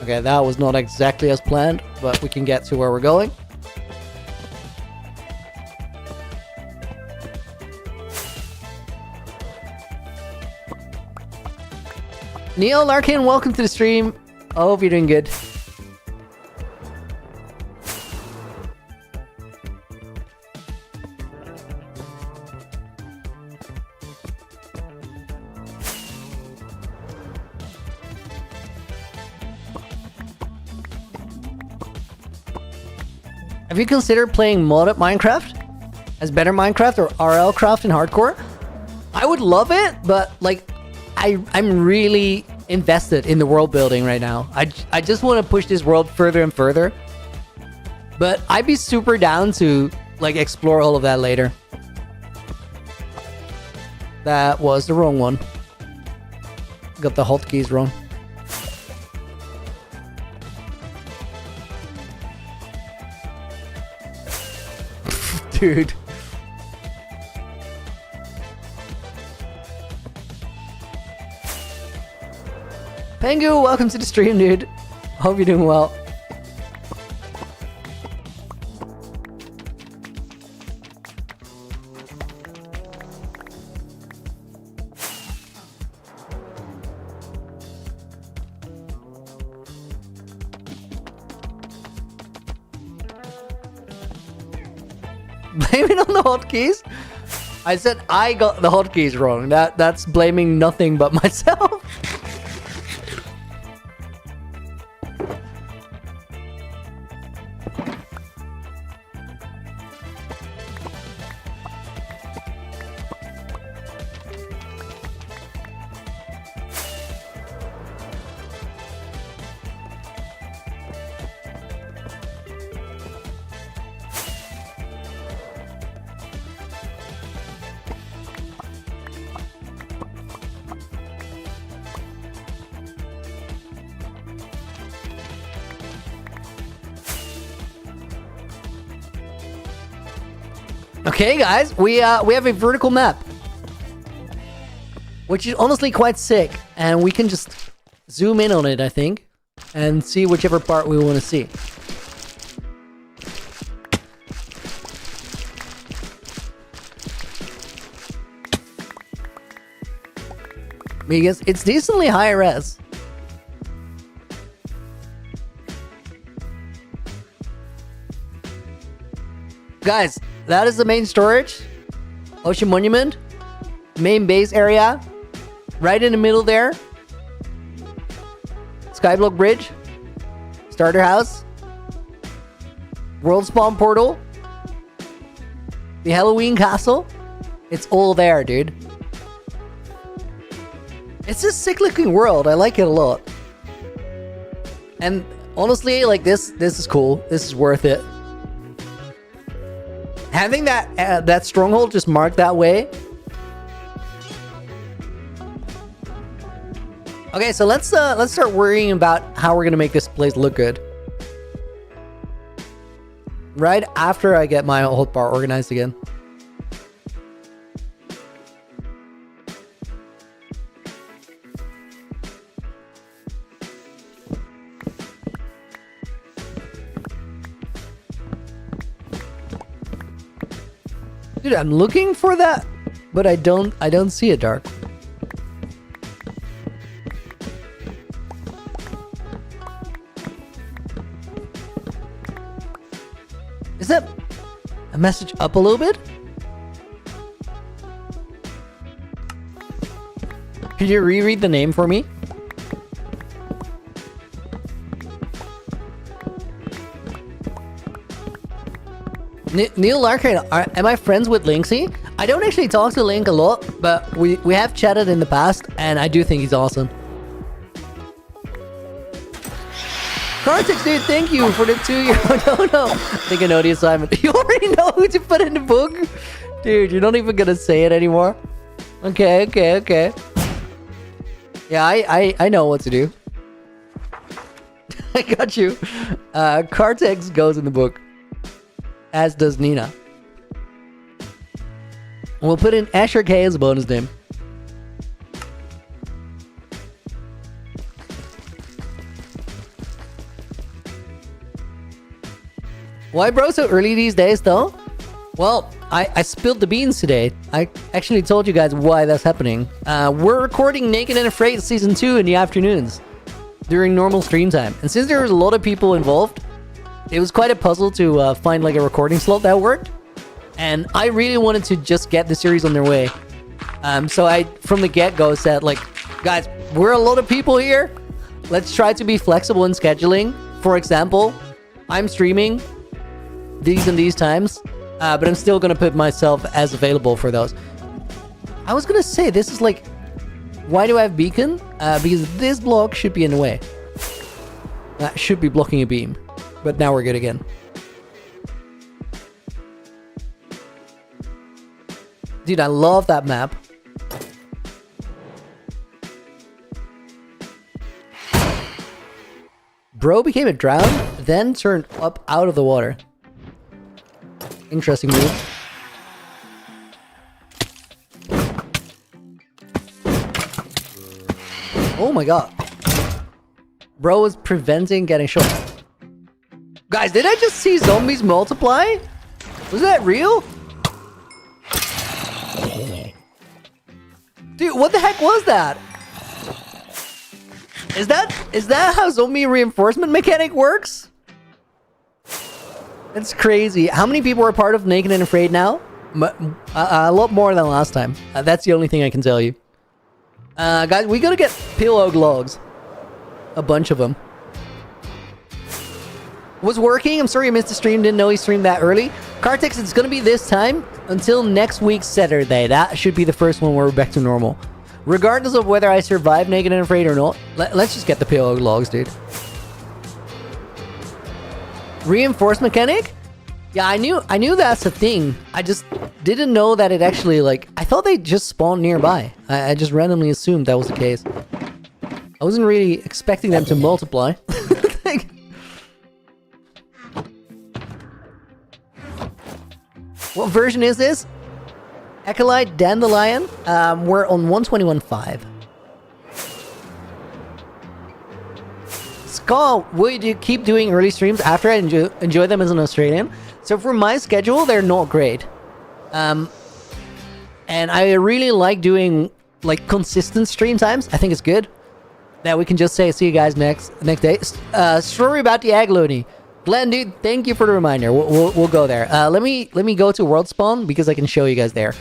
Okay, that was not exactly as planned, but we can get to where we're going. Neil Larkin, welcome to the stream. I hope you're doing good. Have you considered playing modded Minecraft as better Minecraft or RL Craft in hardcore? I would love it, but like I'm really invested in the world building right now. I just want to push this world further and further. But I'd be super down to like explore all of that later. That was the wrong one. Got the hotkeys wrong. Dude. Pengu, welcome to the stream, dude. Hope you're doing well. Blaming on the hotkeys? I said I got the hotkeys wrong. That's blaming nothing but myself. Okay, guys, we have a vertical map, which is honestly quite sick, and we can just zoom in on it, I think, and see whichever part we want to see. Because it's decently high res. Guys, that is the main storage. Ocean Monument. Main base area. Right in the middle there. Skyblock Bridge. Starter House. World Spawn Portal. The Halloween Castle. It's all there, dude. It's a sick looking world. I like it a lot. And honestly, like this is cool. This is worth it. Having that stronghold just marked that way. Okay, so let's start worrying about how we're gonna make this place look good. Right after I get my hotbar organized again. Dude, I'm looking for that, but I don't see it, Dark. Is that a message up a little bit? Could you reread the name for me? Neil Larkin, am I friends with Linksy? I don't actually talk to Link a lot, but we have chatted in the past, and I do think he's awesome. Kartix, dude, thank you for the 2-year. No. I think I know the assignment. You already know who to put in the book? Dude, you're not even gonna say it anymore. Okay. Yeah, I know what to do. I got you. Kartex goes in the book. As does Nina. We'll put in Asher K as a bonus name. Why bro so early these days though? Well, I spilled the beans today. I actually told you guys why that's happening. We're recording Naked and Afraid Season 2 in the afternoons. During normal stream time. And since there was a lot of people involved, it was quite a puzzle to find like a recording slot that worked. And I really wanted to just get the series on their way. So I, from the get-go, said like, guys, we're a lot of people here. Let's try to be flexible in scheduling. For example, I'm streaming these and these times, but I'm still going to put myself as available for those. I was going to say, this is like, why do I have beacon? Because this block should be in the way. That should be blocking a beam. But now we're good again. Dude, I love that map. Bro became a drown, then turned up out of the water. Interesting move. Oh my god. Bro was preventing getting shot. Guys, did I just see zombies multiply? Was that real? Dude, what the heck was that? Is that how zombie reinforcement mechanic works? That's crazy. How many people are part of Naked and Afraid now? A lot more than last time. That's the only thing I can tell you. Guys, we gotta get pillow logs. A bunch of them. Was working. I'm sorry I missed the stream. Didn't know he streamed that early. Cartex, it's gonna be this time until next week Saturday. That should be the first one where we're back to normal. Regardless of whether I survive Naked and Afraid or not, let's just get the pillow logs, dude. Reinforced mechanic? Yeah, I knew that's a thing. I just didn't know that it actually, like, I thought they just spawned nearby. I just randomly assumed that was the case. I wasn't really expecting them to multiply. What version is this? Acolyte Dandelion. We're on 121.5. Skull, would you keep doing early streams after I enjoy them as an Australian? So for my schedule, they're not great. And I really like doing like consistent stream times. I think it's good that we can just say see you guys next day. Story about the Aglony. Glenn, dude, thank you for the reminder. We'll go there. Let me go to World Spawn because I can show you guys there.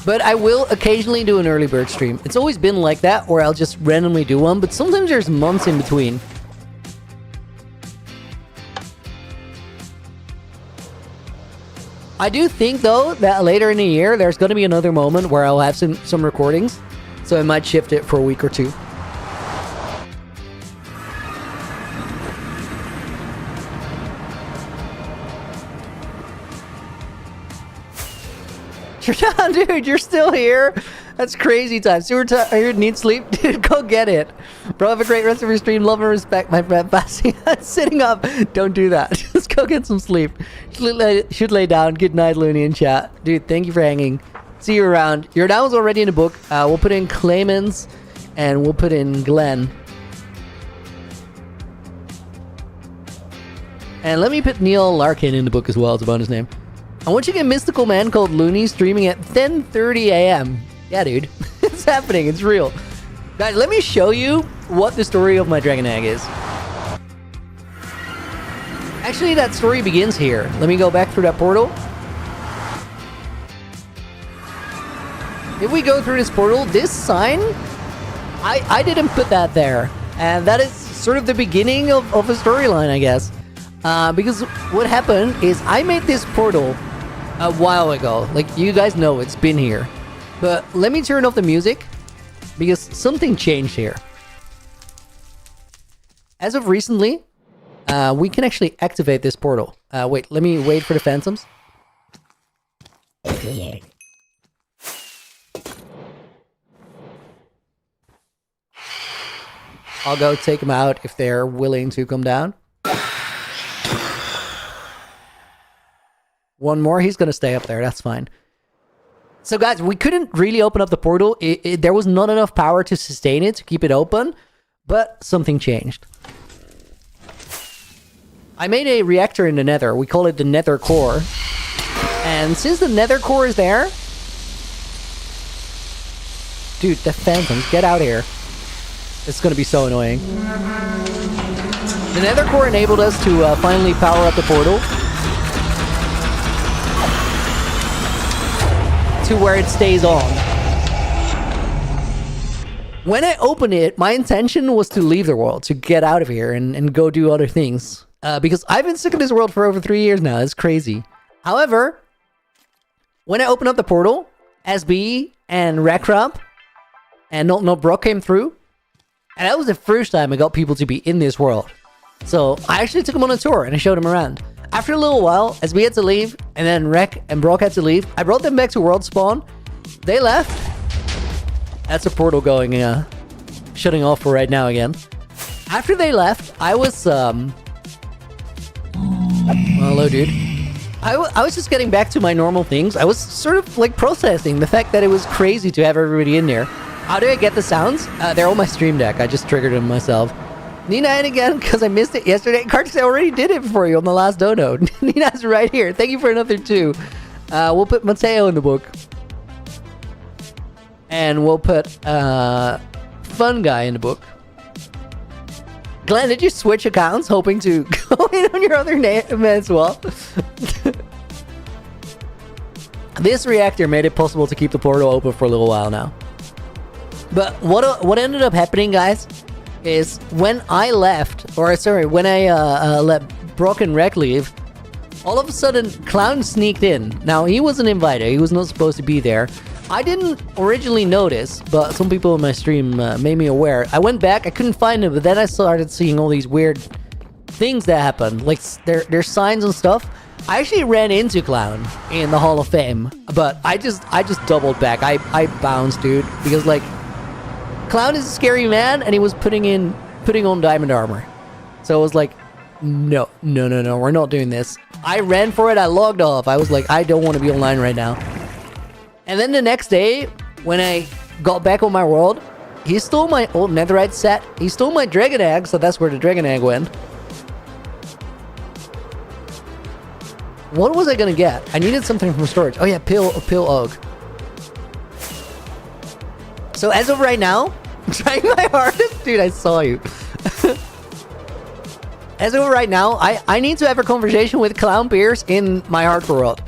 But I will occasionally do an early bird stream. It's always been like that, or I'll just randomly do one, but sometimes there's months in between. I do think, though, that later in the year, there's going to be another moment where I'll have some recordings, so I might shift it for a week or two. Dude, you're still here? That's crazy time. Super tired, need sleep? Dude, go get it. Bro, have a great rest of your stream. Love and respect, my friend. Passing, sitting up. Don't do that. Just go get some sleep. Should lay down. Good night, Looney in chat. Dude, thank you for hanging. See you around. Your down was already in the book. We'll put in Clemens and we'll put in Glenn. And let me put Neil Larkin in the book as well as a bonus name. I want you to get a mystical man called Looney streaming at 10:30 a.m. Yeah, dude. It's happening. It's real. Guys, let me show you what the story of my dragon egg is. Actually, that story begins here. Let me go back through that portal. If we go through this portal, this sign, I didn't put that there. And that is sort of the beginning of a storyline, I guess. Because what happened is I made this portal a while ago. Like, you guys know it's been here. But let me turn off the music because something changed here. As of recently, we can actually activate this portal. Wait, let me wait for the phantoms. I'll go take them out if they're willing to come down. One more, he's gonna stay up there, that's fine. So guys, we couldn't really open up the portal. There was not enough power to sustain it, to keep it open, but something changed. I made a reactor in the nether. We call it the nether core. And since the nether core is there... Dude, the phantoms, get out here. It's gonna be so annoying. The nether core enabled us to finally power up the portal. To where it stays on. When I opened it, my intention was to leave the world, to get out of here and go do other things. Because I've been stuck in this world for over 3 years now. It's crazy. However, when I opened up the portal, SB and Rakrab and Not Brock came through. And that was the first time I got people to be in this world. So I actually took them on a tour and I showed them around. After a little while, as we had to leave, and then Rek and Brock had to leave, I brought them back to World Spawn. They left. That's a portal going shutting off for right now again. After they left, I was well, hello, dude. I was just getting back to my normal things. I was sort of like processing the fact that it was crazy to have everybody in there. How do I get the sounds? They're on my stream deck. I just triggered them myself. Nina, and again, because I missed it yesterday. Kartix, I already did it for you on the last dono. Nina's right here. Thank you for another 2. We'll put Mateo in the book. And we'll put Fun Guy in the book. Glenn, did you switch accounts hoping to go in on your other name as well? This reactor made it possible to keep the portal open for a little while now. But what ended up happening, guys, is when I left, or sorry, when I let Brock and Rek leave, all of a sudden Clown sneaked in. Now, he wasn't invited. He was not supposed to be there. I didn't originally notice, but some people in my stream made me aware. I went back, I couldn't find him, but then I started seeing all these weird things that happened. Like, there's signs and stuff. I actually ran into Clown in the Hall of Fame, but I just doubled back. I bounced, dude, because, like, Clown is a scary man, and he was putting on diamond armor. So I was like, no, we're not doing this. I ran for it, I logged off. I was like, I don't want to be online right now. And then the next day, when I got back on my world, he stole my old netherite set. He stole my dragon egg, so that's where the dragon egg went. What was I gonna get? I needed something from storage. Oh yeah, pill og. So as of right now, I'm trying my hardest. Dude, I saw you. As of right now, I need to have a conversation with Clown Pierce in my hardcore world.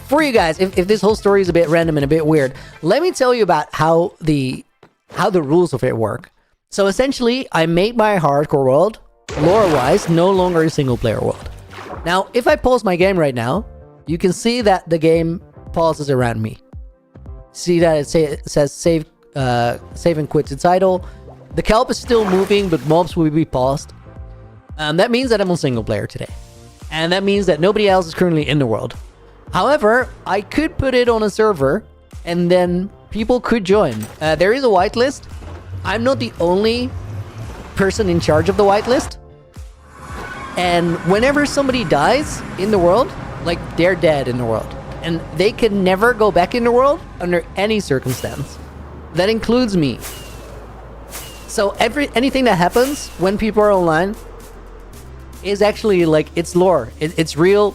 For you guys, if this whole story is a bit random and a bit weird, let me tell you about how the rules of it work. So essentially, I made my hardcore world, lore-wise, no longer a single-player world. Now, if I pause my game right now, you can see that the game pauses around me. See that it says save and quits its idle. The kelp is still moving, but mobs will be paused. That means that I'm on single-player today. And that means that nobody else is currently in the world. However, I could put it on a server, and then people could join. There is a whitelist. I'm not the only person in charge of the whitelist. And whenever somebody dies in the world, like, they're dead in the world. And they can never go back in the world under any circumstance. That includes me. So anything that happens when people are online is actually, like, it's lore. It's real.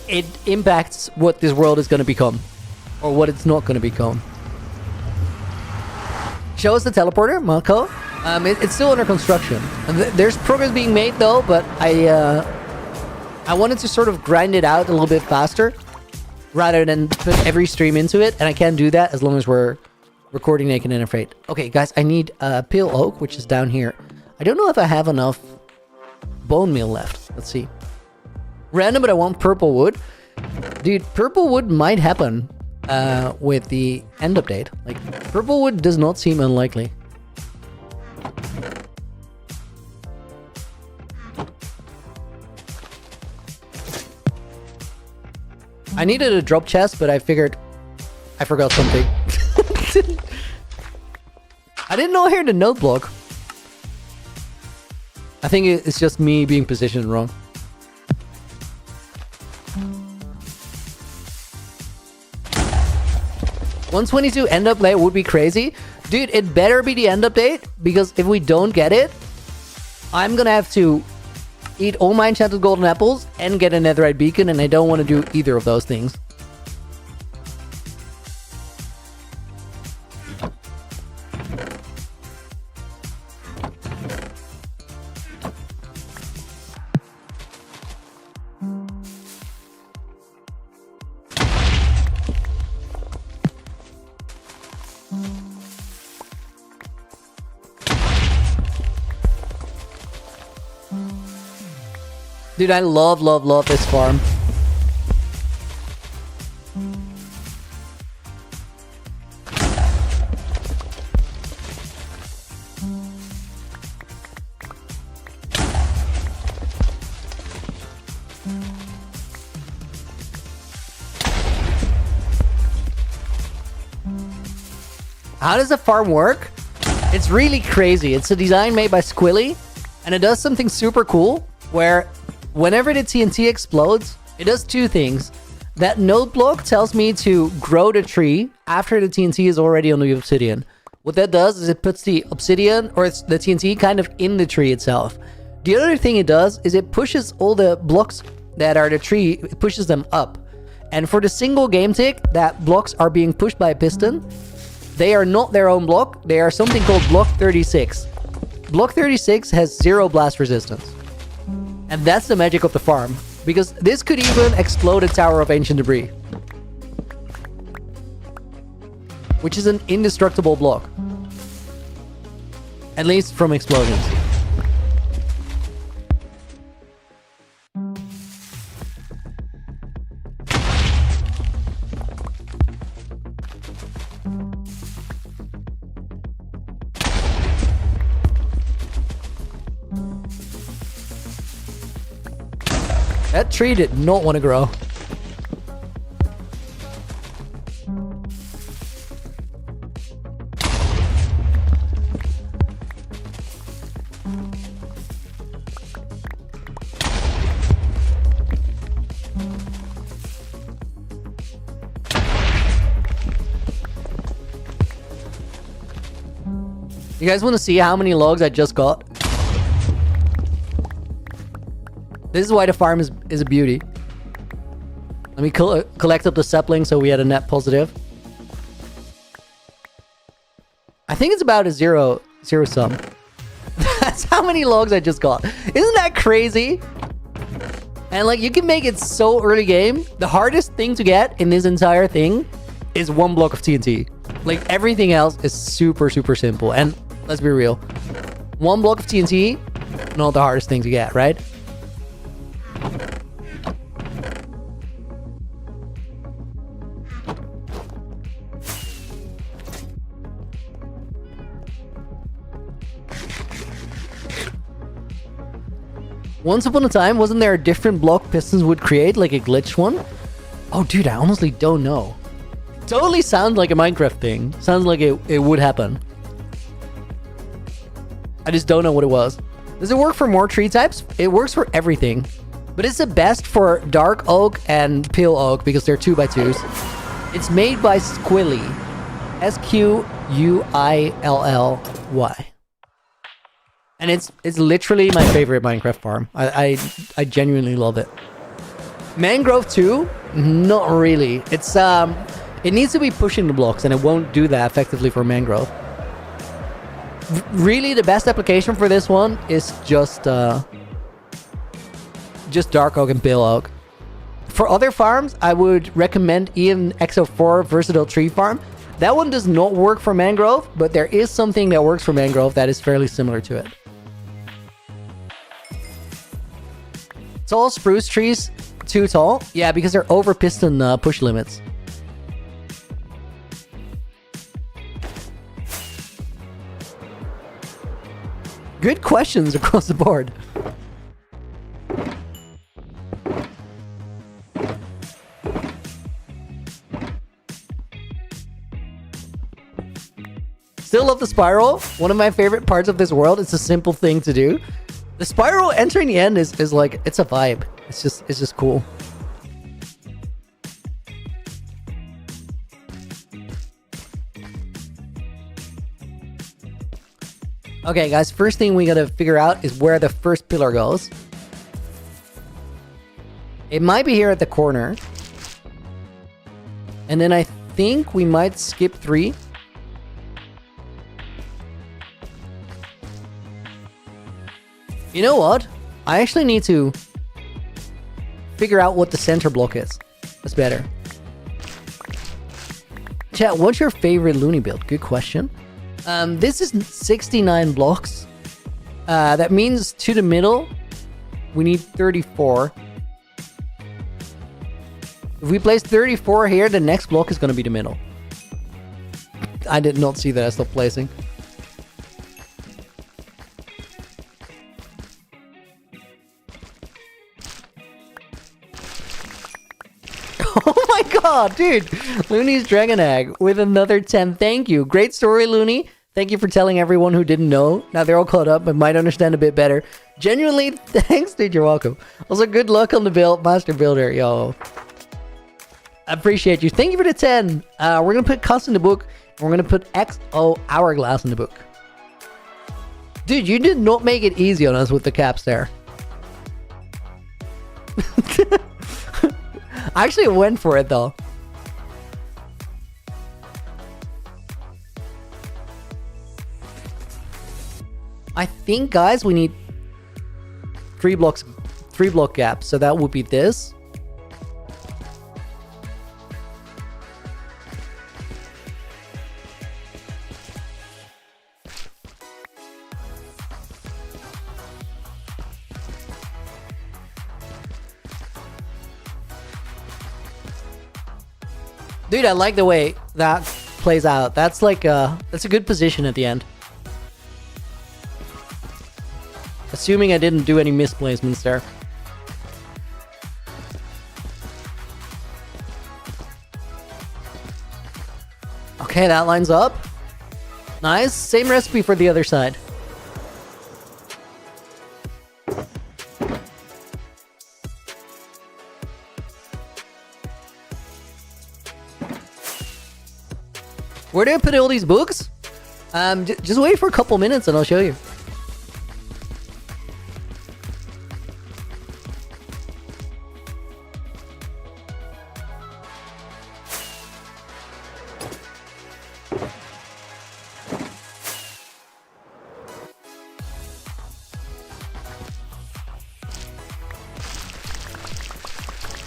It impacts what this world is going to become, or what it's not going to become. Show us the teleporter, Marco. It's still under construction. There's progress being made though, but I wanted to sort of grind it out a little bit faster, rather than put every stream into it, and I can't do that as long as we're recording naked and afraid. Okay, guys, I need pale oak, which is down here. I don't know if I have enough bone meal left. Let's see. Random, but I want purple wood. Dude, purple wood might happen with the end update. Like, purple wood does not seem unlikely. I needed a drop chest, but I figured I forgot something. I didn't know I heard the note block. I think it's just me being positioned wrong. $122 end update would be crazy. Dude, it better be the end update, because if we don't get it, I'm gonna have to eat all my enchanted golden apples and get a netherite beacon, and I don't want to do either of those things. Dude, I love this farm. How does the farm work? It's really crazy. It's a design made by Squilly, and it does something super cool where whenever the TNT explodes, it does two things. That node block tells me to grow the tree after the TNT is already on the obsidian. What that does is it puts the obsidian or it's the TNT kind of in the tree itself. The other thing it does is it pushes all the blocks that are the tree, it pushes them up. And for the single game tick that blocks are being pushed by a piston, they are not their own block. They are something called block 36. Block 36 has 0 blast resistance. And that's the magic of the farm. Because this could even explode a tower of ancient debris. Which is an indestructible block. At least from explosions. That tree did not want to grow. You guys want to see how many logs I just got? This is why the farm is a beauty. Let me collect up the sapling so we had a net positive. I think it's about a zero sum. That's how many logs I just got. Isn't that crazy? And like, you can make it so early game. The hardest thing to get in this entire thing is 1 block of TNT. Like, everything else is super, super simple. And let's be real. 1 block of TNT, not the hardest thing to get, right? Once upon a time, wasn't there a different block pistons would create, like a glitch one? Oh, dude, I honestly don't know. Totally sounds like a Minecraft thing. Sounds like it would happen. I just don't know what it was. Does it work for more tree types? It works for everything. But it's the best for dark oak and pale oak because they're 2x2s. It's made by Squilly. Squilly. And it's literally my favorite Minecraft farm. I genuinely love it. Mangrove 2? Not really. It's it needs to be pushing the blocks and it won't do that effectively for mangrove. Really, the best application for this one is just dark oak and pale oak. For other farms, I would recommend Ian XO4 Versatile Tree Farm. That one does not work for mangrove, but there is something that works for mangrove that is fairly similar to it. Tall spruce trees, too tall? Yeah, because they're over piston push limits. Good questions across the board. Still love the spiral. One of my favorite parts of this world. It's a simple thing to do. The spiral entering the end is like, it's a vibe. It's just cool. Okay, guys, first thing we gotta figure out is where the first pillar goes. It might be here at the corner. And then I think we might skip 3. You know what? I actually need to figure out what the center block is. That's better. Chat, what's your favorite Looney build? Good question. This is 69 blocks. That means to the middle, we need 34. If we place 34 here, the next block is going to be the middle. I did not see that I stopped placing. Oh my god, dude! Looney's Dragon Egg with another 10. Thank you. Great story, Looney. Thank you for telling everyone who didn't know. Now they're all caught up and might understand a bit better. Genuinely, thanks, dude. You're welcome. Also, good luck on the build, Master Builder. Yo. I appreciate you. Thank you for the 10. We're going to put Cuss in the book. And we're going to put XO Hourglass in the book. Dude, you did not make it easy on us with the caps there. I actually went for it, though. I think, guys, we need 3 block gaps. So that would be this. Dude, I like the way that plays out. That's like that's a good position at the end. Assuming I didn't do any misplacements there. Okay, that lines up. Nice. Same recipe for the other side. Where do I put all these books? Just wait for a couple minutes and I'll show you.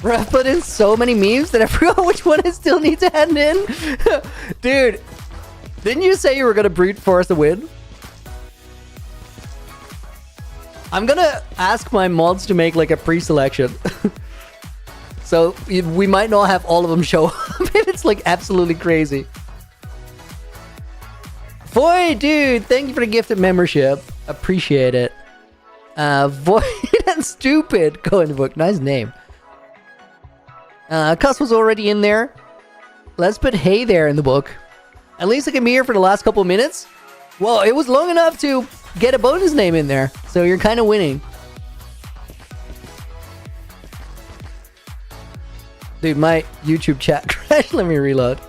Bro, I put in so many memes that I forgot which one I still need to hand in. Dude, didn't you say you were gonna brute force a win? I'm gonna ask my mods to make like a pre-selection. So we might not have all of them show up if it's like absolutely crazy. Void, dude, thank you for the gifted membership. Appreciate it. Void and Stupid. Go in the book. Nice name. Cuss was already in there. Let's put Hey there in the book. At least I can be here for the last couple minutes. Well, it was long enough to get a bonus name in there. So you're kind of winning. Dude, my YouTube chat crashed. Let me reload.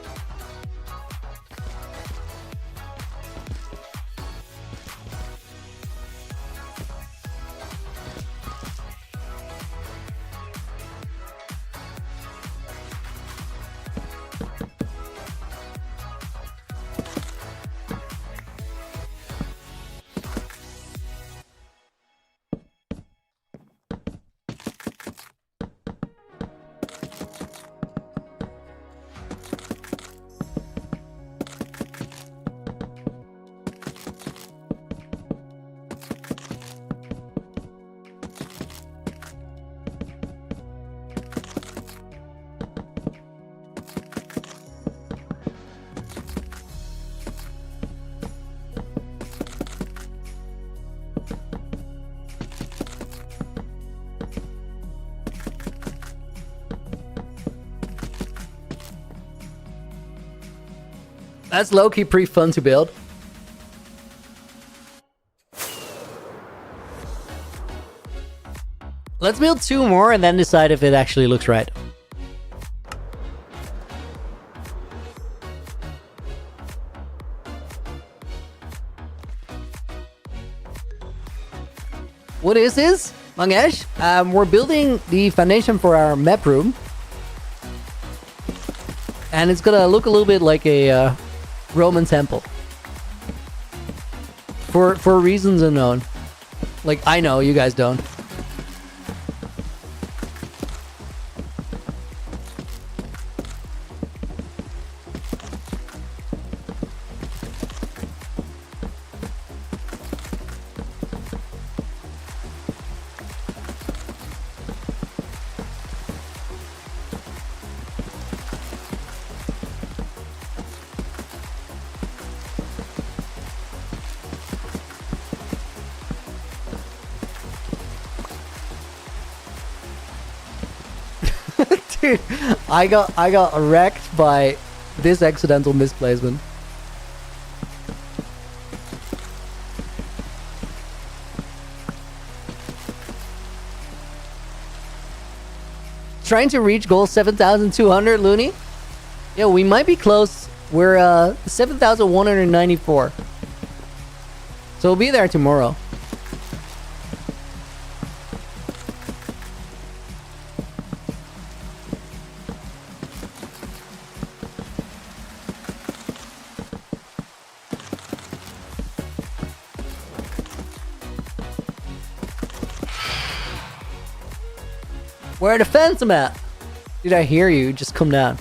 That's low-key pretty fun to build. Let's build 2 more and then decide if it actually looks right. What is this, Mangesh? We're building the foundation for our map room. And it's gonna look a little bit like a Roman temple. For reasons unknown. Like, I know, you guys don't. Dude, I got wrecked by this accidental misplacement. Trying to reach goal 7,200, Looney. Yeah, we might be close. We're 7,194. So we'll be there tomorrow. Where the phantom at? Did I hear you? Just come down.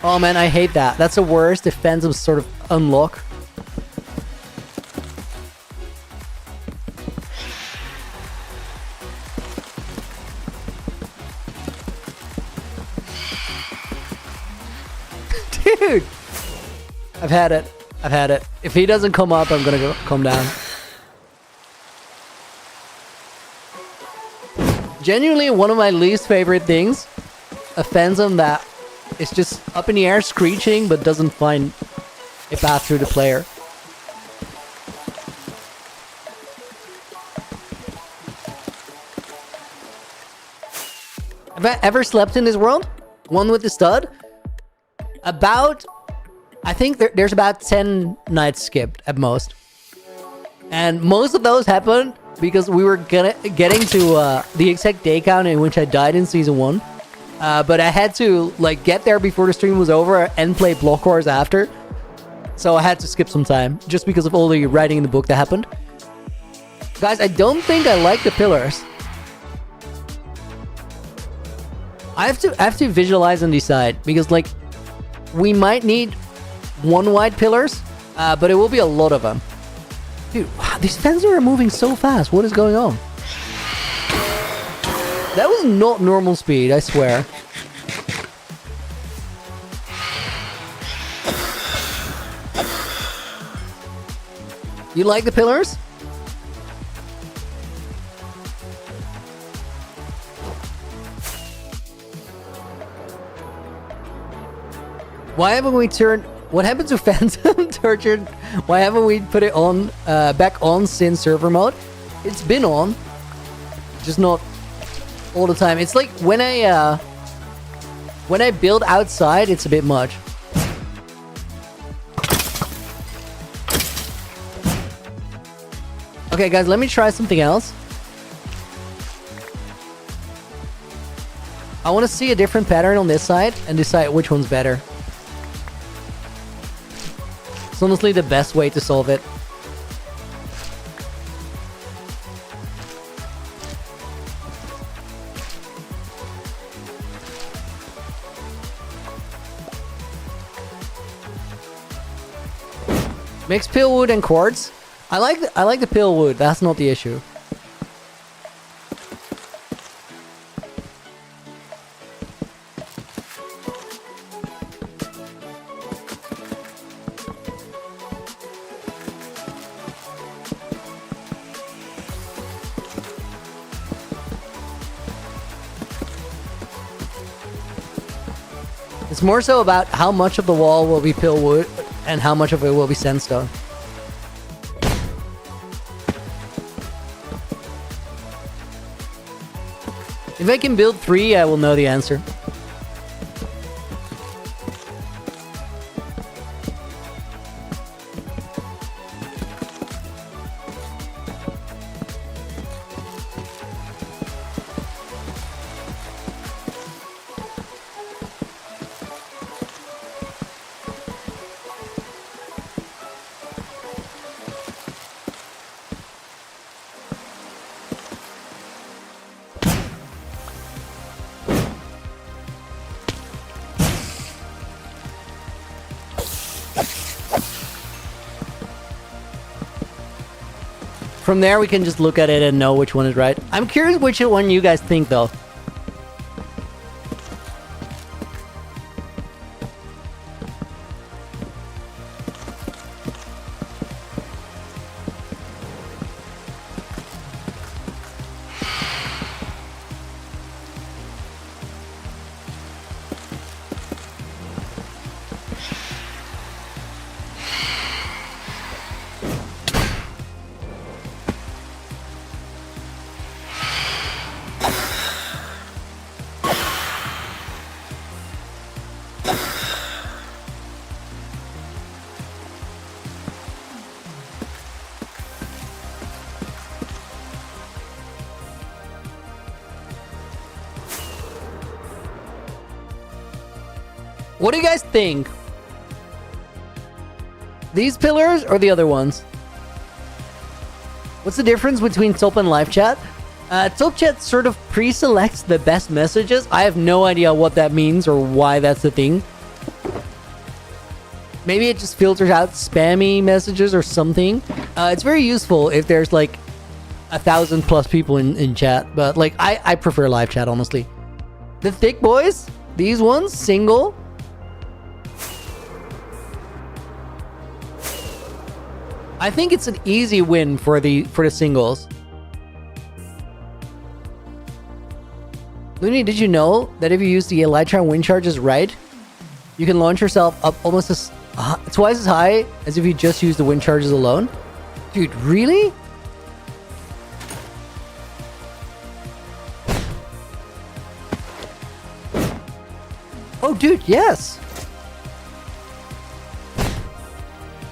Oh man, I hate that. That's the worst. If phantoms sort of unlock. Dude! I've had it. I've had it. If he doesn't come up, I'm gonna come down. Genuinely one of my least favorite things. A phantom that is just up in the air screeching but doesn't find a path through the player. Have I ever slept in this world? One with the stud? I think there's about 10 nights skipped at most. And most of those happened because we were getting to the exact day count in which I died in season 1. But I had to like get there before the stream was over and play Block Wars after. So I had to skip some time just because of all the writing in the book that happened. Guys, I don't think I like the pillars. I have to visualize and decide because like we might need 1 white pillars, but it will be a lot of them. Dude, wow, these fences are moving so fast. What is going on? That was not normal speed, I swear. You like the pillars? Why haven't we turned... What happened to Phantom Torture? Why haven't we put it on back on since server mode? It's been on, just not all the time. It's like when I build outside, it's a bit much. Okay, guys, let me try something else. I want to see a different pattern on this side and decide which one's better. It's honestly the best way to solve it. Mix pale wood and quartz. I like the pale wood. That's not the issue. It's more so about how much of the wall will be pale wood and how much of it will be sandstone. If I can build 3, I will know the answer. From there, we can just look at it and know which one is right. I'm curious which one you guys think, though. What do you guys think? These pillars or the other ones? What's the difference between Top and Live Chat? Top Chat sort of pre-selects the best messages. I have no idea what that means or why that's the thing. Maybe it just filters out spammy messages or something. It's very useful if there's like 1,000+ people in chat. But like, I prefer live chat, honestly. The thick boys, these ones, single. I think it's an easy win for the singles. Looney, did you know that if you use the Elytron wind charges right, you can launch yourself up almost twice as high as if you just use the wind charges alone? Dude, really? Oh, dude, yes.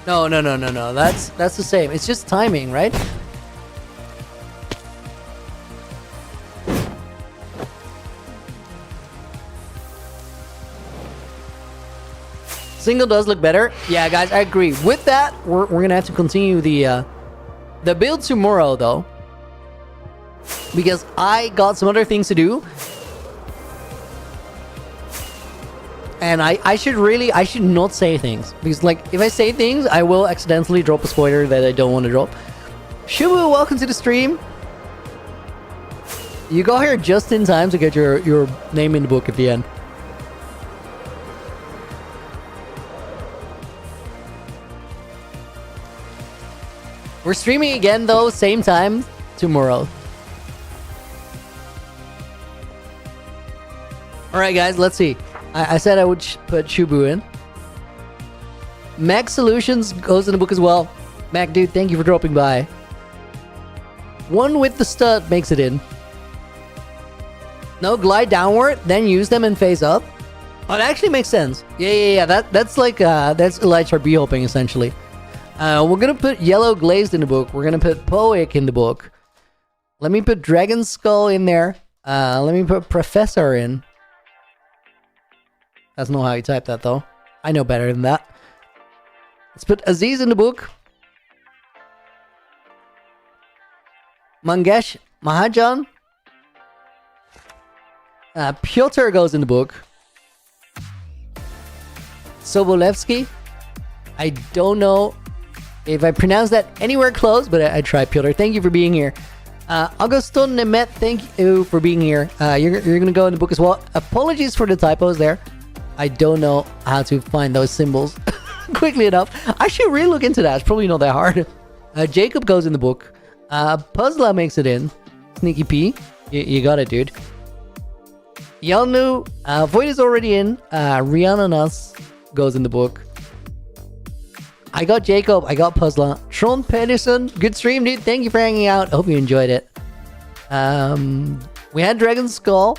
No. That's the same. It's just timing, right? Single does look better. Yeah, guys, I agree. With that, we're gonna have to continue the build tomorrow, though, because I got some other things to do, and I should not say things, because like if I say things, I will accidentally drop a spoiler that I don't want to drop. Shubu, welcome to the stream. You got here just in time to get your name in the book at the end. We're streaming again, though, same time tomorrow. Alright, guys, let's see. I said I would put Shubu in. Mac Solutions goes in the book as well. Mac, dude, thank you for dropping by. One with the stud makes it in. No, glide downward, then use them and face up. Oh, it actually makes sense. Yeah. That's like, that's Elytra B-hopping, essentially. We're gonna put Yellow Glazed in the book. We're gonna put Poic in the book. Let me put Dragon Skull in there. Let me put Professor in. That's not how you type that, though. I know better than that. Let's put Aziz in the book. Mangesh Mahajan. Pyotr goes in the book. Sobolevsky. I don't know if I pronounce that anywhere close, but I tried, Pyotr. Thank you for being here. Augustin Nemet, thank you for being here. You're going to go in the book as well. Apologies for the typos there. I don't know how to find those symbols quickly enough. I should really look into that. It's probably not that hard. Jacob goes in the book. Puzzla makes it in. Sneaky P. You got it, dude. Yalnu. Void is already in. Rihanna Nas goes in the book. I got Jacob. I got Puzzla. Tron Pedersen. Good stream, dude. Thank you for hanging out. I hope you enjoyed it. We had Dragon Skull.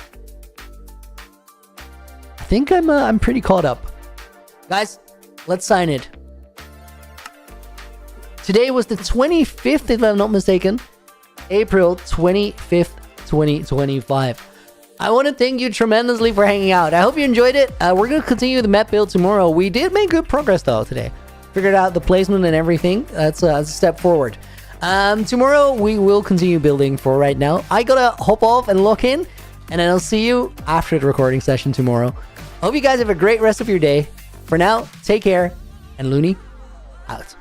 I think I'm pretty caught up. Guys, let's sign it. Today was the 25th, if I'm not mistaken. April 25th, 2025. I want to thank you tremendously for hanging out. I hope you enjoyed it. We're going to continue the map build tomorrow. We did make good progress, though, today. Figured out the placement and everything. That's a step forward. Tomorrow, we will continue building. For right now, I gotta hop off and lock in, and then I'll see you after the recording session tomorrow. Hope you guys have a great rest of your day. For now, take care, and Looney, out.